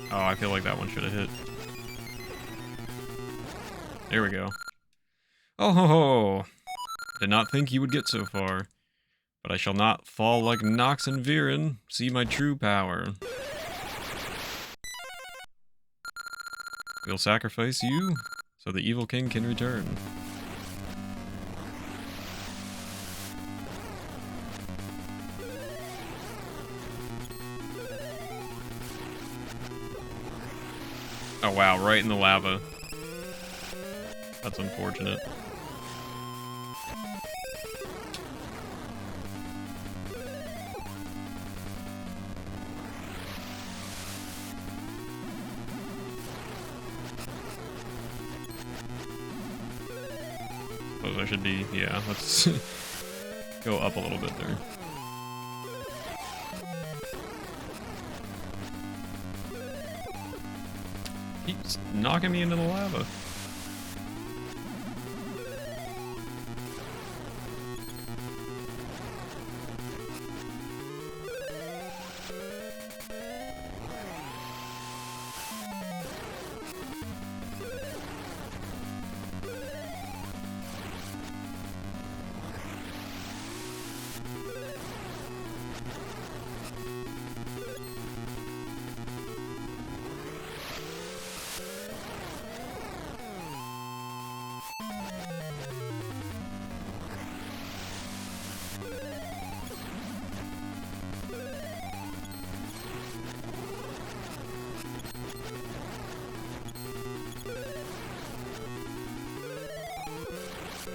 Oh, I feel like that one should have hit. There we go. Oh ho ho! Did not think you would get so far. But I shall not fall like Nox and Viren. See my true power. We'll sacrifice you, so the evil king can return. Oh wow, right in the lava. That's unfortunate. Suppose I should be, yeah, let's go up a little bit there. Keeps knocking me into the lava.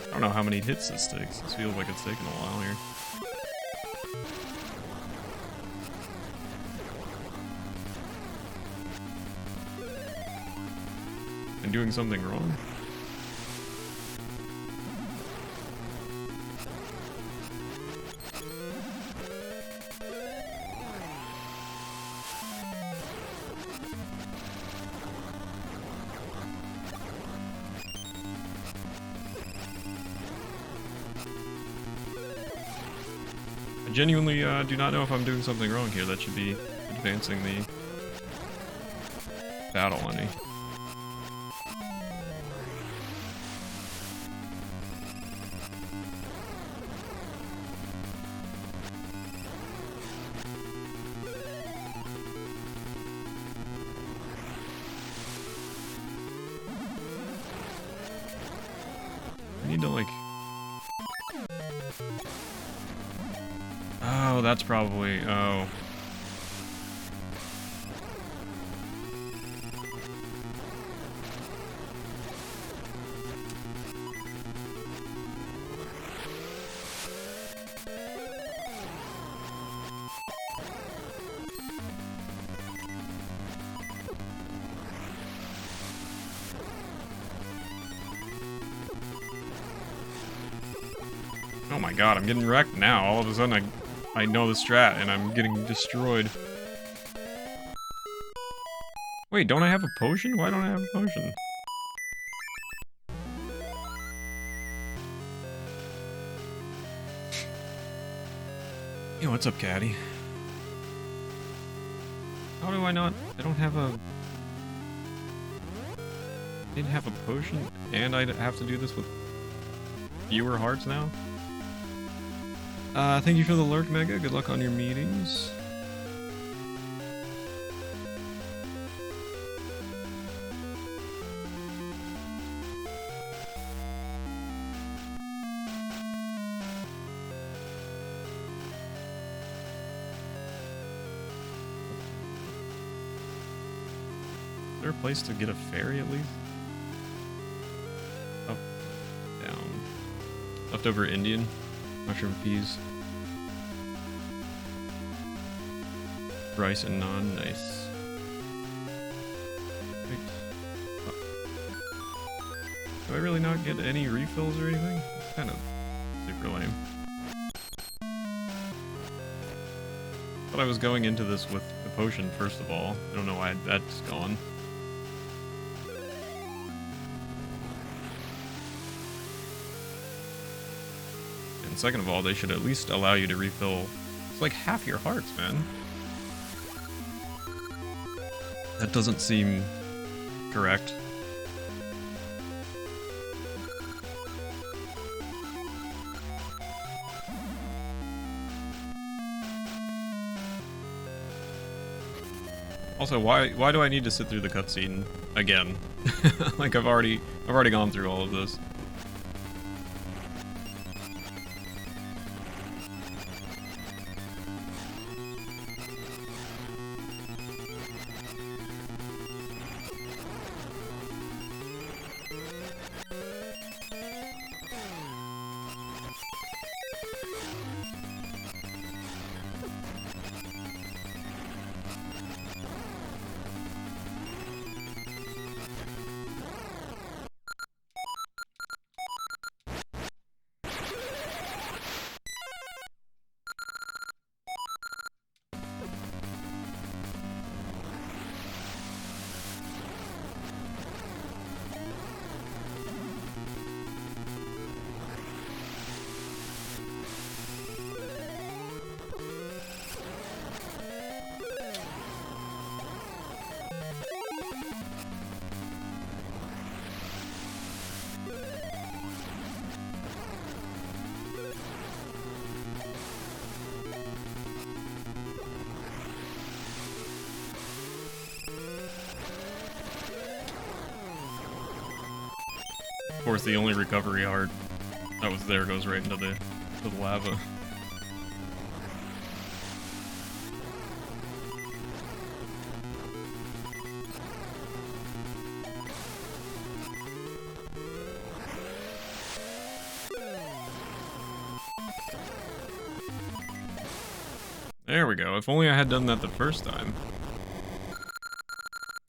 I don't know how many hits this takes. This feels like it's taking a while here. doing something wrong? I genuinely do not know if I'm doing something wrong here. That should be advancing the battle any. I need to like... Oh, that's probably... Oh. Oh my god, I'm getting wrecked now. All of a sudden I know the strat and I'm getting destroyed. Wait, don't I have a potion? Why don't I have a potion? Yo, what's up, Caddy? How do I not... I don't have a... I didn't have a potion, and I have to do this with fewer hearts now? Thank you for the lurk, Mega. Good luck on your meetings. Is there a place to get a ferry at least? Up, down. Leftover Indian. Mushroom peas. Rice and naan, nice. Right. Oh. Do I really not get any refills or anything? It's kind of super lame. Thought I was going into this with the potion first of all. I don't know why that's gone. And second of all, they should at least allow you to refill. It's like half your hearts, man. That doesn't seem correct. Also, why do I need to sit through the cutscene again? Like I've already gone through all of this. Of course, the only recovery heart that was there goes right into the lava. There we go. If only I had done that the first time.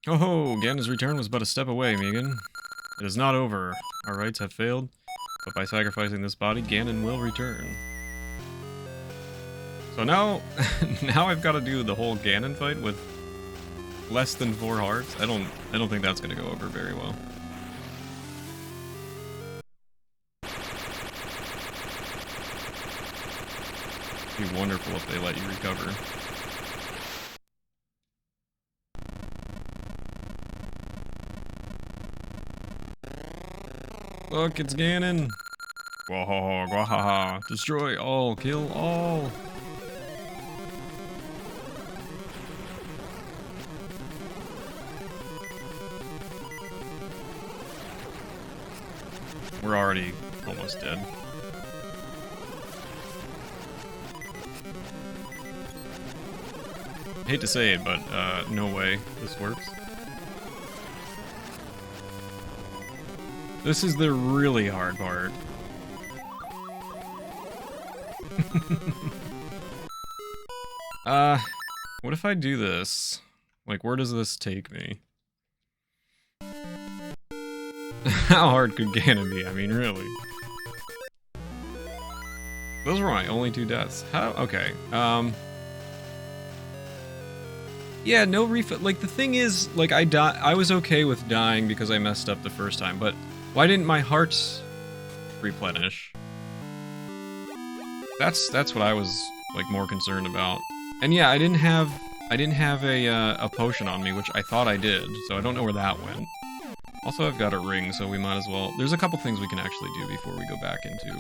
Oh ho! Ganon's return was but a step away, Megan. It is not over. Our rites have failed, but by sacrificing this body, Ganon will return. So now, now I've got to do the whole Ganon fight with less than 4 hearts. I don't think that's gonna go over very well. It'd be wonderful if they let you recover. Look, it's Ganon! Wahaha, wahaha, destroy all, kill all! We're already almost dead. Hate to say it, but no way this works. This is the really hard part. What if I do this? Like, where does this take me? How hard could Ganon be? I mean, really. Those were my only 2 deaths. How? Okay. Yeah, no refill. Like, the thing is, like, I was okay with dying because I messed up the first time, but why didn't my hearts replenish? That's what I was, like, more concerned about. And yeah, I didn't have a potion on me, which I thought I did, so I don't know where that went. Also, I've got a ring, so we might as well... There's a couple things we can actually do before we go back into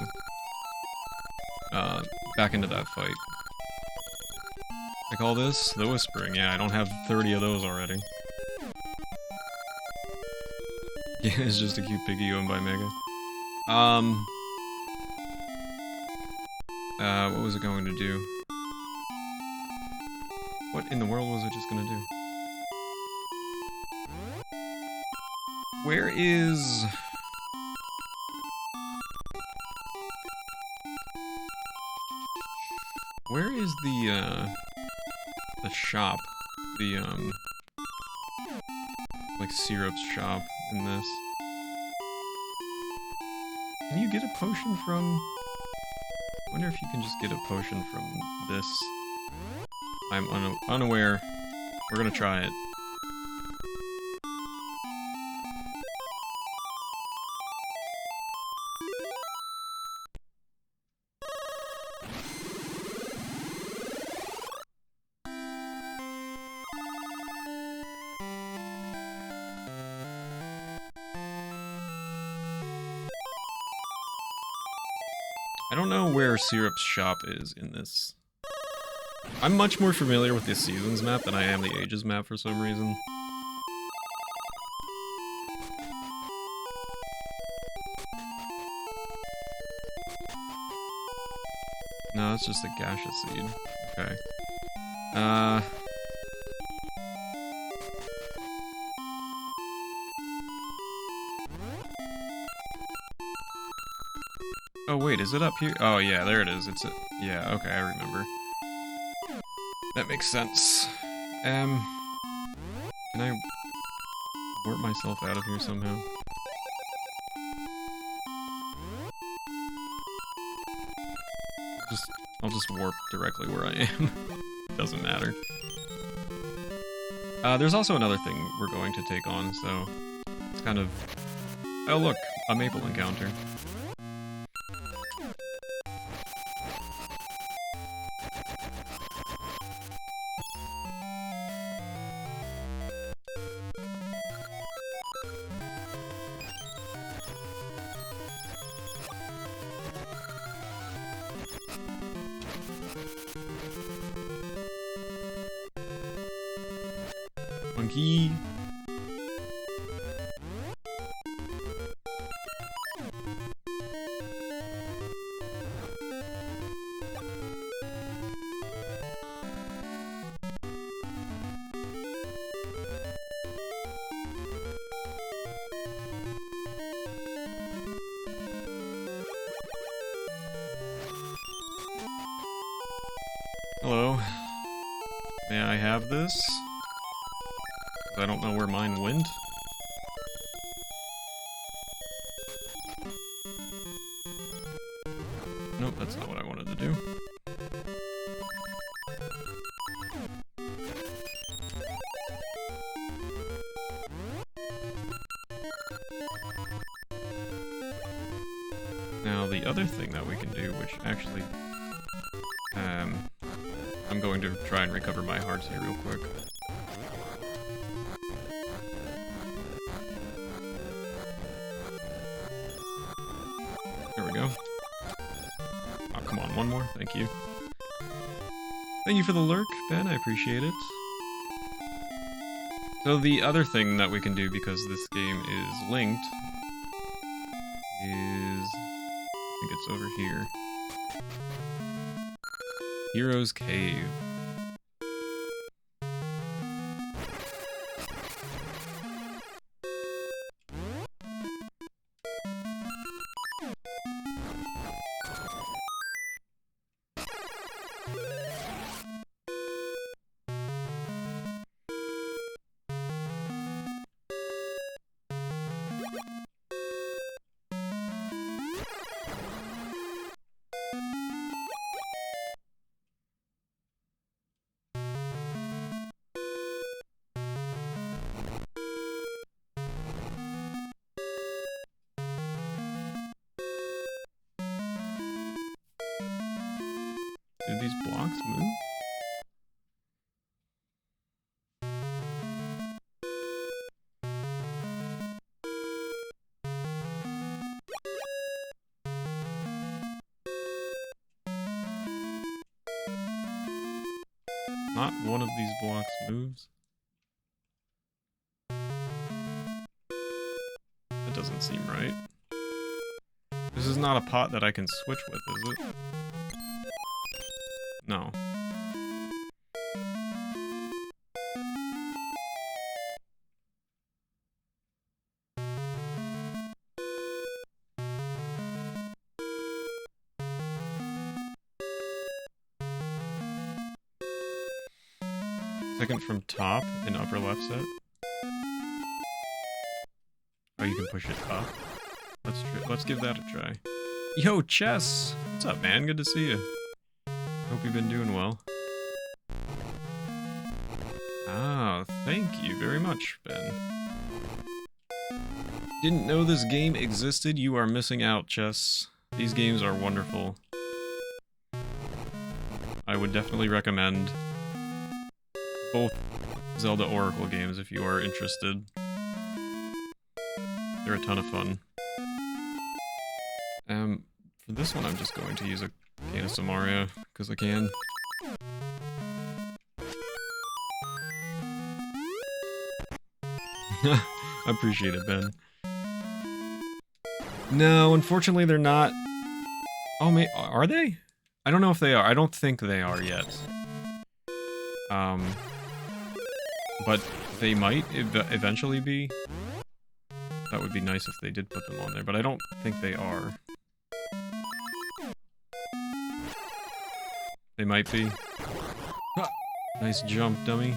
that fight. I call this the Whispering. Yeah, I don't have 30 of those already. Yeah, it's just a cute piggy owned by Mega. What was it going to do? What in the world was it just gonna do? Where is... Where is the shop? The, like, syrups shop in this? Can you get a potion from... I wonder if you can just get a potion from this. I'm unaware. We're gonna try it. I don't know where Syrup's shop is in this. I'm much more familiar with the Seasons map than I am the Ages map for some reason. No, it's just a gaseous seed. Okay. Oh wait, is it up here? Oh yeah, there it is. It's yeah, okay, I remember. That makes sense. Can I warp myself out of here somehow? I'll just warp directly where I am. Doesn't matter. There's also another thing we're going to take on, so it's kind of... Oh look, a maple encounter. Monkey. Hello. May I have this? I don't know where mine went. Nope, that's not what I wanted to do. Now, the other thing that we can do, which actually... I'm going to try and recover my hearts here real quick. There we go. Oh, come on, one more. Thank you. Thank you for the lurk, Ben. I appreciate it. So the other thing that we can do, because this game is linked, is... I think it's over here. Hero's Cave. Do these blocks move? Not one of these blocks moves. That doesn't seem right. This is not a pot that I can switch with, is it? No. Second from top in upper left set. Oh, you can push it up. Let's give that a try. Yo, Chess! What's up, man? Good to see you. Hope you've been doing well. Ah, thank you very much, Ben. Didn't know this game existed? You are missing out, Chess. These games are wonderful. I would definitely recommend both Zelda Oracle games if you are interested. They're a ton of fun. For this one I'm just going to use a Can of Samaria, because I can. I appreciate it, Ben. No, unfortunately they're not... Oh, are they? I don't know if they are. I don't think they are yet. But they might eventually be. That would be nice if they did put them on there, but I don't think they are. They might be. Ah, nice jump, dummy.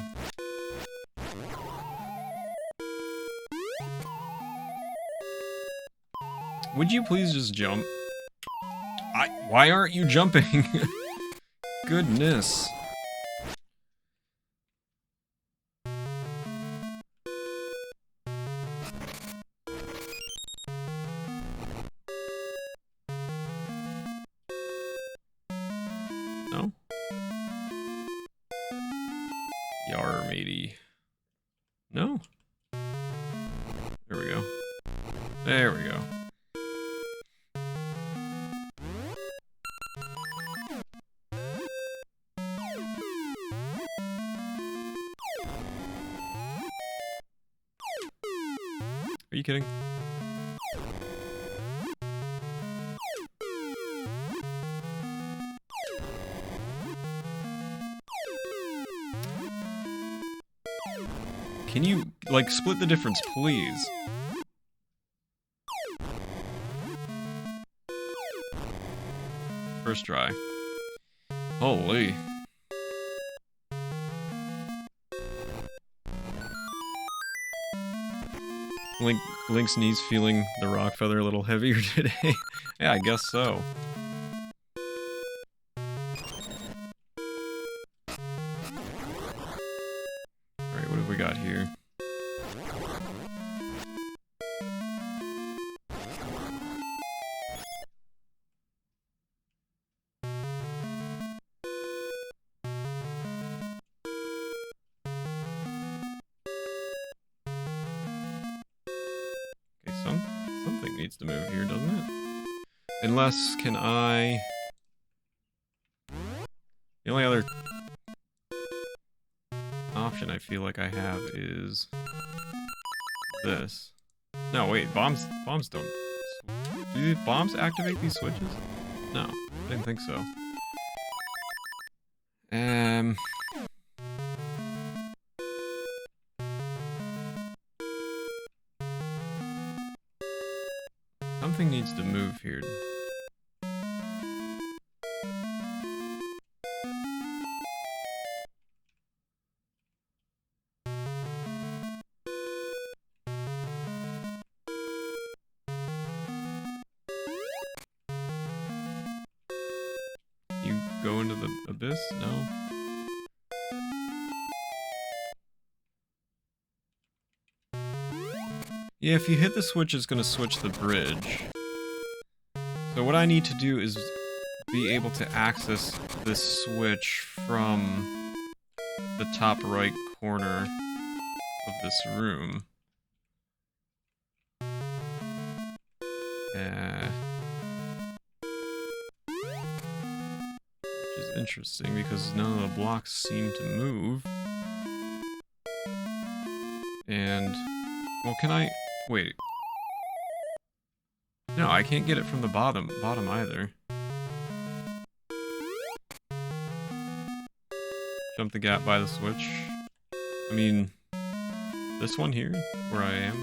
Would you please just jump? Why aren't you jumping? Goodness. No? Yar, matey. No? There we go. There we go. Are you kidding? Can you, like, split the difference, please? First try. Holy. Link's knees feeling the rock feather a little heavier today. Yeah, I guess so. something needs to move here, doesn't it? Unless, can I... The only other option I feel like I have is this. No, wait, bombs don't... Do the bombs activate these switches? No, I didn't think so. Something needs to move here. You go into the abyss? No? Yeah, if you hit the switch, it's gonna switch the bridge. So what I need to do is be able to access this switch from the top right corner of this room. Which is interesting because none of the blocks seem to move. And, well, can I... Wait. No, I can't get it from the bottom either. Jump the gap by the switch. I mean, this one here, where I am.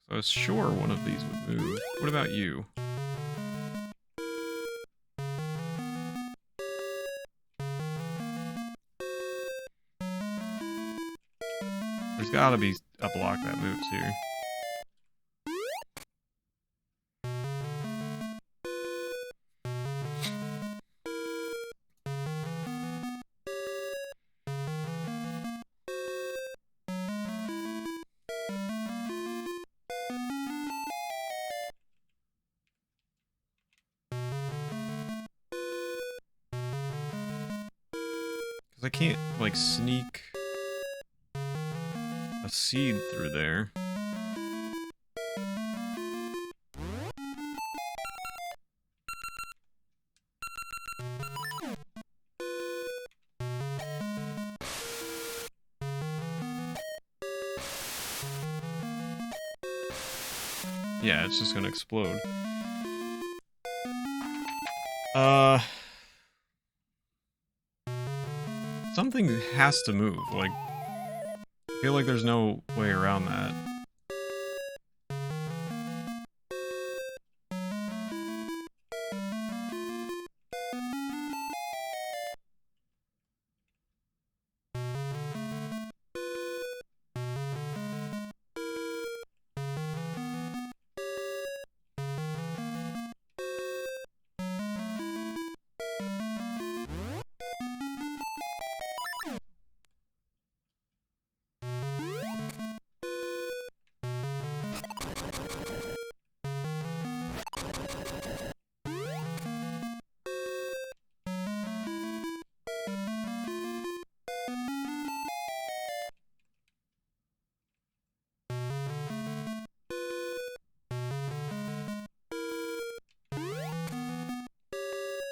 So I was sure one of these would move. What about you? There's gotta be a block that moves here. Because I can't, like, sneak a seed through there. Yeah, it's just gonna explode. Something has to move, like... I feel like there's no way around that.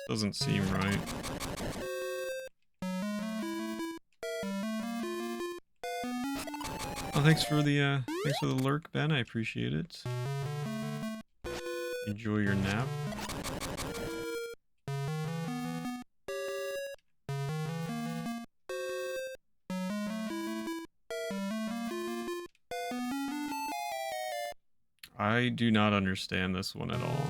Doesn't seem right. Oh, thanks for the lurk, Ben. I appreciate it. Enjoy your nap. I do not understand this one at all.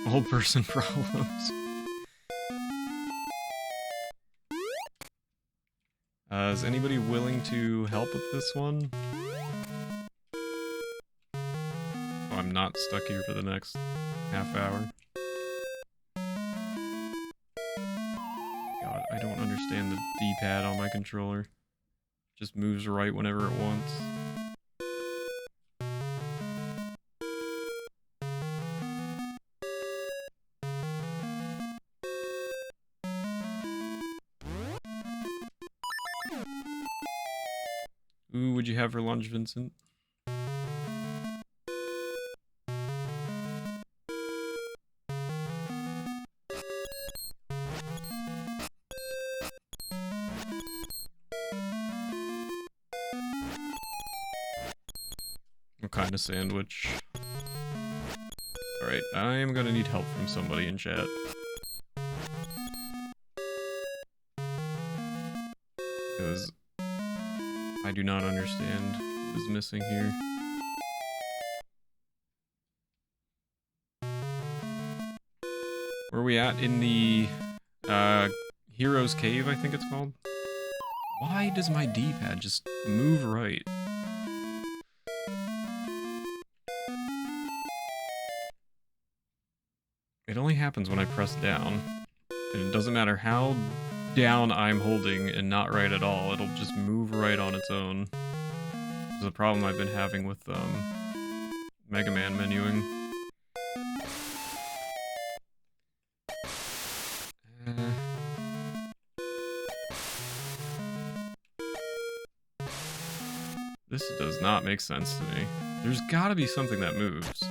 Old person problems. Is anybody willing to help with this one? Oh, I'm not stuck here for the next half hour. God, I don't understand the D-pad on my controller. Just moves right whenever it wants. Ooh, would you have for lunch, Vincent? What kind of sandwich? Alright, I am gonna need help from somebody in chat. Because I do not understand what is missing here. Where are we at? In the Hero's Cave, I think it's called? Why does my D-pad just move right? It only happens when I press down. And it doesn't matter how down I'm holding and not right at all, it'll just move right on its own. This is a problem I've been having with Mega Man menuing. This does not make sense to me. There's gotta be something that moves.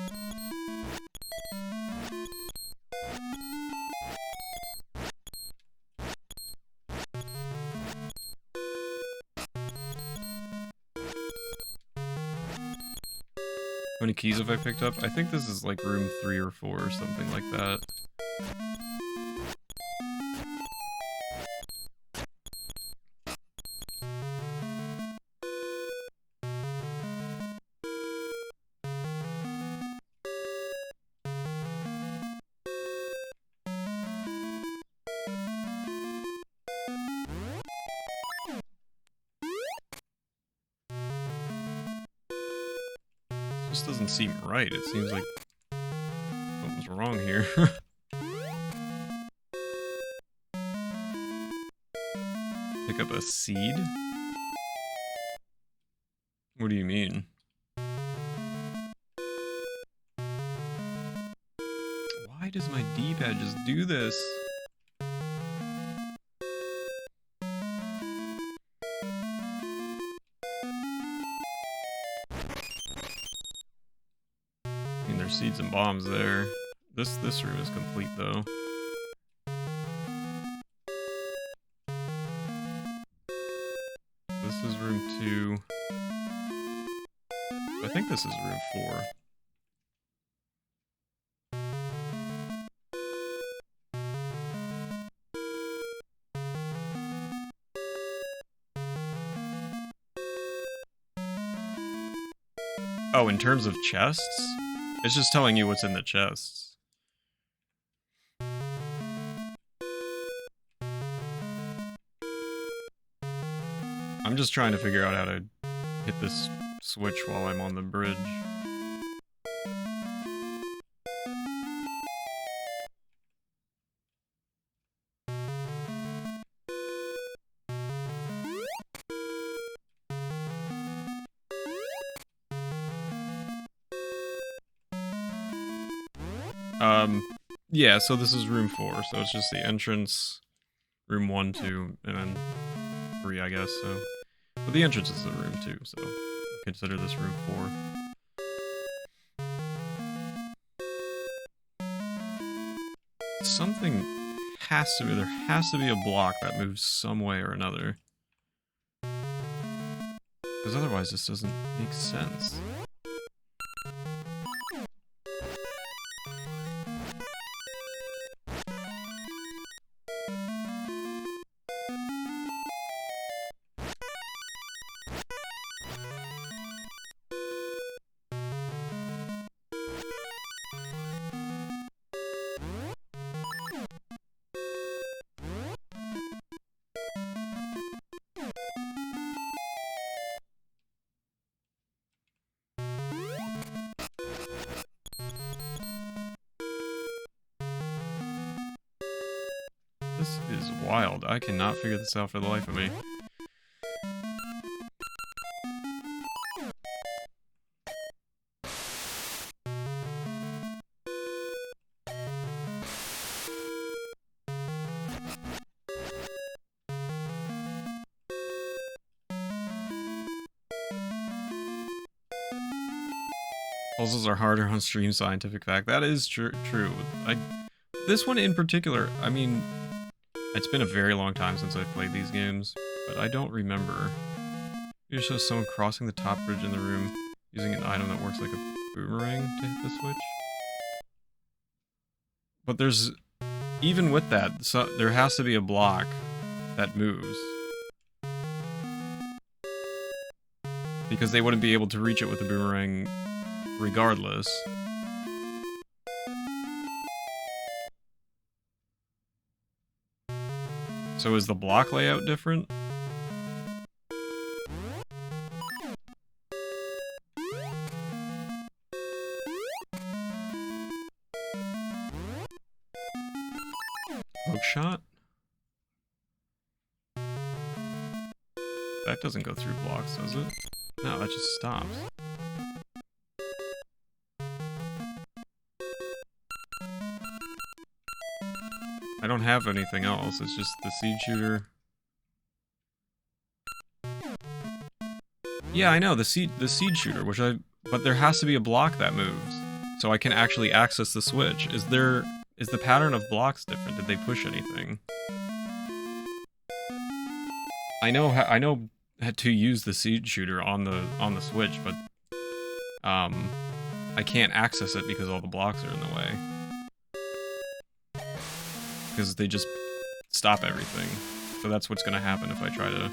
How many keys have I picked up? I think this is like room 3 or 4 or something like that. This doesn't seem right. It seems like something's wrong here. Pick up a seed? What do you mean? Why does my D-pad just do this? I mean, there's seeds and bombs there. This room is complete, though. This is room 2. I think this is room 4. Oh, in terms of chests? It's just telling you what's in the chests. I'm just trying to figure out how to hit this switch while I'm on the bridge. Yeah, so this is room 4, so it's just the entrance, room 1, 2, and then 3, I guess, so. But the entrance is the room 2, so consider this room 4. Something has to be, there has to be a block that moves some way or another. Because otherwise this doesn't make sense. This is wild. I cannot figure this out for the life of me. Puzzles are harder on stream, scientific fact. That is true. This one in particular, I mean, it's been a very long time since I've played these games, but I don't remember. You show someone crossing the top bridge in the room using an item that works like a boomerang to hit the switch. But there's, even with that, so there has to be a block that moves. Because they wouldn't be able to reach it with a boomerang regardless. So is the block layout different? Hook shot? That doesn't go through blocks, does it? No, that just stops. I don't have anything else, it's just the seed shooter. Yeah, I know, the seed shooter, but there has to be a block that moves, so I can actually access the switch. Is the pattern of blocks different? Did they push anything? I know how to use the seed shooter on the switch, but I can't access it because all the blocks are in the way. Because they just stop everything. So that's what's gonna happen if I try to...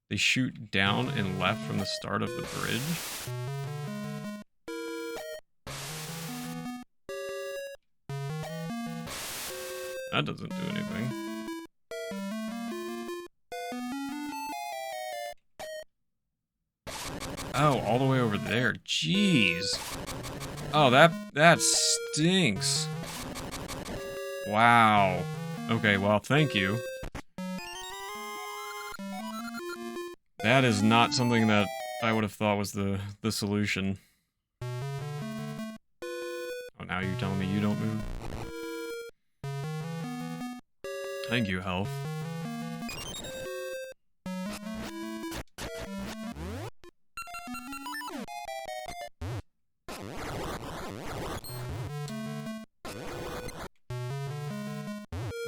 They shoot down and left from the start of the bridge? That doesn't do anything. Oh, all the way over there. Jeez. Oh, that stinks. Wow. Okay, well, thank you. That is not something that I would have thought was the solution. Oh, now you're telling me you don't move? Thank you, health.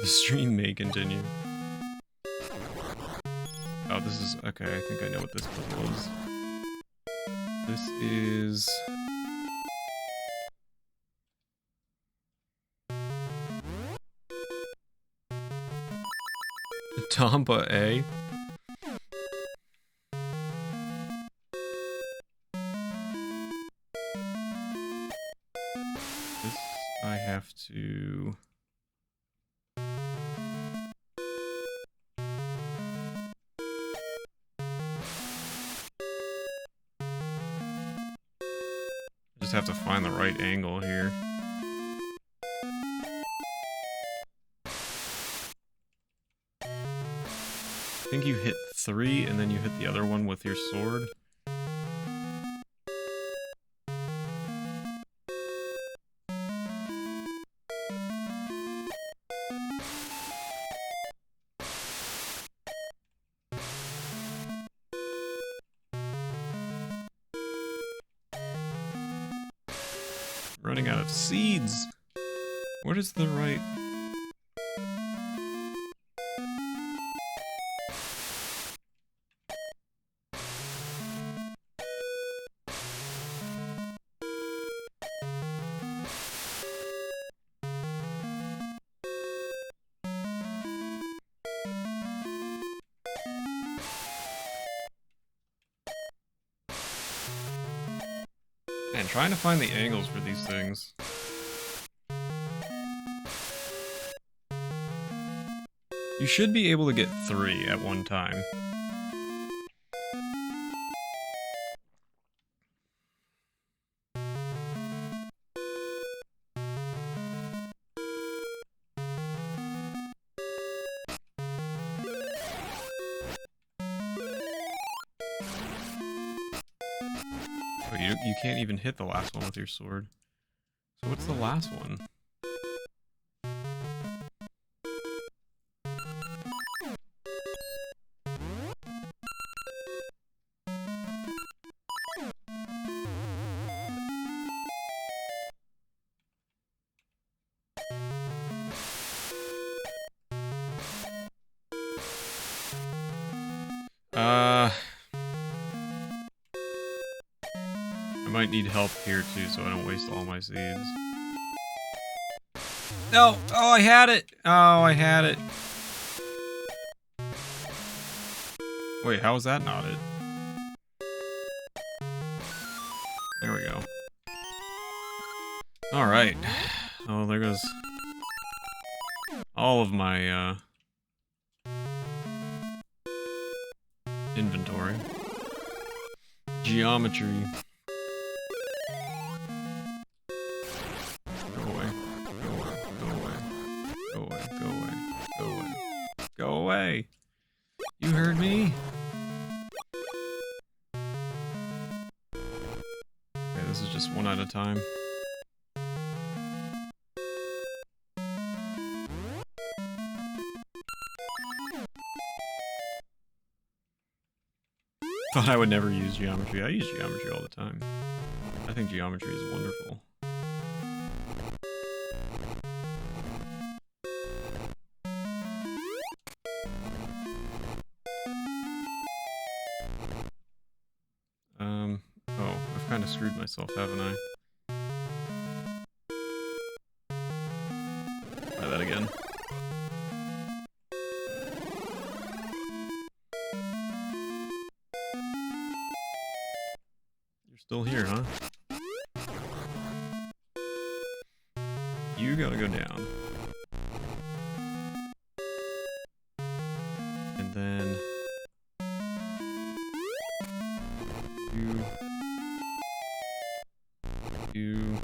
The stream may continue. Oh, this is... okay, I think I know what this puzzle is. This is... Tampa A? This I have to... just have to find the right angle here. I think you hit 3 and then you hit the other one with your sword. Running out of seeds. What is the right... Man, trying to find the angles for these things. You should be able to get 3 at one time. Oh, you can't even hit the last one with your sword. So what's the last one? might need help here too, so I don't waste all my seeds. No! Oh, I had it! Oh, I had it. Wait, how is that not it? There we go. Alright. Oh, there goes all of my, inventory. Geometry. Go away. Go away. Go away. Go away. Go away. Go away. Go away! You heard me? Okay, this is just one at a time. Thought I would never use geometry. I use geometry all the time. I think geometry is wonderful. Oh, I've kind of screwed myself, haven't I? Try that again. Still here, huh? You gotta go down. And then... You...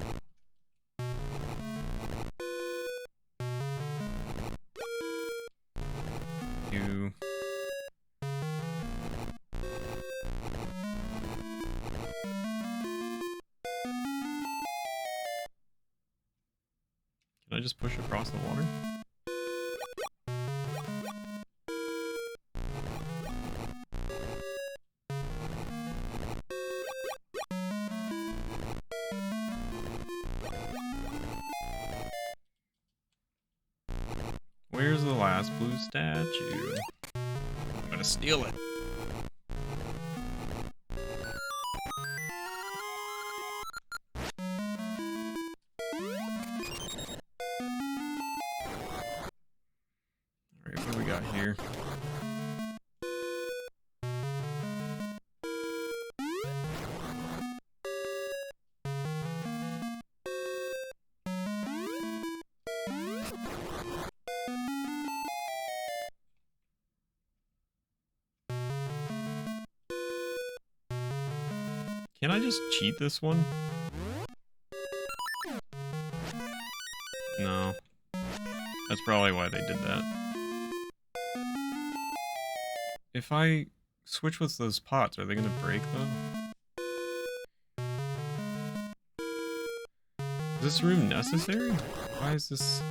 Can I just push across the water? Where's the last blue statue? I'm gonna steal it. Alright, what do we got here? Can I just cheat this one? No. That's probably why they did that. If I switch with those pots, are they gonna break though? Is this room necessary? Why is this...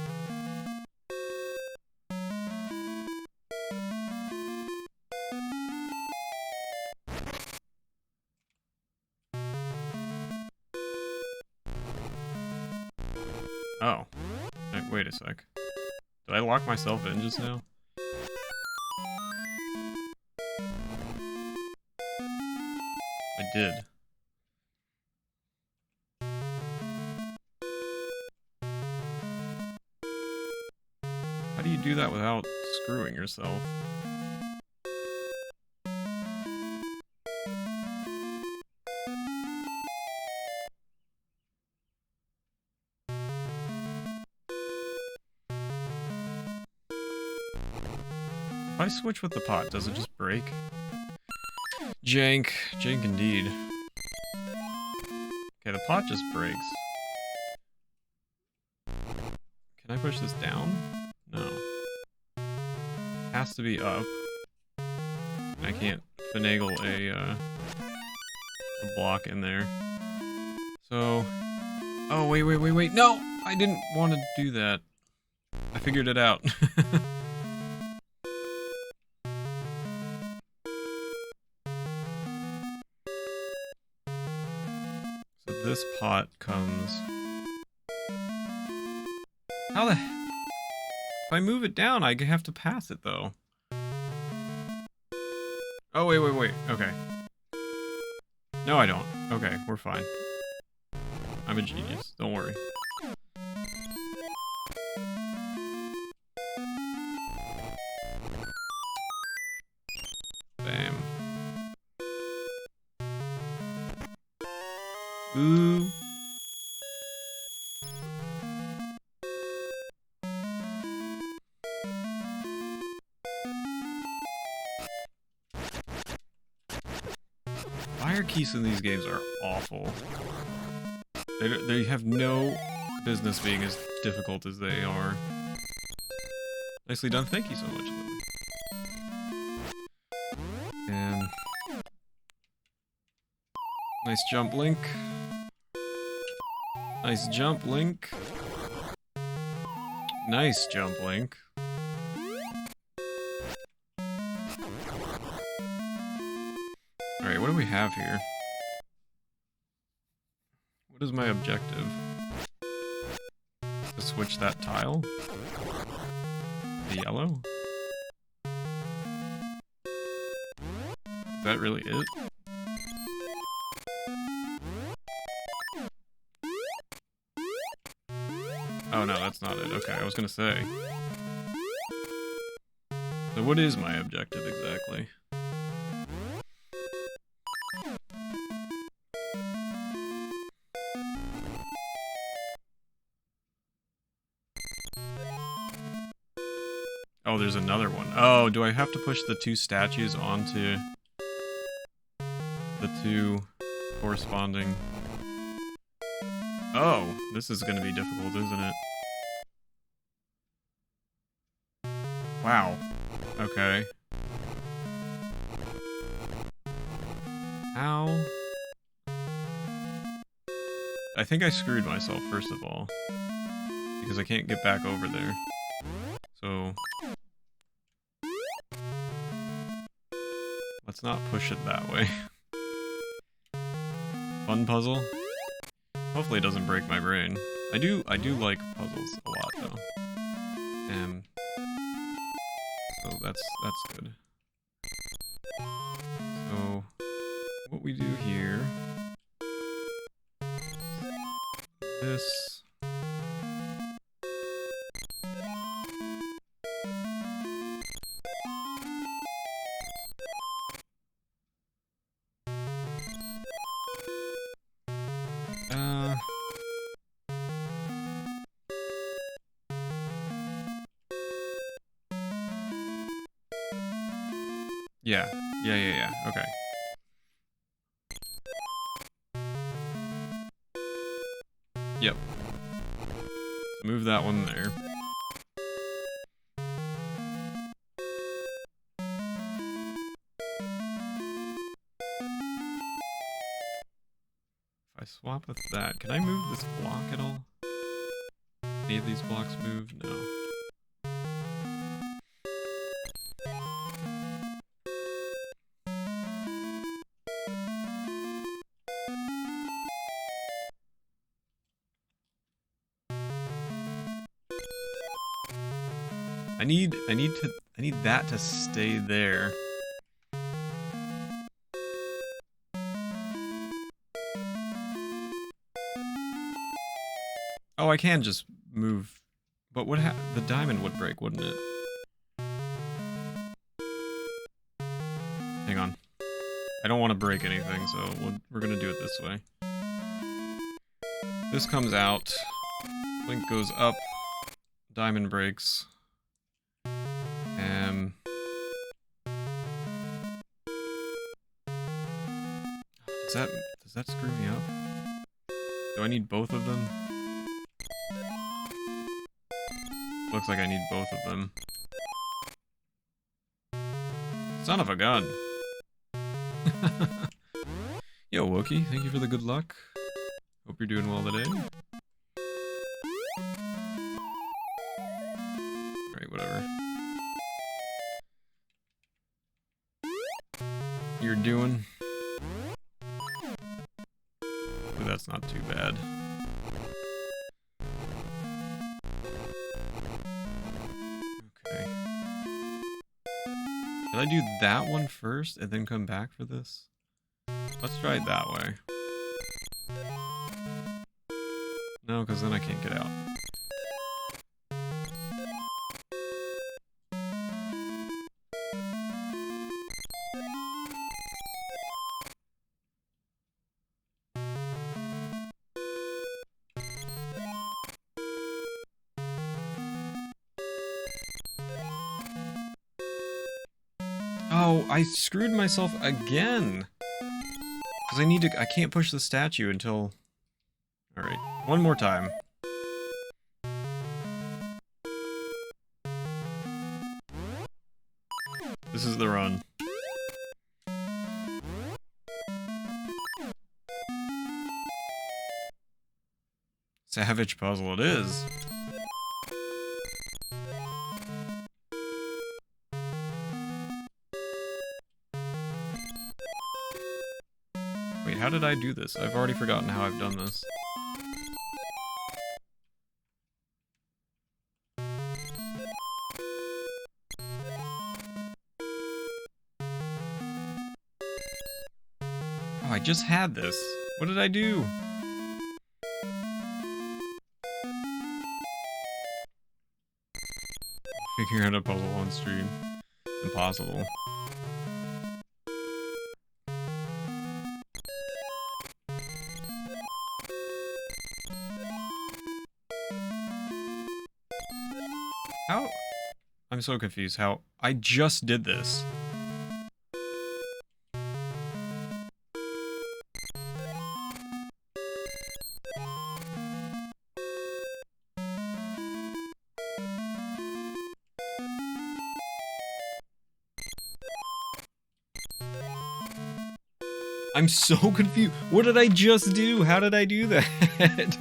Oh. Wait a sec. Did I lock myself in just now? I did. How do you do that without screwing yourself? If I switch with the pot, does it just break? Jank. Jank indeed. Okay, the pot just breaks. Can I push this down? No. Has to be up. I can't finagle a block in there. So... Oh, wait. No! I didn't want to do that. I figured it out. This pot comes... How the... If I move it down, I have to pass it, though. Oh, wait. Okay. No, I don't. Okay, we're fine. I'm a genius. Don't worry. Bam. Ooh. Fire keys in these games are awful. They have no business being as difficult as they are. Nicely done. Thank you so much, Lily. And nice jump, Link. Nice jump, Link. Nice jump, Link. Alright, what do we have here? What is my objective? To switch that tile? The yellow? Is that really it? Oh no, that's not it. Okay, I was gonna say. So what is my objective exactly? Oh, there's another one. Oh, do I have to push the two statues onto the two corresponding... Oh, this is gonna be difficult, isn't it? Wow. Okay. How? I think I screwed myself, first of all. Because I can't get back over there. So... let's not push it that way. Fun puzzle? Hopefully it doesn't break my brain. I do like puzzles a lot though. So that's good. So what we do here, this, yeah, okay. Yep. Move that one there. If I swap with that, can I move this block at all? Any of these blocks move? No. I need that to stay there. Oh, I can just move, but the diamond would break, wouldn't it? Hang on. I don't want to break anything, so we're gonna do it this way. This comes out, Link goes up, diamond breaks. Does that screw me up? Do I need both of them? Looks like I need both of them. Son of a gun! Yo, Wookie, thank you for the good luck. Hope you're doing well today. Alright, whatever. You're doing... that's not too bad. Okay. Should I do that one first and then come back for this? Let's try it that way. No, because then I can't get out. Oh, I screwed myself again. Because I can't push the statue until... Alright, one more time. This is the run. Savage puzzle it is. Wait, how did I do this? I've already forgotten how I've done this. Oh, I just had this. What did I do? Figuring out a puzzle on stream. It's impossible. How? I'm so confused how I just did this. I'm so confused. What did I just do? How did I do that?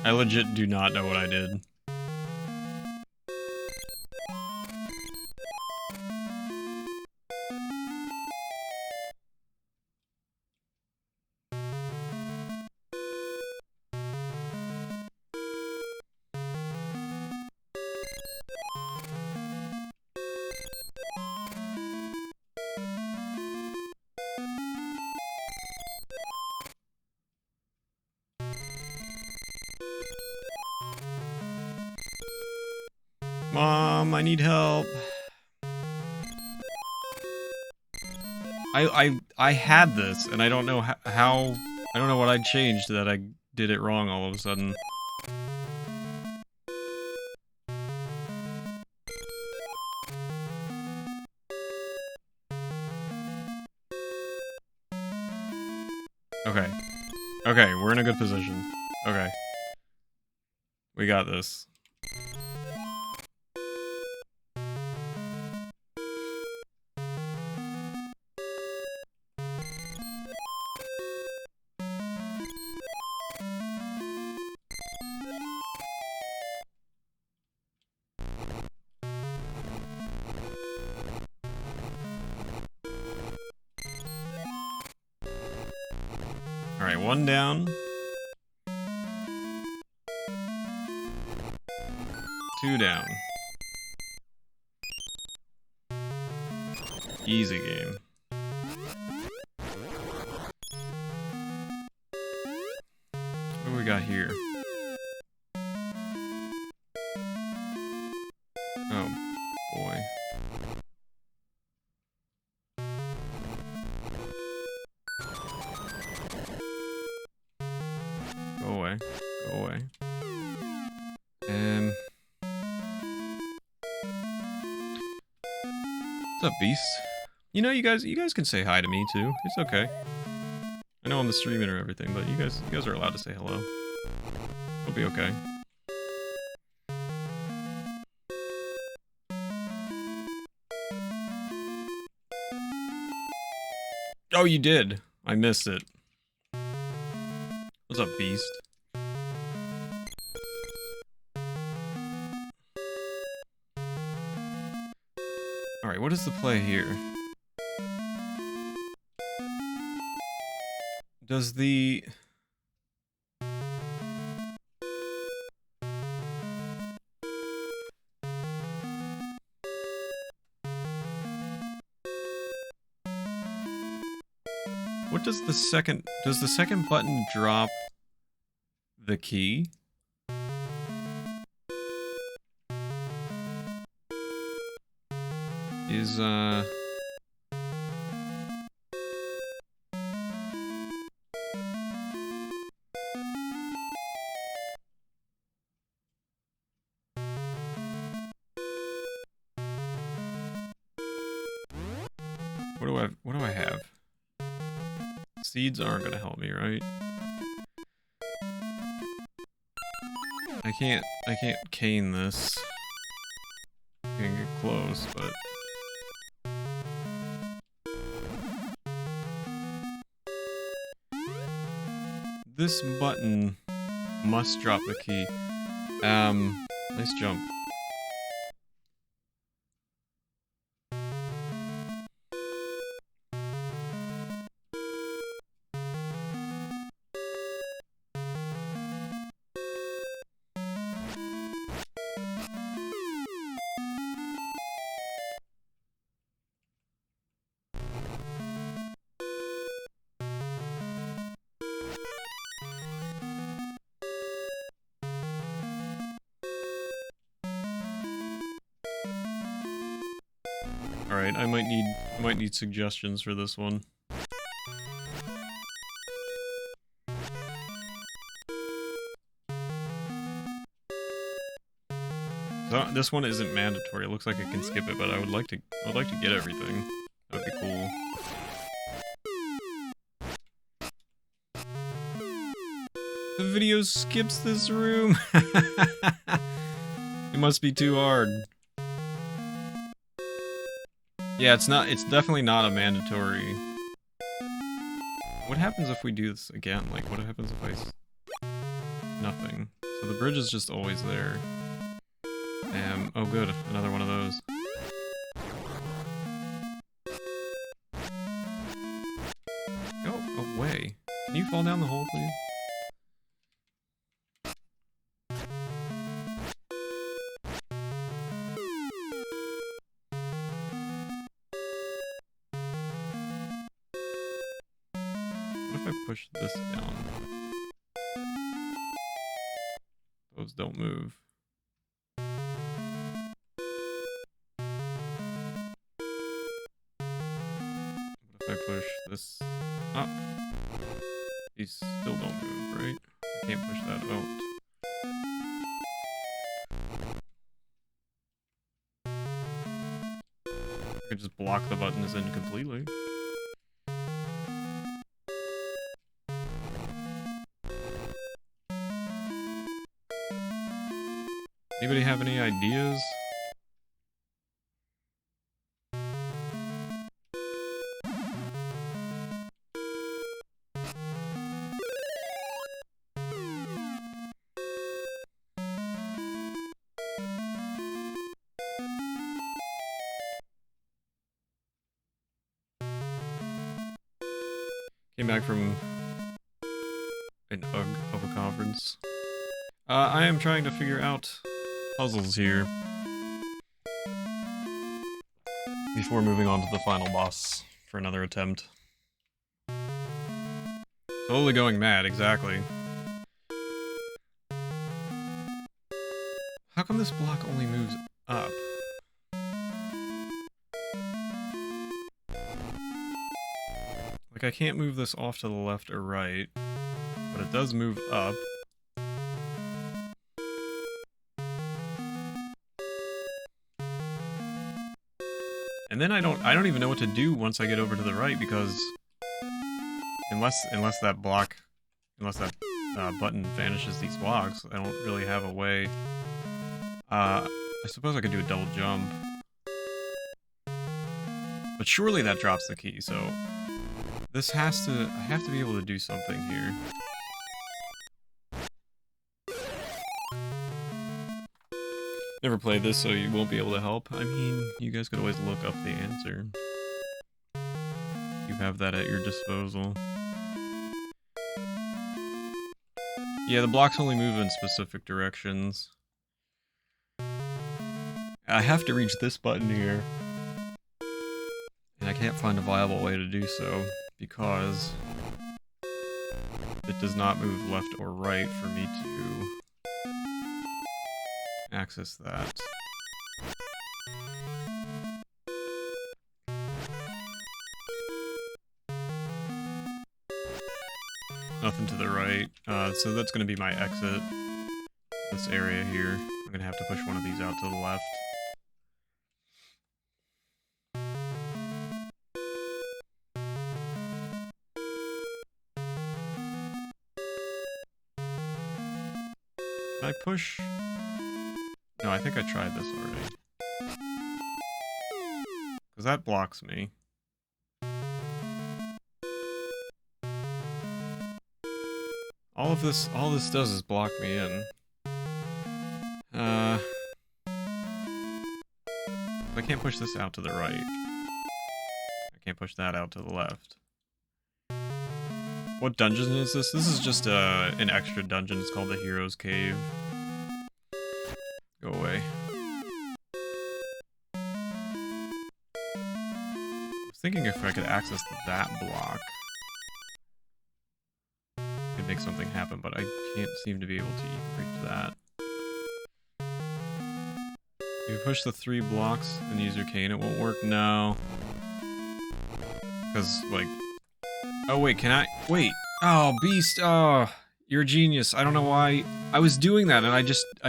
I legit do not know what I did. Mom, I need help. I had this, and I don't know how, I don't know what I changed that I did it wrong all of a sudden. Okay. Okay, we're in a good position. Okay. We got this. Alright, one down. Two down. Easy game. What do we got here? Oh, boy. Go away. Go away. What's up, Beast? You know, you guys can say hi to me too. It's okay. I know I'm the streamer and everything, but you guys are allowed to say hello. It'll be okay. Oh, you did. I missed it. What's up, beast? Alright, what is the play here? Does the... What does the second... Does the second button drop the key? Is, what do I have? Seeds aren't gonna help me, right? I can't cane this. I can get close, but... This button must drop the key. Nice jump. Alright, I might need suggestions for this one. So, this one isn't mandatory. It looks like I can skip it, but I would like to get everything. That'd be cool. The video skips this room. It must be too hard. Yeah, it's definitely not a mandatory. What happens if we do this again? Like, what happens if nothing. So the bridge is just always there. Oh good, another one of those. Go away. Can you fall down the hole, please? Push this down. Those don't move. What if I push this up? These still don't move, right? I can't push that out. I could just block the buttons in completely. Anybody have any ideas? Came back from an UG of a conference. I am trying to figure out puzzles here before moving on to the final boss for another attempt. Totally going mad, exactly. How come this block only moves up? Like, I can't move this off to the left or right, but it does move up. And then I don't even know what to do once I get over to the right, because unless that button vanishes these blocks, I don't really have a way. I suppose I could do a double jump, but surely that drops the key. So this I have to be able to do something here. Never played this, so you won't be able to help. I mean, you guys could always look up the answer. You have that at your disposal. Yeah, the blocks only move in specific directions. I have to reach this button here. And I can't find a viable way to do so, because it does not move left or right for me to access that. Nothing to the right, so that's going to be my exit. This area here. I'm going to have to push one of these out to the left. Can I push? No, I think I tried this already. Because that blocks me. All this does is block me in. I can't push this out to the right. I can't push that out to the left. What dungeon is this? This is just an extra dungeon. It's called the Hero's Cave. Go away. I was thinking if I could access that block, I could make something happen, but I can't seem to be able to reach that. If you push the 3 blocks and use your cane, it won't work? No. Because, like... Oh, wait, can I... Wait! Oh, Beast! Oh, you're a genius. I don't know why... I was doing that, and I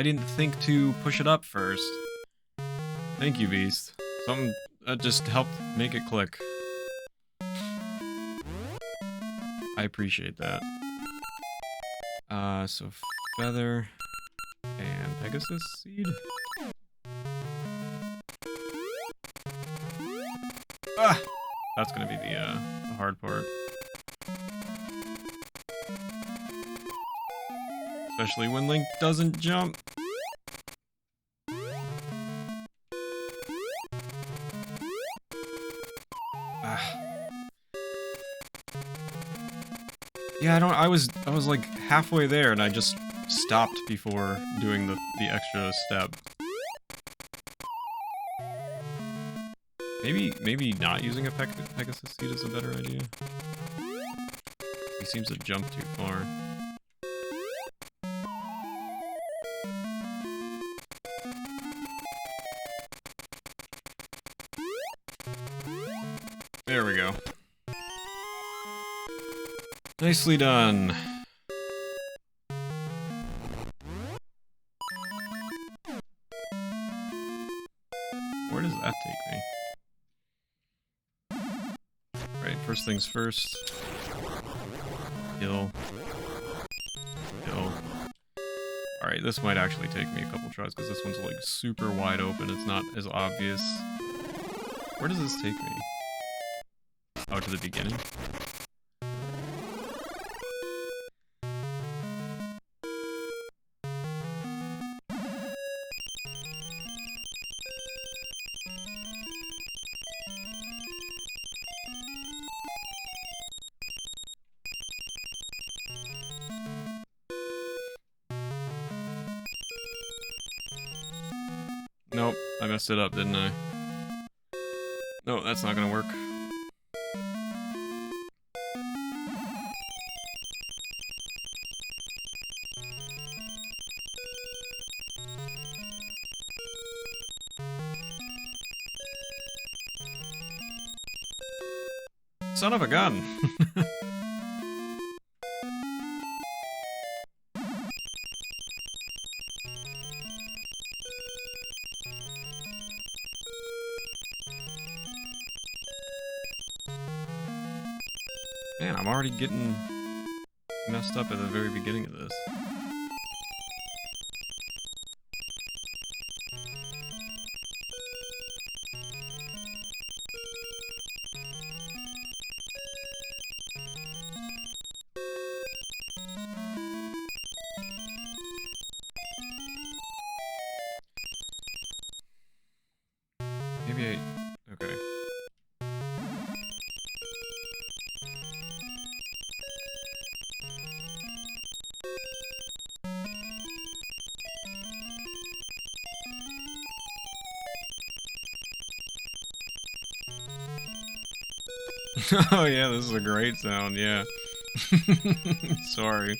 didn't think to push it up first. Thank you, Beast. Something that just helped make it click. I appreciate that. So Feather... and Pegasus Seed? Ah! That's gonna be the hard part. Especially when Link doesn't jump. Ah. Yeah, I was like halfway there and I just stopped before doing the extra step. Maybe not using a Pegasus Seed is a better idea. He seems to jump too far. There we go. Nicely done. Where does that take me? Right, first things first. Kill. Kill. Alright, this might actually take me a couple tries, because this one's like super wide open, it's not as obvious. Where does this take me? Oh, to the beginning? Nope, I messed it up, didn't I? No, that's not gonna work. Son of a gun! Man, I'm already getting messed up at the very beginning of this. Maybe I... Okay. Oh yeah, this is a great sound, yeah. Sorry.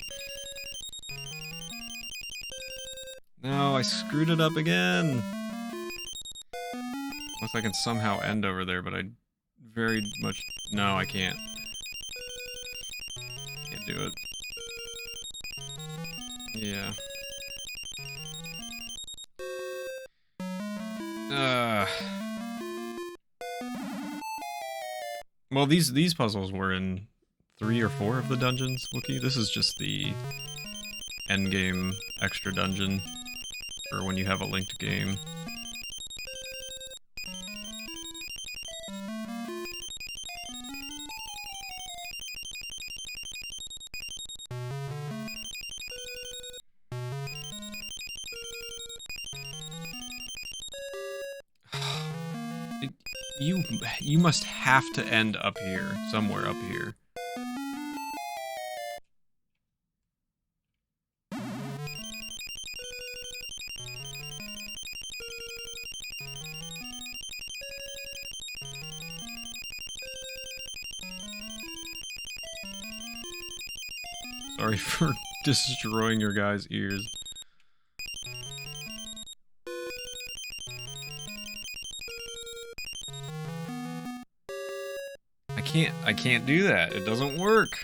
No, I screwed it up again! Unless I can somehow end over there, but I very much... No, I can't. Can't do it. Yeah. Well, these puzzles were in 3 or 4 of the dungeons, Wookie. This is just the endgame extra dungeon for when you have a linked game. You must have to end up here, somewhere up here. Sorry for destroying your guys' ears. I can't do that. It doesn't work.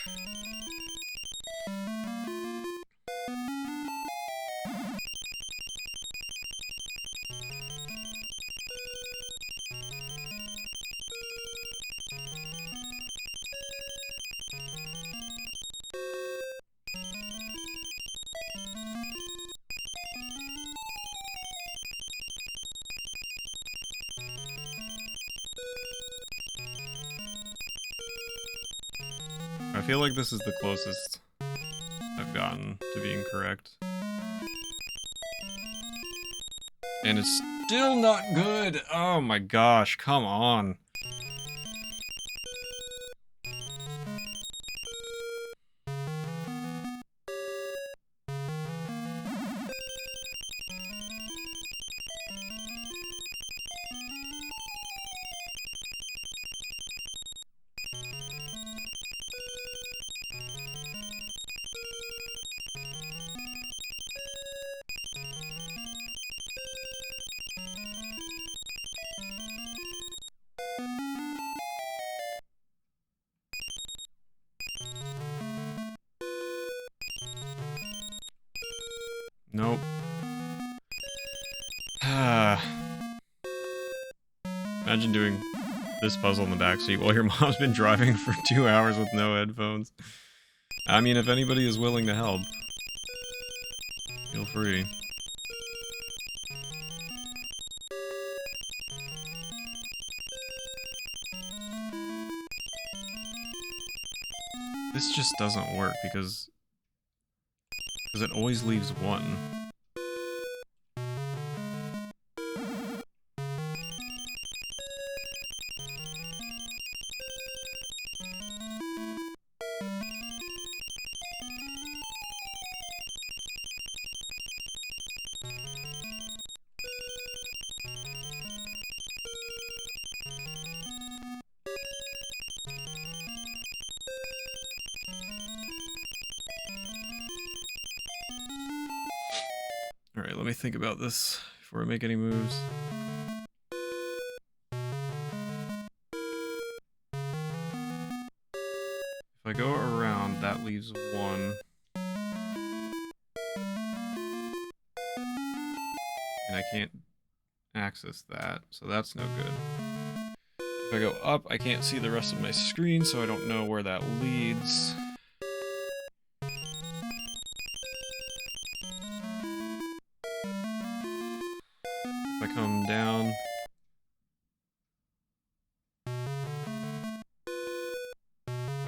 I feel like this is the closest I've gotten to being correct. And it's still not good! Oh my gosh, come on. Nope. Imagine doing this puzzle in the backseat while your mom's been driving for 2 hours with no headphones. I mean, if anybody is willing to help, feel free. This just doesn't work because it always leaves one. Alright, let me think about this before I make any moves. If I go around, that leaves one. And I can't access that, so that's no good. If I go up, I can't see the rest of my screen, so I don't know where that leads. If I come down...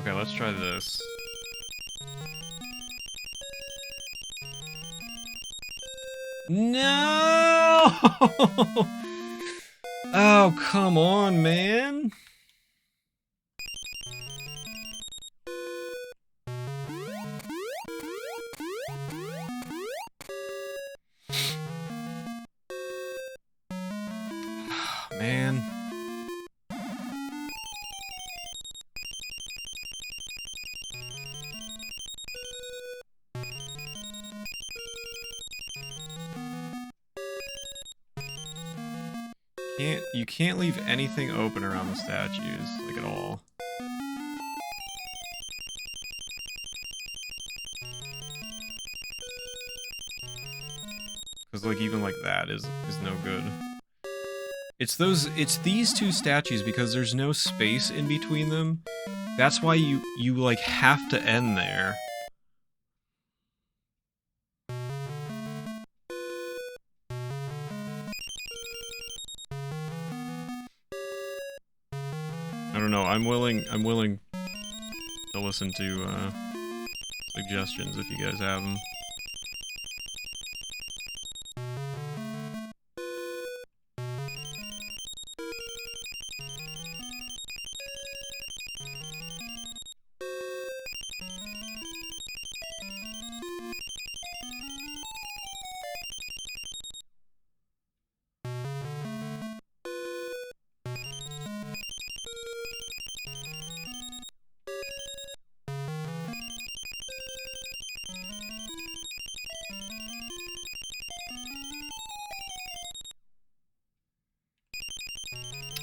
Okay, let's try this. No! Oh, come on, man. Man. You can't leave anything open around the statues, like, at all. Because, like, even like that is no good. It's these two statues because there's no space in between them. That's why you like have to end there. I don't know. I'm willing to listen to suggestions if you guys have them.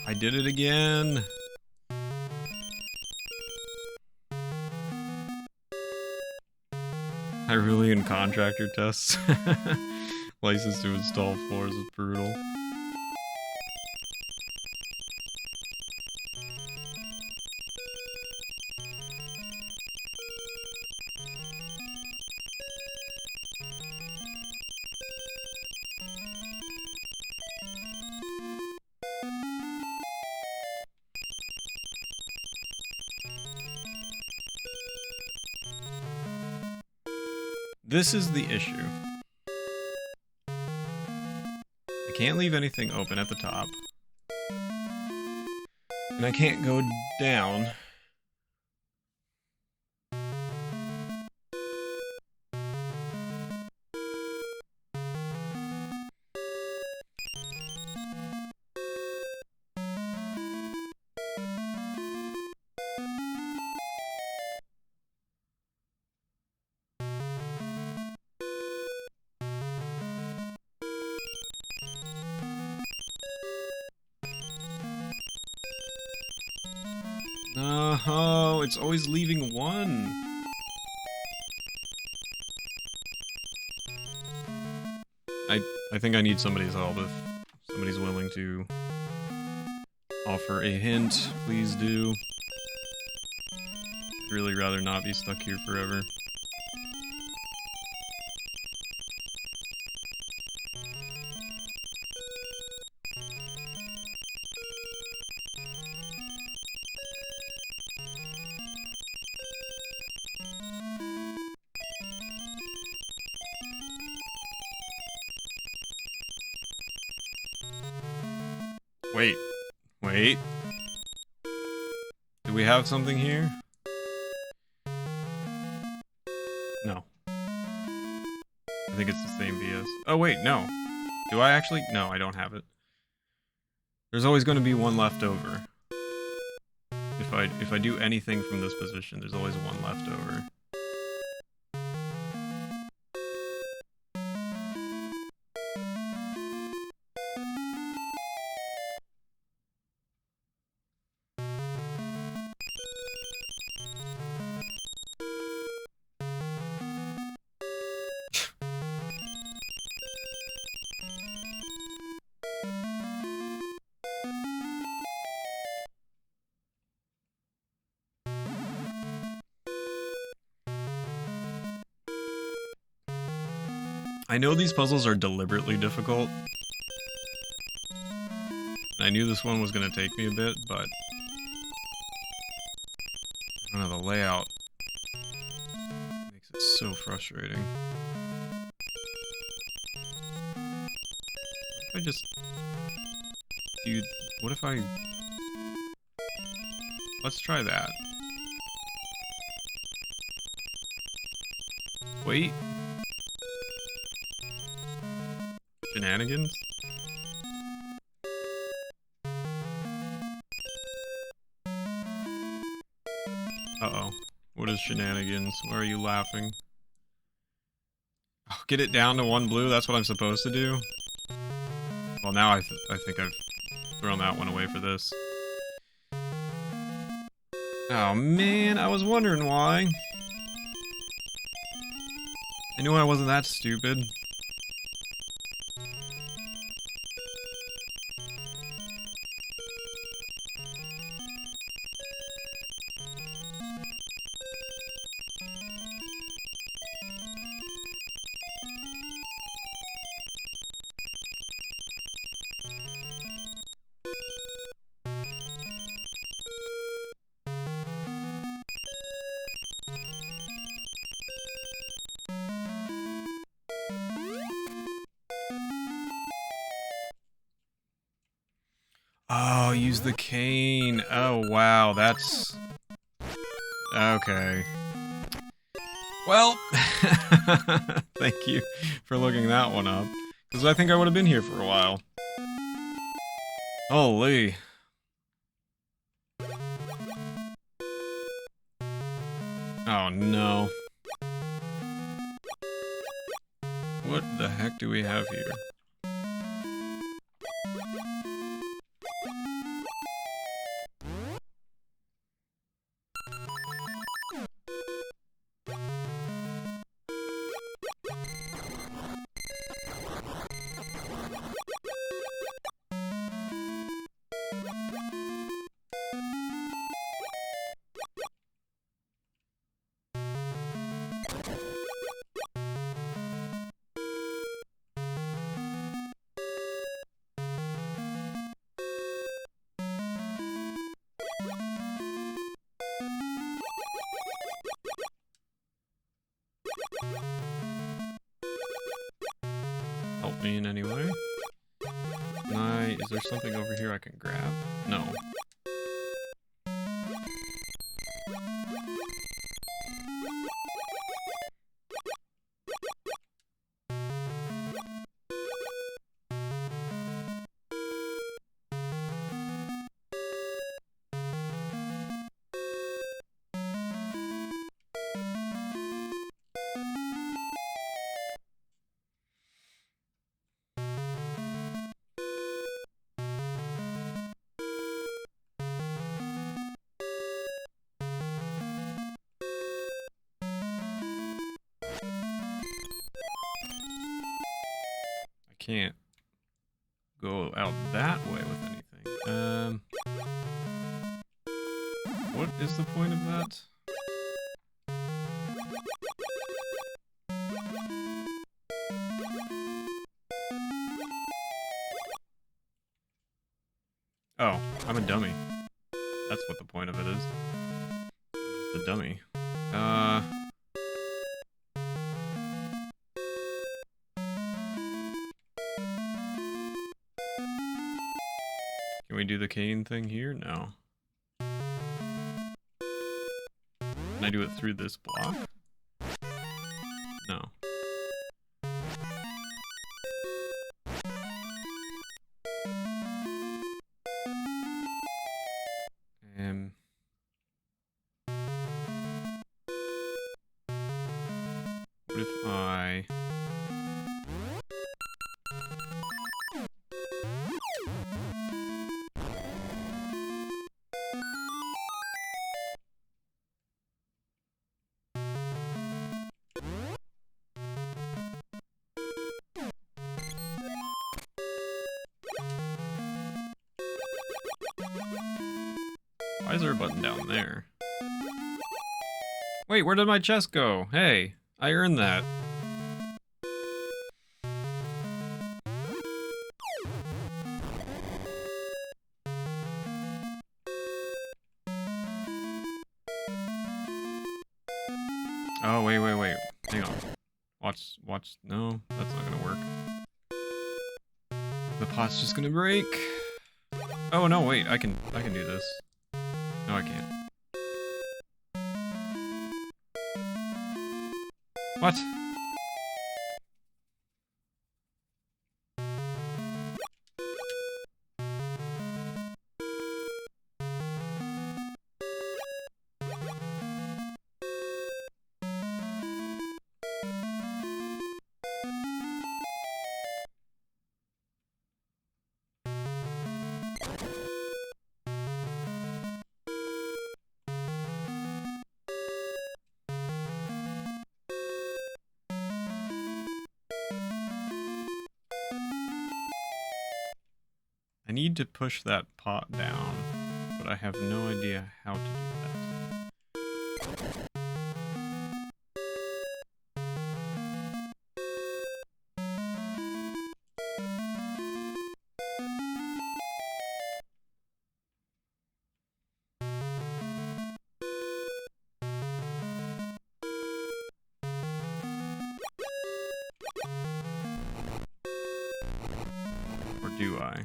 I did it again. Hyrulean contractor tests. License to install floors is brutal. This is the issue. I can't leave anything open at the top. And I can't go down. No, it's always leaving one. I think I need somebody's help. If somebody's willing to offer a hint, please do. I'd really rather not be stuck here forever. Wait. Do we have something here? No. I think it's the same BS. Oh wait, no. Do I actually? No, I don't have it. There's always going to be one left over. If I do anything from this position, there's always one left over. I know these puzzles are deliberately difficult. I knew this one was going to take me a bit, but I don't know, the layout makes it so frustrating. What if I just... Dude, what if I... Let's try that. Wait. Shenanigans? Uh-oh. What is shenanigans? Why are you laughing? Oh, get it down to 1 blue? That's what I'm supposed to do? Well, now I think I've thrown that one away for this. Oh, man. I was wondering why. I knew I wasn't that stupid. Oh, use the cane. Oh, wow, that's... Okay. Well, thank you for looking that one up. Because I think I would have been here for a while. Holy. Oh, no. What the heck do we have here? Help me in any way? Is there something over here I can grab? No. Can't go out that way with anything. What is the point of that? Oh, I'm a dummy. That's what the point of it is. I'm just a dummy. Can we do the cane thing here? No. Can I do it through this block? No. What if I... Why is there a button down there? Wait, where did my chest go? Hey, I earned that. Oh, wait. Hang on. Watch. No, that's not gonna work. The pot's just gonna break. Oh no, wait, I can do this. No, I can't. What? I need to push that pot down, but I have no idea how to do that. Or do I?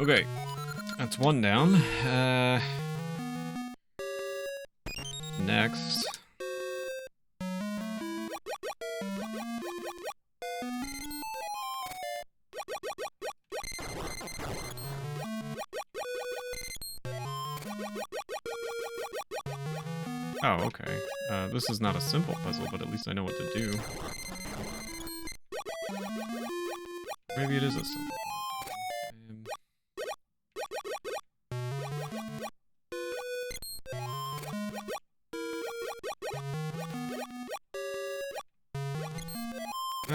Okay, that's one down. Next. Oh, okay. This is not a simple puzzle, but at least I know what to do. Maybe it is a simple puzzle.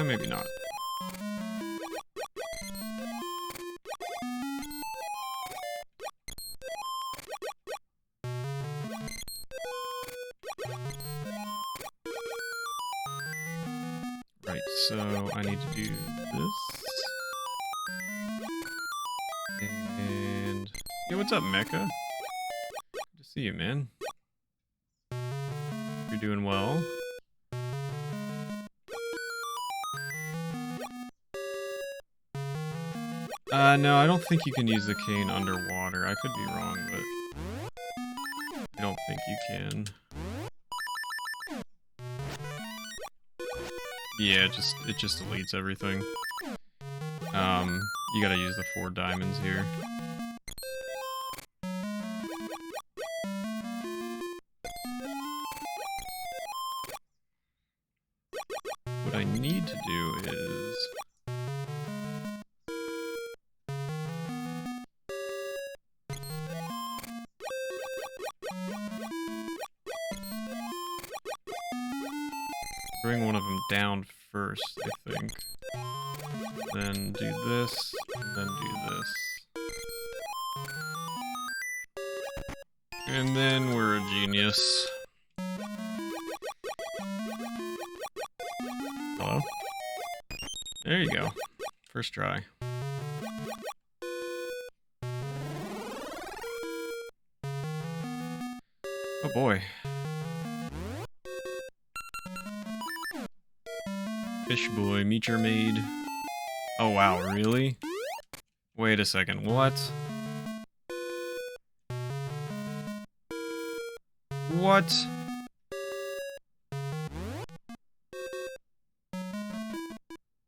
Maybe not. Right, so I need to do this. And... Yo, what's up, Mecha? Good to see you, man. You're doing well. No, I don't think you can use the cane underwater. I could be wrong, but I don't think you can. Yeah, it just deletes everything. You gotta use the 4 diamonds here. What I need to do is... bring one of them down first, I think. Then do this, and then do this. And then we're a genius. Hello? There you go. First try. Oh boy. Fish boy, meet your maid. Oh wow, really? Wait a second, what? What?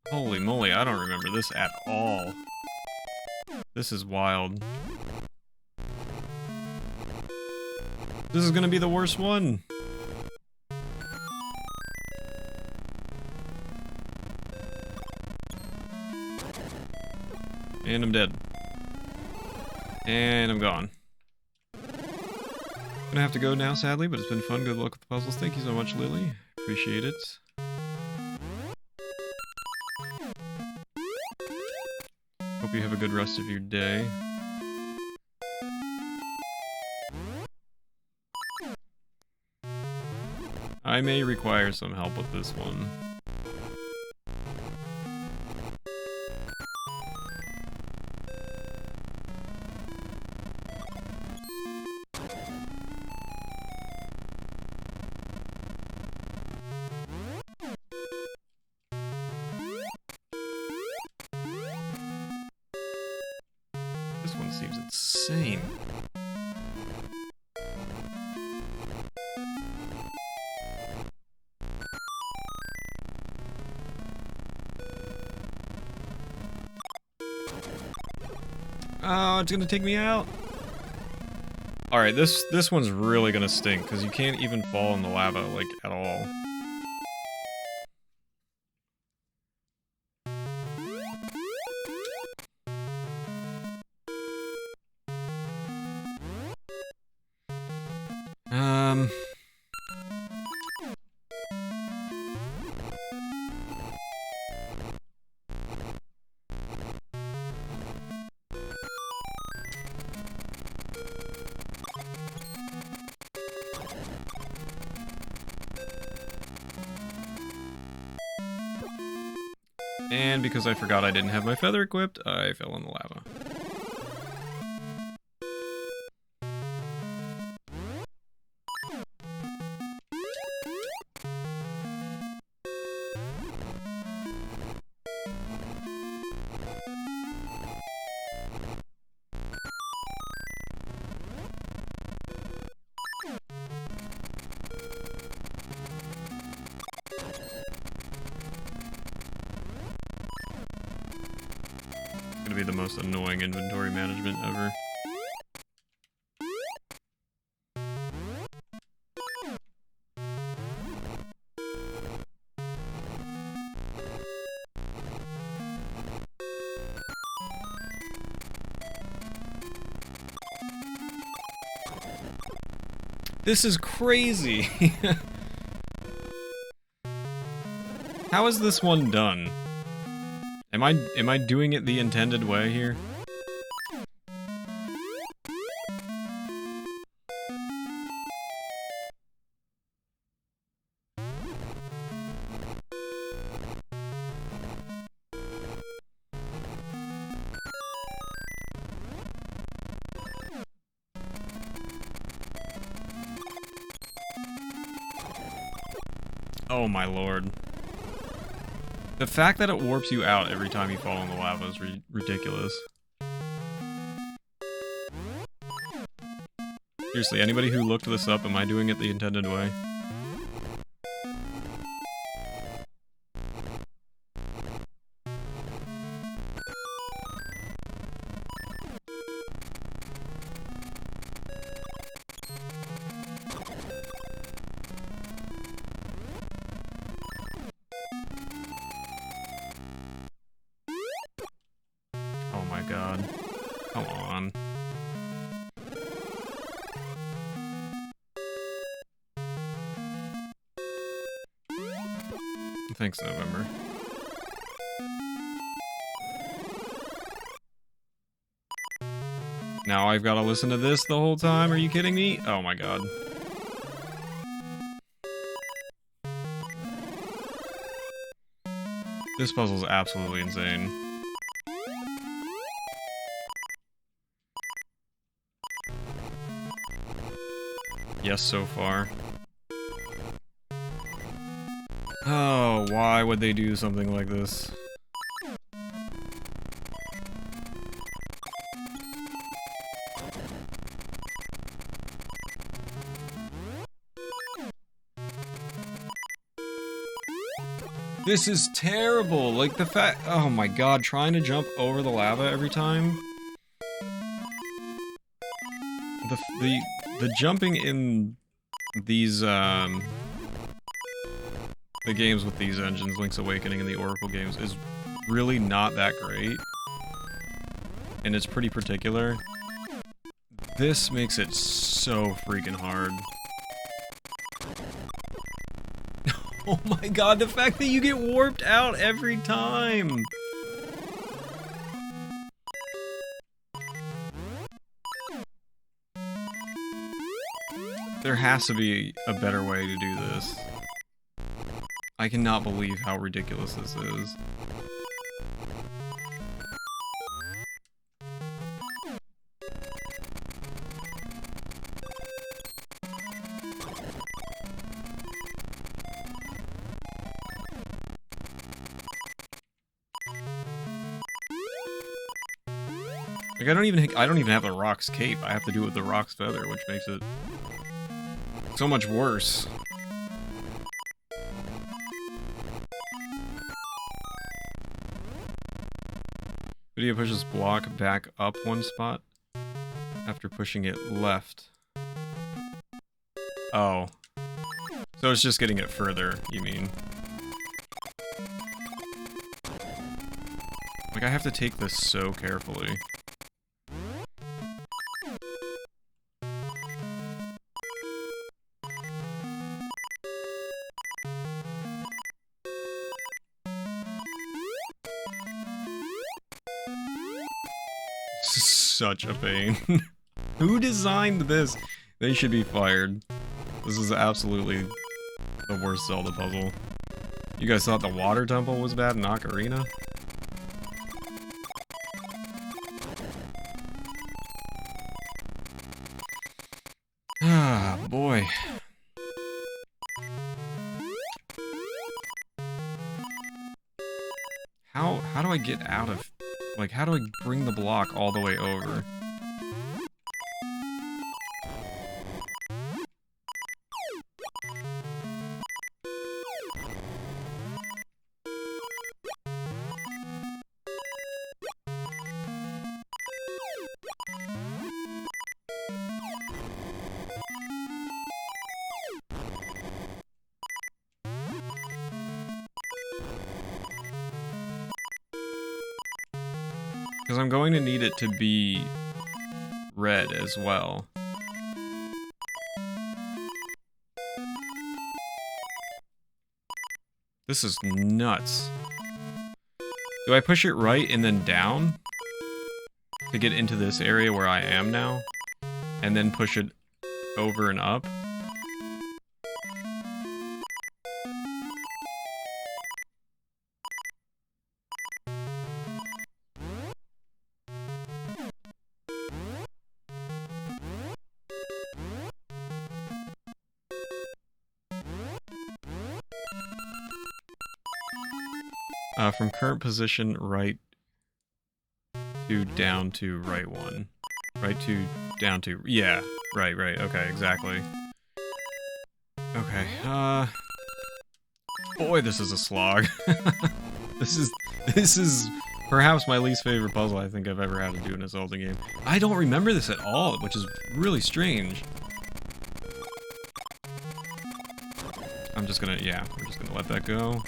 Holy moly, I don't remember this at all. This is wild. This is gonna be the worst one. And I'm dead. And I'm gone. Gonna have to go now, sadly, but it's been fun. Good luck with the puzzles. Thank you so much, Lily. Appreciate it. Hope you have a good rest of your day. I may require some help with this one. This one seems insane. Oh, it's gonna take me out. Alright, this one's really gonna stink, because you can't even fall in the lava, like, at all. And because I forgot I didn't have my feather equipped, I fell in the lava. Gonna be the most annoying inventory management ever. This is crazy! How is this one done? Am I doing it the intended way here? Oh my lord. The fact that it warps you out every time you fall in the lava is ridiculous. Seriously, anybody who looked this up, am I doing it the intended way? Oh my god. Come on. Thanks, November. Now I've got to listen to this the whole time? Are you kidding me? Oh my god. This puzzle's absolutely insane. Yes, so far. Oh, why would they do something like this? This is terrible! Like, the fact- oh my god, trying to jump over the lava every time? The jumping in these, the games with these engines, Link's Awakening and the Oracle games, is really not that great. And it's pretty particular. This makes it so freaking hard. Oh my god, the fact that you get warped out every time! There has to be a better way to do this. I cannot believe how ridiculous this is. Like, I don't even have the Rock's cape. I have to do it with the Rock's feather, which makes it so much worse. Video pushes block back up one spot after pushing it left. Oh. So it's just getting it further, you mean? Like, I have to take this so carefully. Such a pain. Who designed this? They should be fired. This is absolutely the worst Zelda puzzle. You guys thought the water temple was bad in Ocarina? Ah, boy. How do I get out of... Like, how do I bring the block all the way over? Because I'm going to need it to be red as well. This is nuts. Do I push it right and then down to get into this area where I am now? And then push it over and up? From current position, right to down to right one. Right to down to... Yeah, right, okay, exactly. Okay, boy, this is a slog. This is perhaps my least favorite puzzle I think I've ever had to do in a Zelda game. I don't remember this at all, which is really strange. I'm just gonna... Yeah, we're just gonna let that go.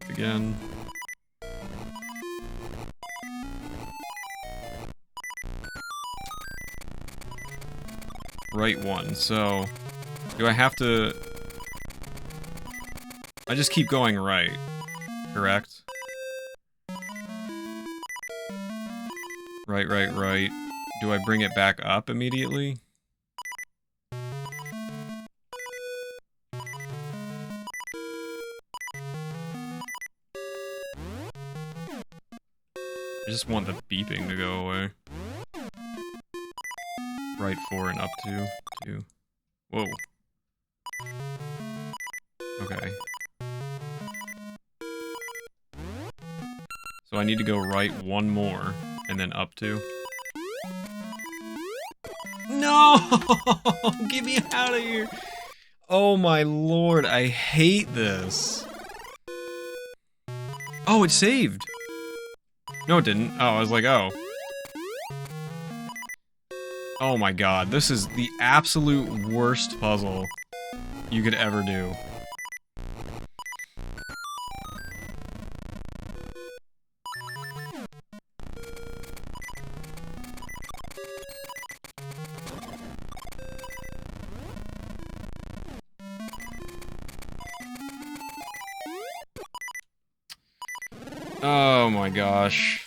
Again. Right one, so... Do I have to... I just keep going right, correct? Right. Do I bring it back up immediately? I just want the beeping to go away. Right 4 and up 2. Whoa. Okay. So I need to go right 1 more, and then up 2. No! Get me out of here! Oh my lord, I hate this. Oh, it saved! No, it didn't. Oh, I was like, oh. Oh my god, this is the absolute worst puzzle you could ever do. Oh my gosh.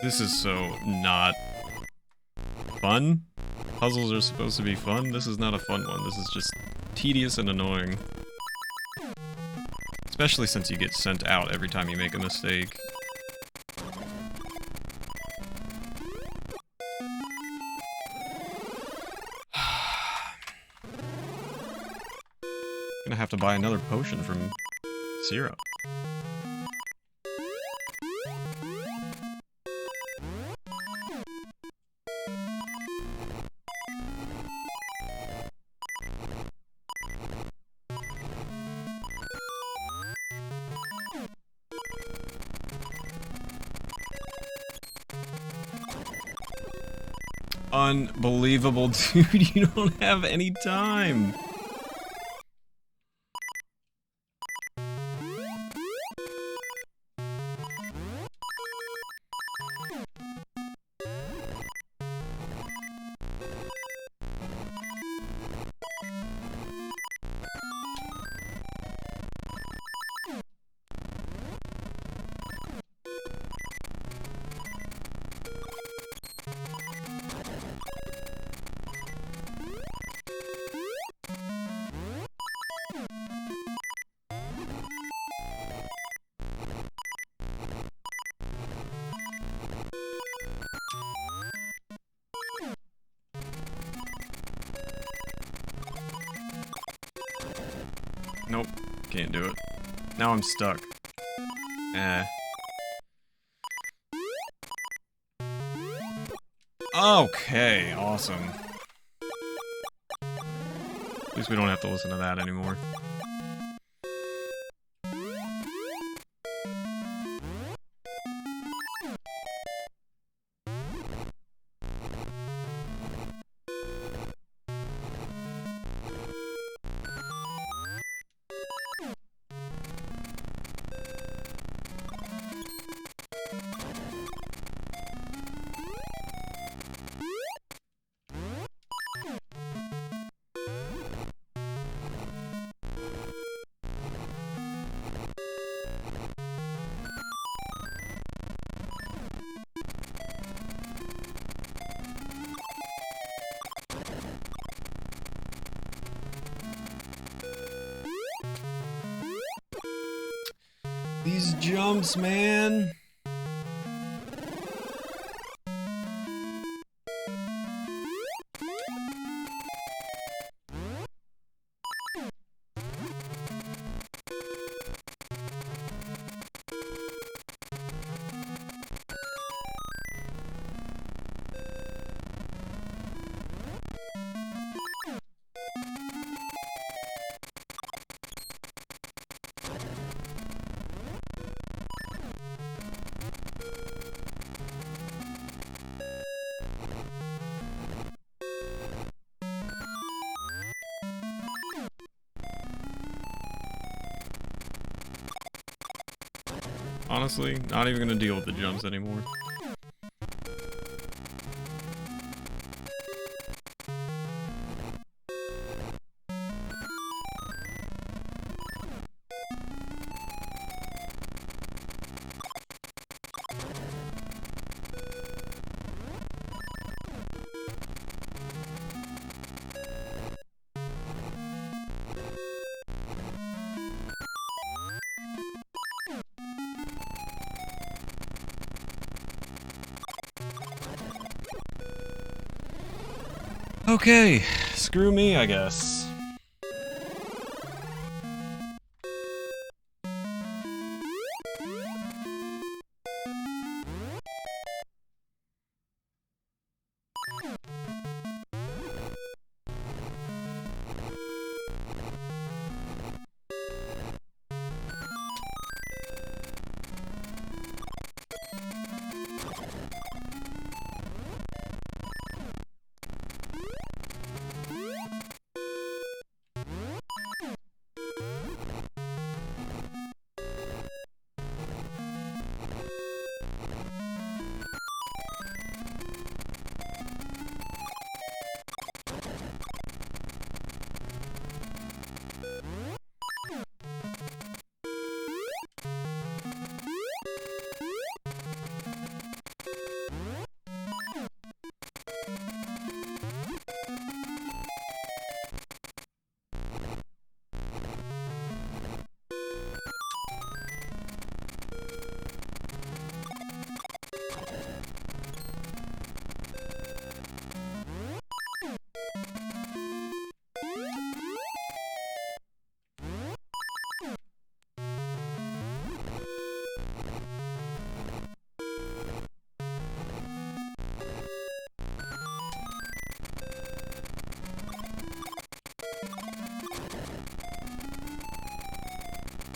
This is so not fun. Puzzles are supposed to be fun. This is not a fun one. This is just tedious and annoying. Especially since you get sent out every time you make a mistake. Gonna have to buy another potion from Syrup. Unbelievable, dude, you don't have any time! Nope, can't do it. Now I'm stuck. Okay, awesome. At least we don't have to listen to that anymore. These jumps, man! Honestly, not even gonna deal with the jumps anymore. Okay, screw me, I guess.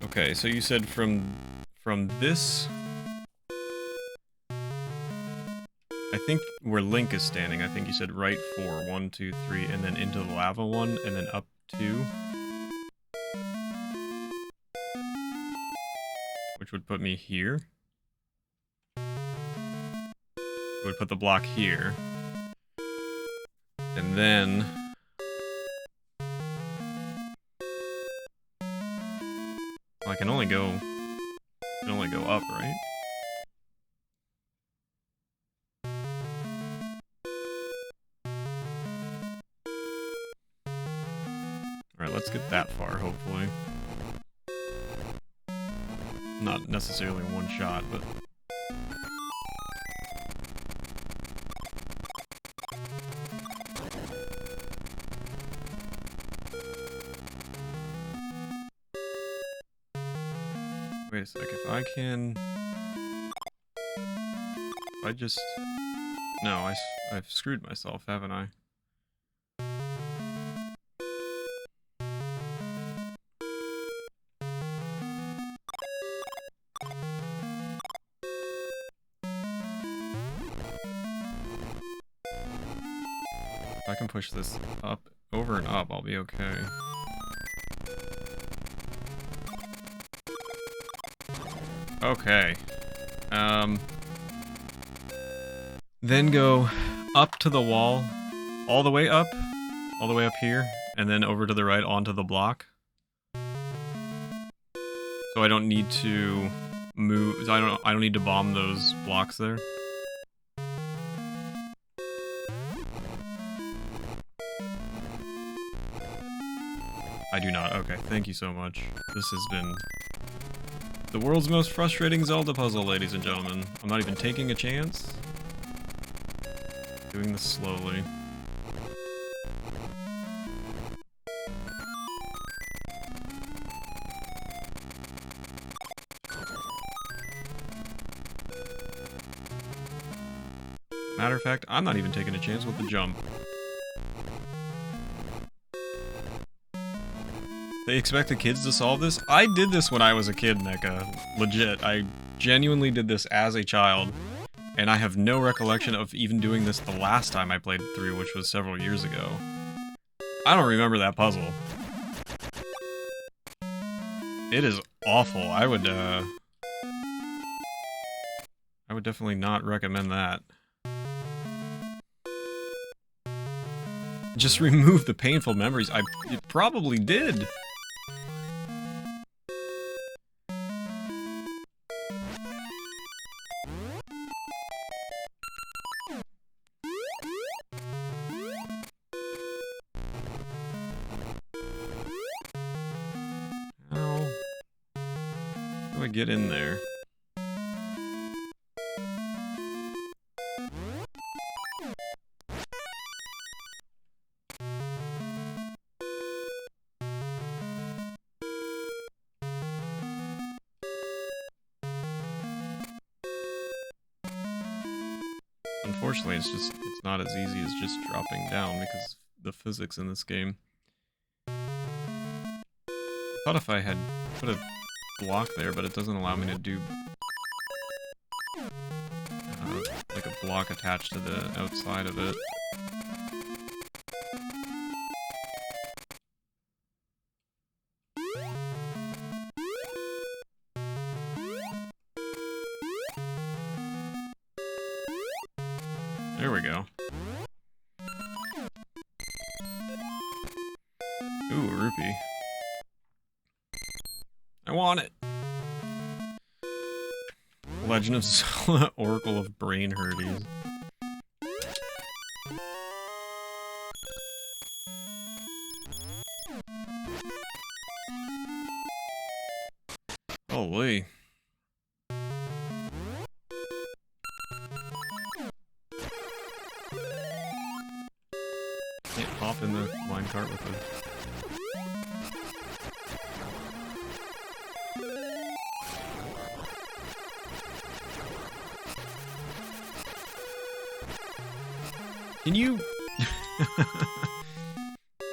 Okay, so you said from this... I think where Link is standing, I think you said right 4, 1, 2, 3, and then into the lava 1, and then up 2. Which would put me here. It would put the block here. And then... Well, I can only go up, right? Alright, let's get that far, hopefully. Not necessarily one shot, but... Wait a sec, if I can... If I just... No, I've screwed myself, haven't I? If I can push this up, over and up, I'll be okay. Okay. Then go up to the wall, all the way up here, and then over to the right onto the block. So I don't need to move, I don't need to bomb those blocks there. I do not. Okay, thank you so much. This has been the world's most frustrating Zelda puzzle, ladies and gentlemen. I'm not even taking a chance. Doing this slowly. Matter of fact, I'm not even taking a chance with the jump. They expect the kids to solve this? I did this when I was a kid, Mecha. Legit. I genuinely did this as a child. And I have no recollection of even doing this the last time I played through, which was several years ago. I don't remember that puzzle. It is awful. I would definitely not recommend that. Just remove the painful memories. It probably did. How do I get in there? Unfortunately, it's not as easy as just dropping down because of the physics in this game. I thought if I had put a block there, but it doesn't allow me to do like a block attached to the outside of it. There we go. Ooh, a rupee. I want it! Legend of Zelda, Oracle of Brain Herdes. Holy. Can't hop in the minecart with it. Can you...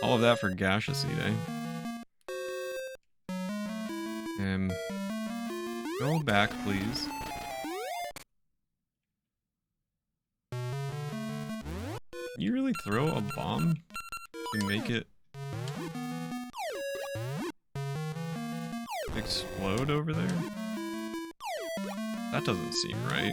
All of that for gaseous seed, eh? Go back, please. Can you really throw a bomb to make it explode over there? That doesn't seem right.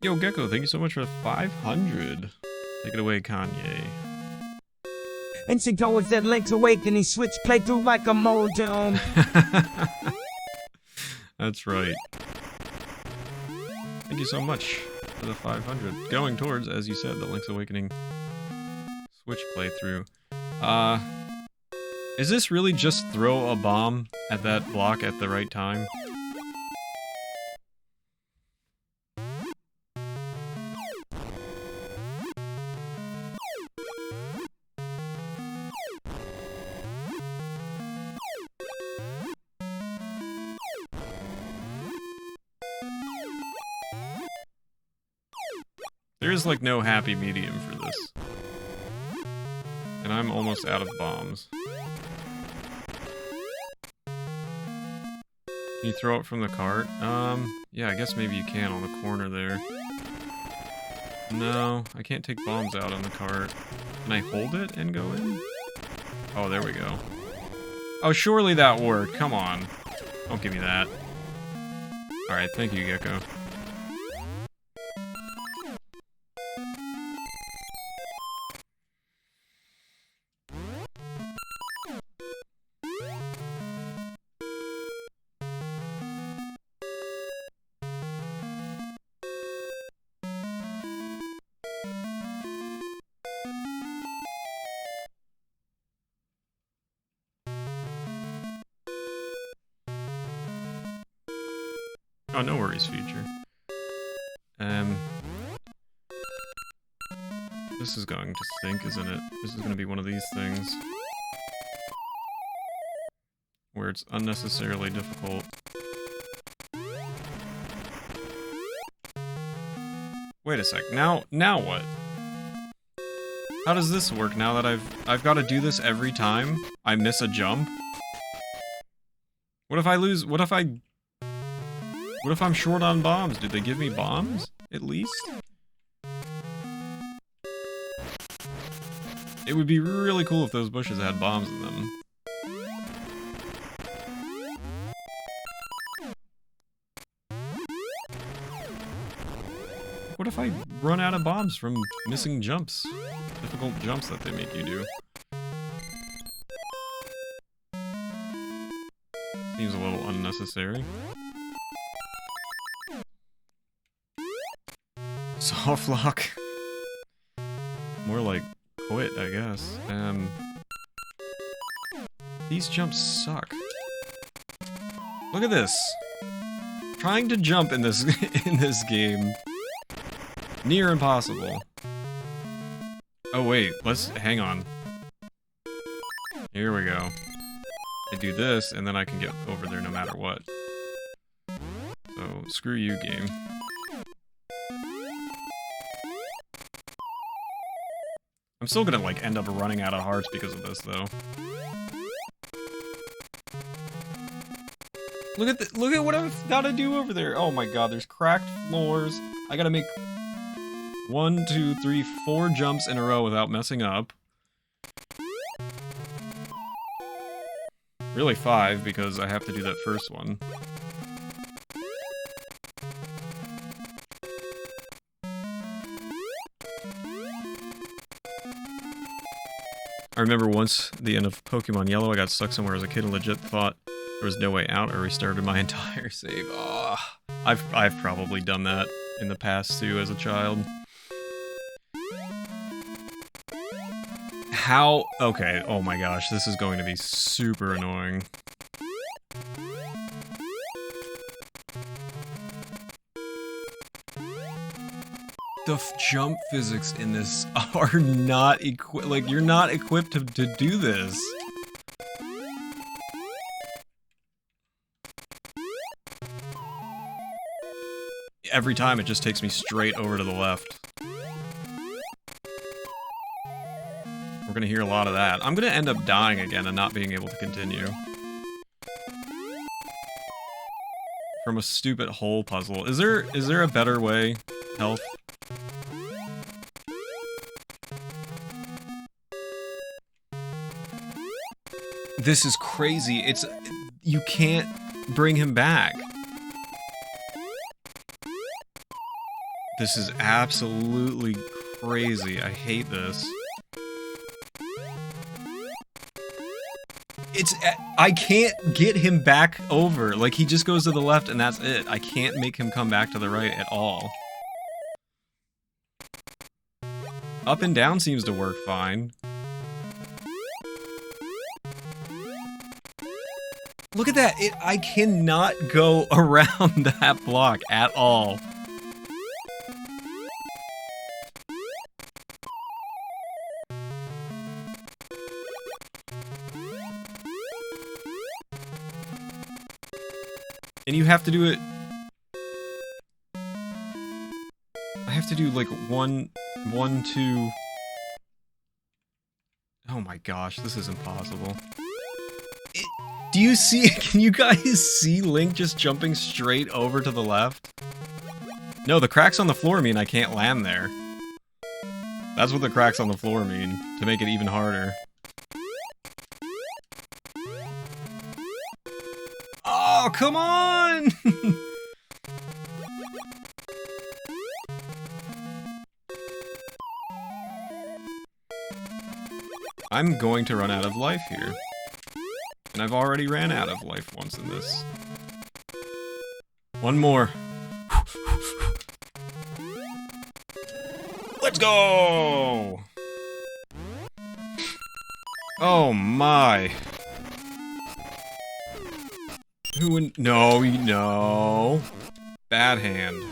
Yo, Gecko, thank you so much for the 500. Take it away, Kanye. And she told us that Link's Awakening Switch playthrough like a modem. That's right. Thank you so much for the 500. Going towards, as you said, the Link's Awakening Switch playthrough. Is this really just throw a bomb at that block at the right time? There's like no happy medium for this. And I'm almost out of bombs. Can you throw it from the cart? Yeah, I guess maybe you can on the corner there. No, I can't take bombs out on the cart. Can I hold it and go in? Oh, there we go. Oh, surely that worked. Come on. Don't give me that. Alright, thank you, Gecko. Oh, no worries, feature. This is going to stink, isn't it? This is going to be one of these things. Where it's unnecessarily difficult. Wait a sec, now what? How does this work now that I've got to do this every time I miss a jump? What if I lose, what if I'm short on bombs? Do they give me bombs, at least? It would be really cool if those bushes had bombs in them. What if I run out of bombs from missing jumps? Difficult jumps that they make you do. Seems a little unnecessary. Soft lock. More like quit, I guess. These jumps suck. Look at this. Trying to jump in this in this game. Near impossible. Oh wait, hang on. Here we go. I do this, and then I can get over there no matter what. So, screw you, game. I'm still gonna, like, end up running out of hearts because of this, though. Look at what I've gotta do over there! Oh my god, there's cracked floors. I gotta make 1, 2, 3, 4 jumps in a row without messing up. Really 5, because I have to do that first one. I remember once, the end of Pokemon Yellow, I got stuck somewhere as a kid and legit thought there was no way out. I restarted my entire save. Oh, I've probably done that in the past too as a child. How? Okay, oh my gosh, this is going to be super annoying. The jump physics in this are not equipped. Like, you're not equipped to do this. Every time it just takes me straight over to the left. We're gonna hear a lot of that. I'm gonna end up dying again and not being able to continue. From a stupid hole puzzle. Is there a better way, Health? This is crazy. You can't bring him back. This is absolutely crazy. I hate this. I can't get him back over. Like, he just goes to the left and that's it. I can't make him come back to the right at all. Up and down seems to work fine. Look at that! I cannot go around that block at all. And you have to do it... I have to do like one, two... Oh my gosh, this is impossible. Do you see, can you guys see Link just jumping straight over to the left? No, the cracks on the floor mean I can't land there. That's what the cracks on the floor mean, to make it even harder. Oh, come on! I'm going to run out of life here. And I've already ran out of life once in this. One more. Let's go! Oh my. Who would... No, no. Bad hand.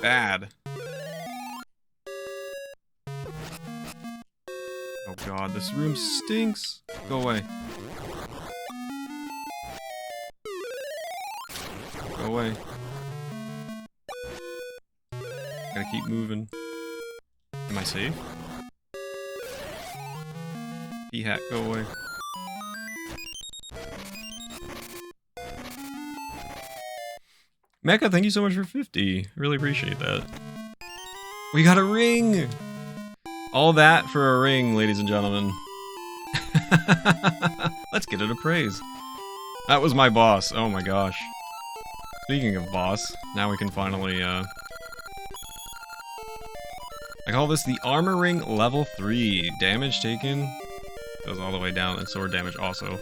Bad. Oh god, this room stinks. Go away. Go away. Gotta keep moving. Am I safe? P-hat, go away. Mecha, thank you so much for 50. Really appreciate that. We got a ring! All that for a ring, ladies and gentlemen. Let's get it a praise. That was my boss. Oh my gosh. Speaking of boss, now we can finally, I call this the Armor Ring Level 3. Damage taken goes all the way down, and sword damage also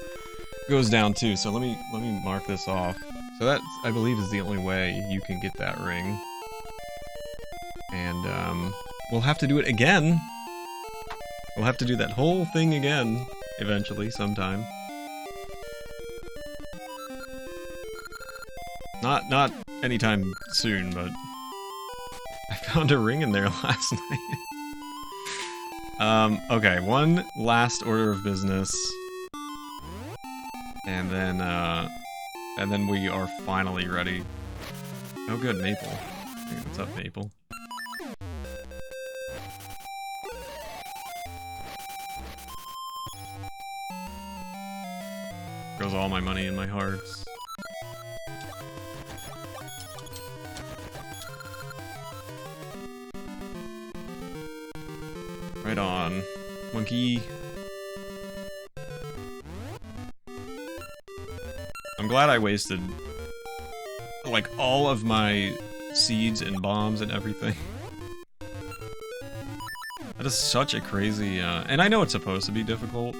goes down too. So let me mark this off. So that, I believe, is the only way you can get that ring. And, we'll have to do it again. We'll have to do that whole thing again, eventually, sometime. Not anytime soon, but I found a ring in there last night. Okay, one last order of business. And then we are finally ready. Oh good, Maple. Hey, what's up, Maple? Goes all my money in my hearts. Right on, monkey. I'm glad I wasted like all of my seeds and bombs and everything. That is such a crazy, and I know it's supposed to be difficult,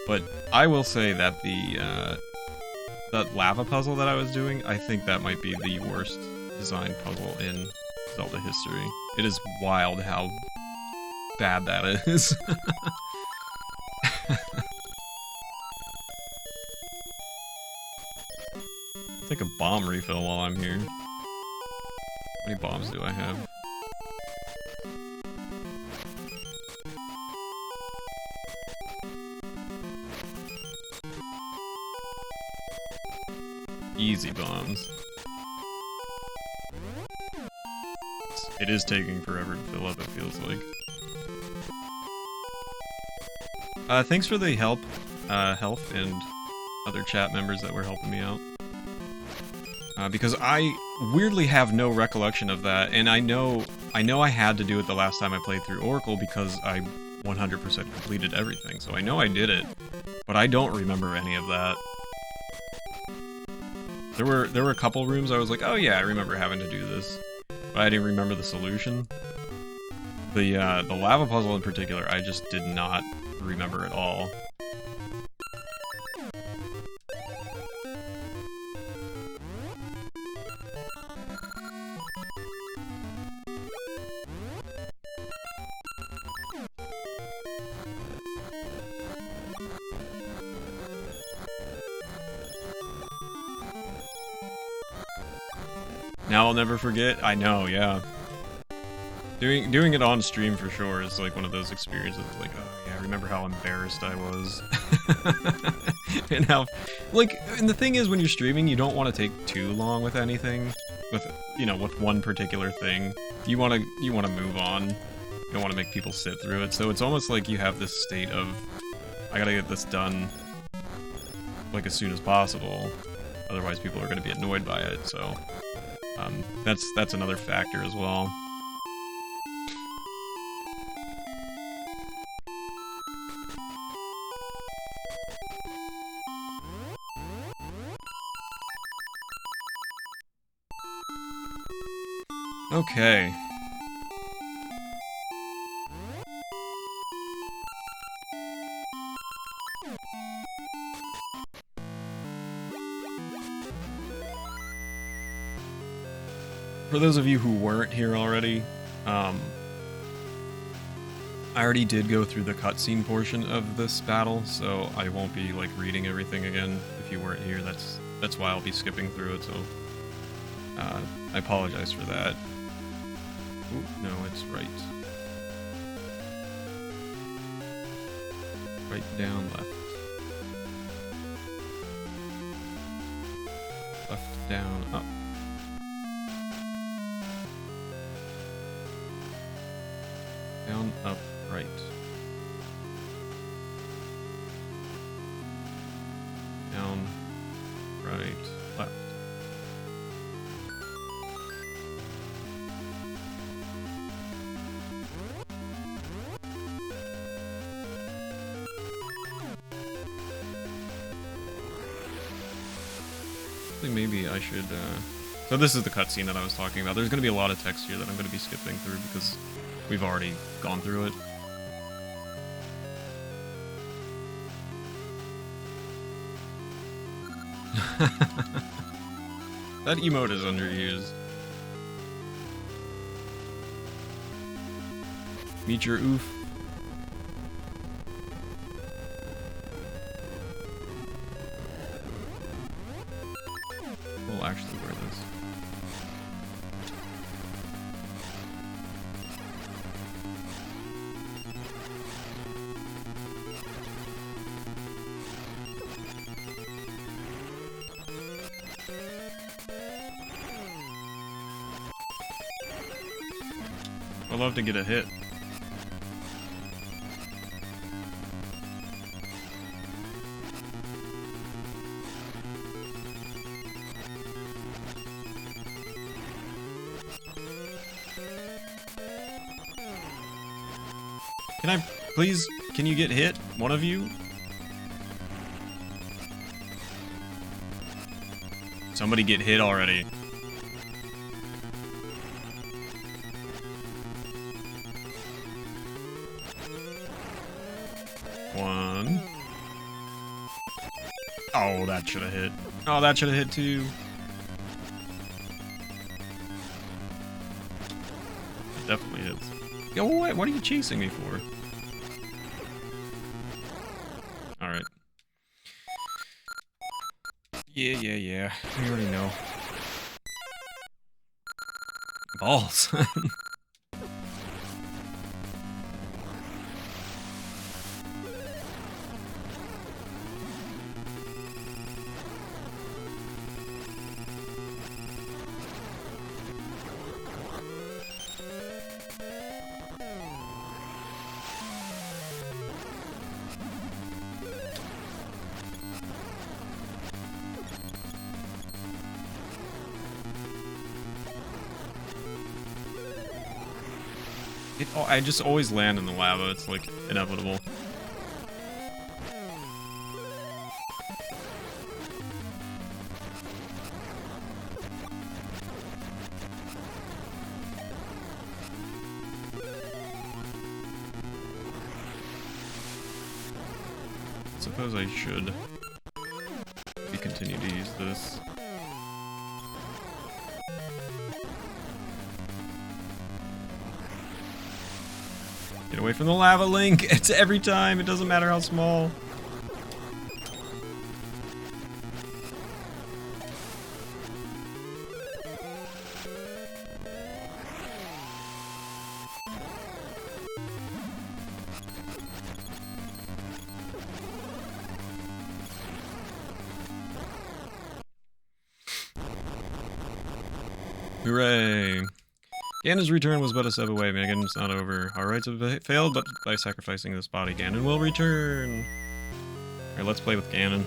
but I will say that that lava puzzle that I was doing, I think that might be the worst design puzzle in Zelda history. It is wild how bad that is. I'll take a bomb refill while I'm here. How many bombs do I have? Easy bombs. It is taking forever to fill up, it feels like. Thanks for the health and other chat members that were helping me out. Because I weirdly have no recollection of that, and I know I had to do it the last time I played through Oracle because I 100% completed everything, so I know I did it, but I don't remember any of that. There were a couple rooms I was like, oh yeah, I remember having to do this, but I didn't remember the solution. The lava puzzle in particular, I just did not remember at all. Now I'll never forget. I know, yeah. Doing it on stream for sure is like one of those experiences. Like, oh yeah, I remember how embarrassed I was, and how, like, and the thing is, when you're streaming, you don't want to take too long with anything, with one particular thing. You want to move on. You don't want to make people sit through it. So it's almost like you have this state of, I gotta get this done, like as soon as possible. Otherwise, people are gonna be annoyed by it. So. That's another factor as well. Okay. For those of you who weren't here already, I already did go through the cutscene portion of this battle, so I won't be like reading everything again. If you weren't here, that's why I'll be skipping through it. So I apologize for that. Ooh, no, it's right. Right, down, left. Left, down, up. Down, up, right. Down, right, left. I think maybe I should, So this is the cutscene that I was talking about. There's going to be a lot of text here that I'm going to be skipping through because we've already gone through it. That emote is underused. Meet your oof. We'll actually wear this. I'd love to get a hit. Can you get hit? One of you? Somebody get hit already. One. Oh, that should have hit. Oh, that should have hit too. Definitely is. Yo, what are you chasing me for? Alright. Yeah. We already know. Balls. I just always land in the lava, it's like inevitable. Suppose I should maybe continue to use this. Get away from the lava, Link! It's every time, it doesn't matter how small. Hooray! Ganon's return was but a step away. Megan's not over. Our rights have failed, but by sacrificing this body, Ganon will return. Alright, let's play with Ganon.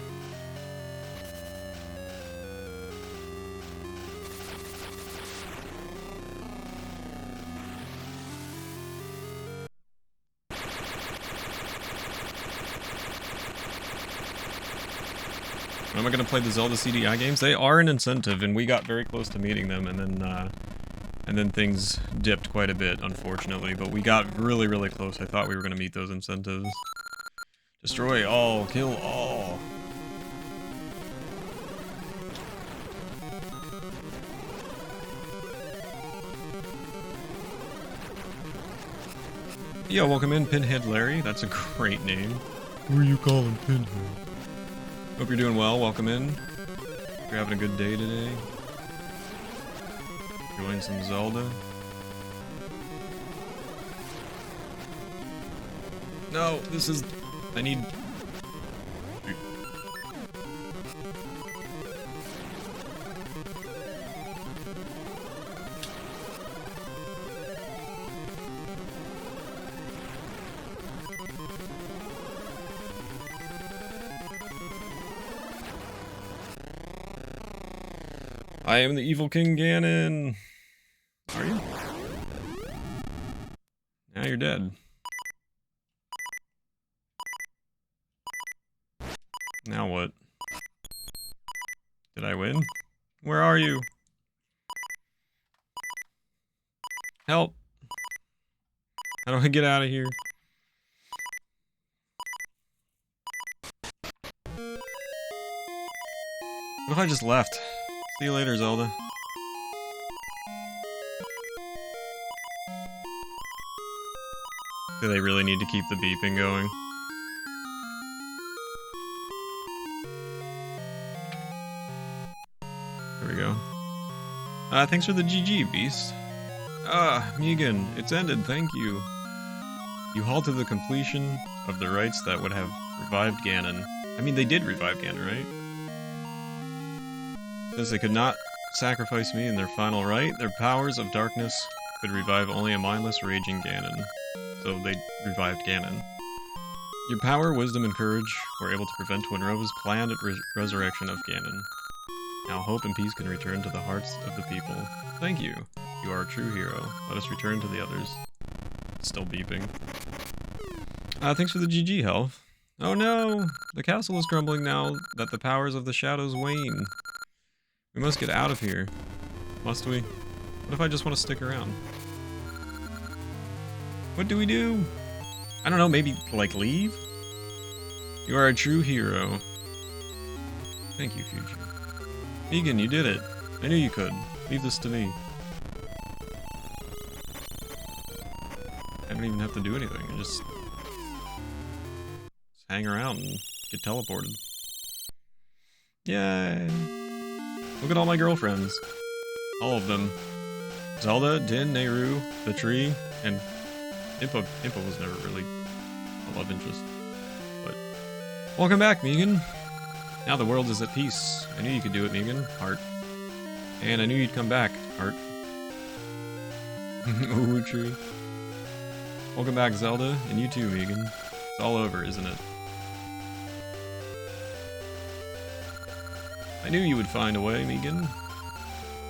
When am I going to play the Zelda CDI games? They are an incentive, and we got very close to meeting them, and then things dipped quite a bit, unfortunately. But we got really, really close. I thought we were going to meet those incentives. Destroy all, kill all. Yo, welcome in, Pinhead Larry. That's a great name. Who are you calling Pinhead? Hope you're doing well. Welcome in. Hope you're having a good day today. Enjoying some Zelda. No, this is... I need... I am the evil King Ganon! Are you? Now you're dead. Now what? Did I win? Where are you? Help! How do I get out of here? What if I just left? See you later, Zelda. Do they really need to keep the beeping going? There we go. Thanks for the GG, Beast. Megan, it's ended, thank you. You halted the completion of the rites that would have revived Ganon. I mean, they did revive Ganon, right? Since they could not sacrifice me in their final rite, their powers of darkness could revive only a mindless, raging Ganon. So they revived Ganon. Your power, wisdom, and courage were able to prevent Twinrova's planned resurrection of Ganon. Now hope and peace can return to the hearts of the people. Thank you. You are a true hero. Let us return to the others. It's still beeping. Thanks for the GG, Health. Oh no! The castle is crumbling now that the powers of the shadows wane. We must get out of here. Must we? What if I just want to stick around? What do we do? I don't know, maybe, like, leave? You are a true hero. Thank you, Future. Megan, you did it. I knew you could. Leave this to me. don't even have to do anything. I just hang around and get teleported. Yay! Look at all my girlfriends. All of them. Zelda, Din, Nehru, the tree, and Impa was never really a love interest. But welcome back, Megan. Now the world is at peace. I knew you could do it, Megan. Heart. And I knew you'd come back. Heart. Ooh, tree. Welcome back, Zelda, and you too, Megan. It's all over, isn't it? I knew you would find a way, Megan.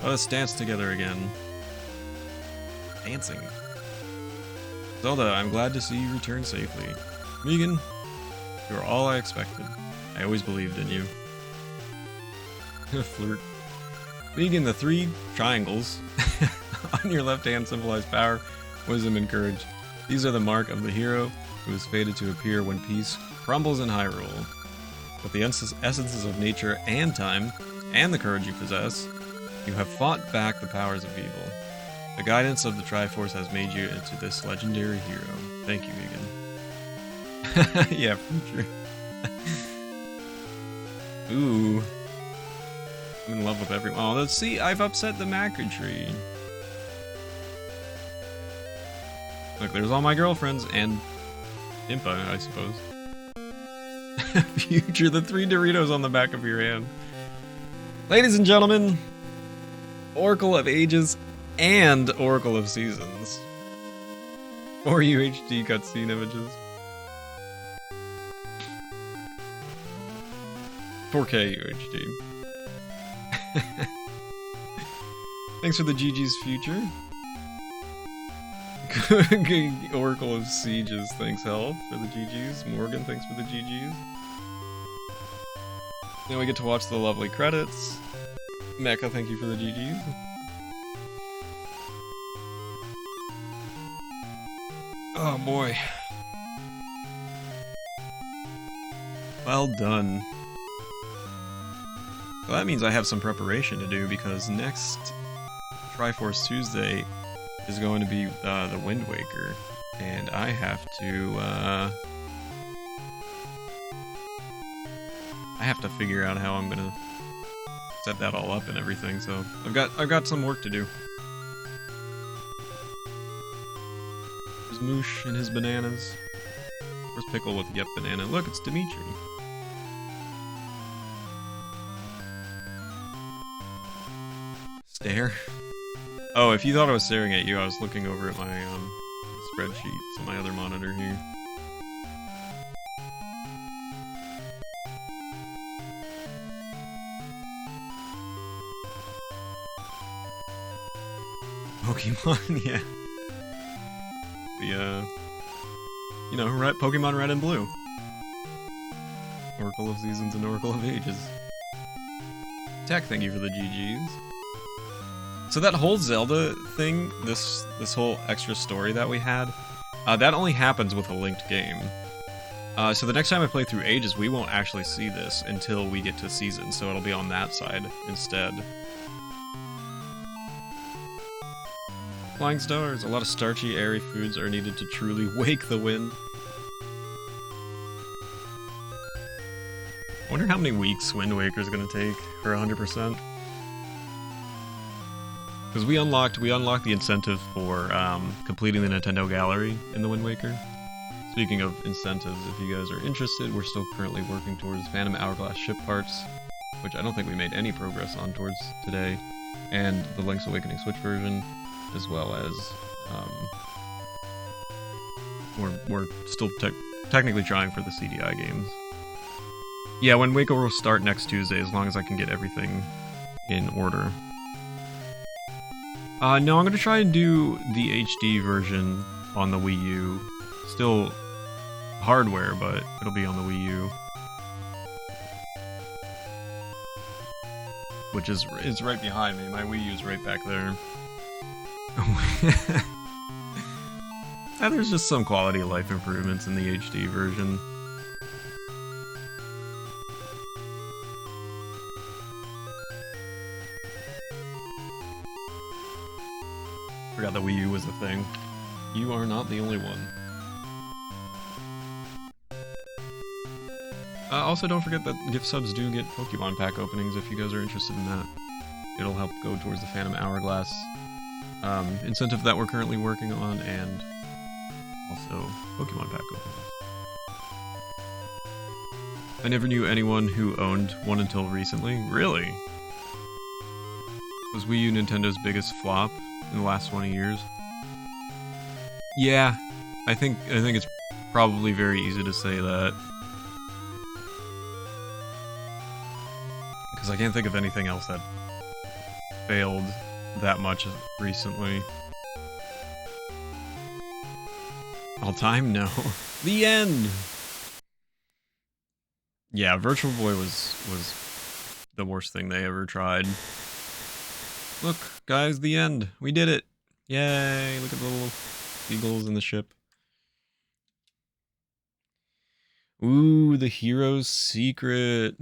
Let us dance together again. Dancing. Zelda, I'm glad to see you return safely. Megan, you are all I expected. I always believed in you. Flirt. Megan, the 3 triangles on your left hand symbolize power, wisdom, and courage. These are the mark of the hero who is fated to appear when peace crumbles in Hyrule. With the essences of nature and time, and the courage you possess, you have fought back the powers of evil. The guidance of the Triforce has made you into this legendary hero. Thank you, Megan. Yeah, future. Ooh. I'm in love with everyone. Oh, let's see, I've upset the macro tree. Look, there's all my girlfriends and Impa, I suppose. Future, the 3 Doritos on the back of your hand. Ladies and gentlemen, Oracle of Ages and Oracle of Seasons. Or UHD cutscene images. 4K UHD. Thanks for the GG's, Future. Oracle of Sieges, thanks Health for the GG's. Morgan, thanks for the GG's. Now we get to watch the lovely credits. Mecha, thank you for the GG's. Oh boy. Well done. Well, that means I have some preparation to do because next Triforce Tuesday is going to be the Wind Waker, and I have to figure out how I'm gonna set that all up and everything. So I've got some work to do. There's Moosh and his bananas. Where's Pickle with Yep Banana? Look, it's Dimitri. Stare. Oh, if you thought I was staring at you, I was looking over at my spreadsheets on my other monitor here. Pokemon, yeah. The you know, Pokemon Red and Blue. Oracle of Seasons and Oracle of Ages. Tech, thank you for the GGs. So that whole Zelda thing, this whole extra story that we had, that only happens with a linked game. So the next time I play through Ages, we won't actually see this until we get to Season, so it'll be on that side instead. Flying stars. A lot of starchy, airy foods are needed to truly wake the wind. I wonder how many weeks Wind Waker is going to take for 100%. Because we unlocked the incentive for completing the Nintendo Gallery in the Wind Waker. Speaking of incentives, if you guys are interested, we're still currently working towards Phantom Hourglass ship parts, which I don't think we made any progress on towards today, and the Link's Awakening Switch version, as well as we're still technically trying for the CDI games. Yeah, Wind Waker will start next Tuesday as long as I can get everything in order. No, I'm going to try and do the HD version on the Wii U. Still hardware, but it'll be on the Wii U. Which is right behind me. My Wii U's right back there. And there's just some quality of life improvements in the HD version. Forgot the Wii U was a thing. You are not the only one. Also, don't forget that gift subs do get Pokemon pack openings if you guys are interested in that. It'll help go towards the Phantom Hourglass incentive that we're currently working on, and also Pokemon pack openings. I never knew anyone who owned one until recently. Really? Was Wii U Nintendo's biggest flop in the last 20 years? Yeah, I think it's probably very easy to say that. Because I can't think of anything else that failed that much recently. All time? No. The end! Yeah, Virtual Boy was the worst thing they ever tried. Look, guys, the end. We did it. Yay, look at the little eagles in the ship. Ooh, the hero's secret.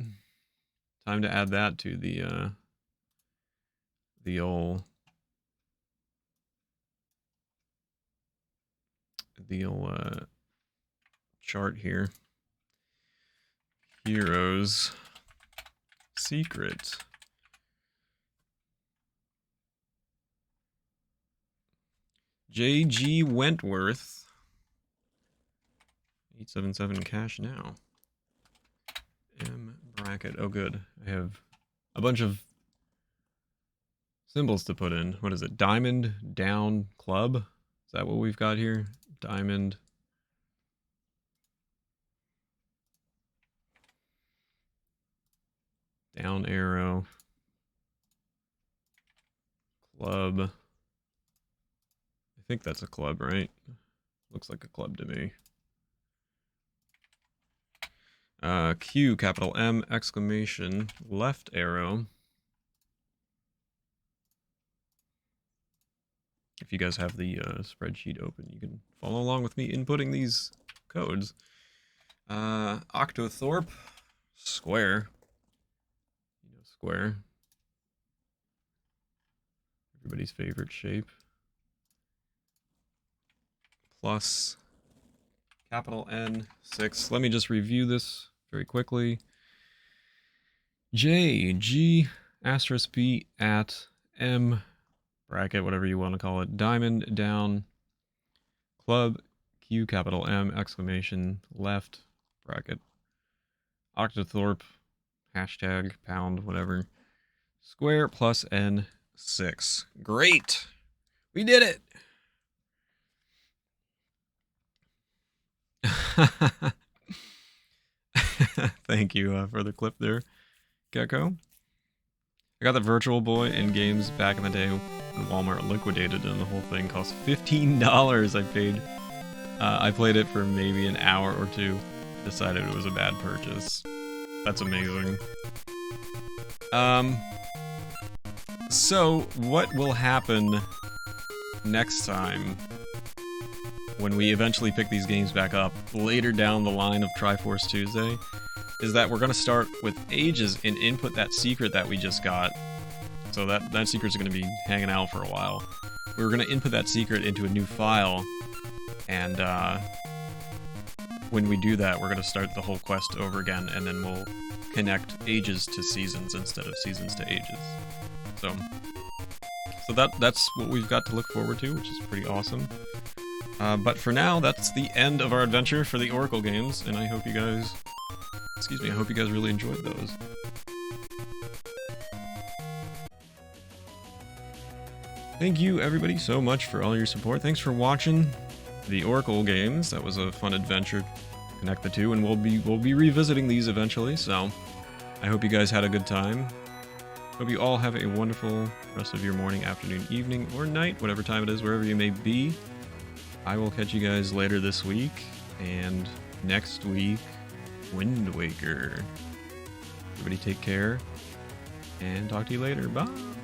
Time to add that to the old chart here. Heroes secret. J.G. Wentworth. 877 cash now. M bracket. Oh, good. I have a bunch of symbols to put in. What is it? Diamond down club? Is that what we've got here? Diamond. Down arrow. Club. I think that's a club, right? Looks like a club to me. Q, capital M, exclamation, left arrow. If you guys have the spreadsheet open, you can follow along with me inputting these codes. Octothorpe, square. You know, square. Everybody's favorite shape. Plus capital N, 6. Let me just review this very quickly. J, G, asterisk B, at, M, bracket, whatever you want to call it, diamond, down, club, Q, capital M, exclamation, left, bracket, Octothorpe, hashtag, pound, whatever, square, plus N, 6. Great! We did it! Thank you for the clip there, Gecko. I got the Virtual Boy in games back in the day when Walmart liquidated it, and the whole thing cost $15. I played it for maybe an hour or two, decided it was a bad purchase. That's amazing. So what will happen next time when we eventually pick these games back up later down the line of Triforce Tuesday is that we're going to start with ages and input that secret that we just got. So that secret's going to be hanging out for a while. We're going to input that secret into a new file, and when we do that, we're going to start the whole quest over again, and then we'll connect ages to seasons instead of seasons to ages. So that's what we've got to look forward to, which is pretty awesome. But for now, that's the end of our adventure for the Oracle games, and I hope you guys, I hope you guys really enjoyed those. Thank you, everybody, so much for all your support. Thanks for watching the Oracle games. That was a fun adventure to connect the two, and we'll be revisiting these eventually, so I hope you guys had a good time. Hope you all have a wonderful rest of your morning, afternoon, evening, or night, whatever time it is, wherever you may be. I will catch you guys later this week, and next week, Wind Waker. Everybody take care, and talk to you later. Bye!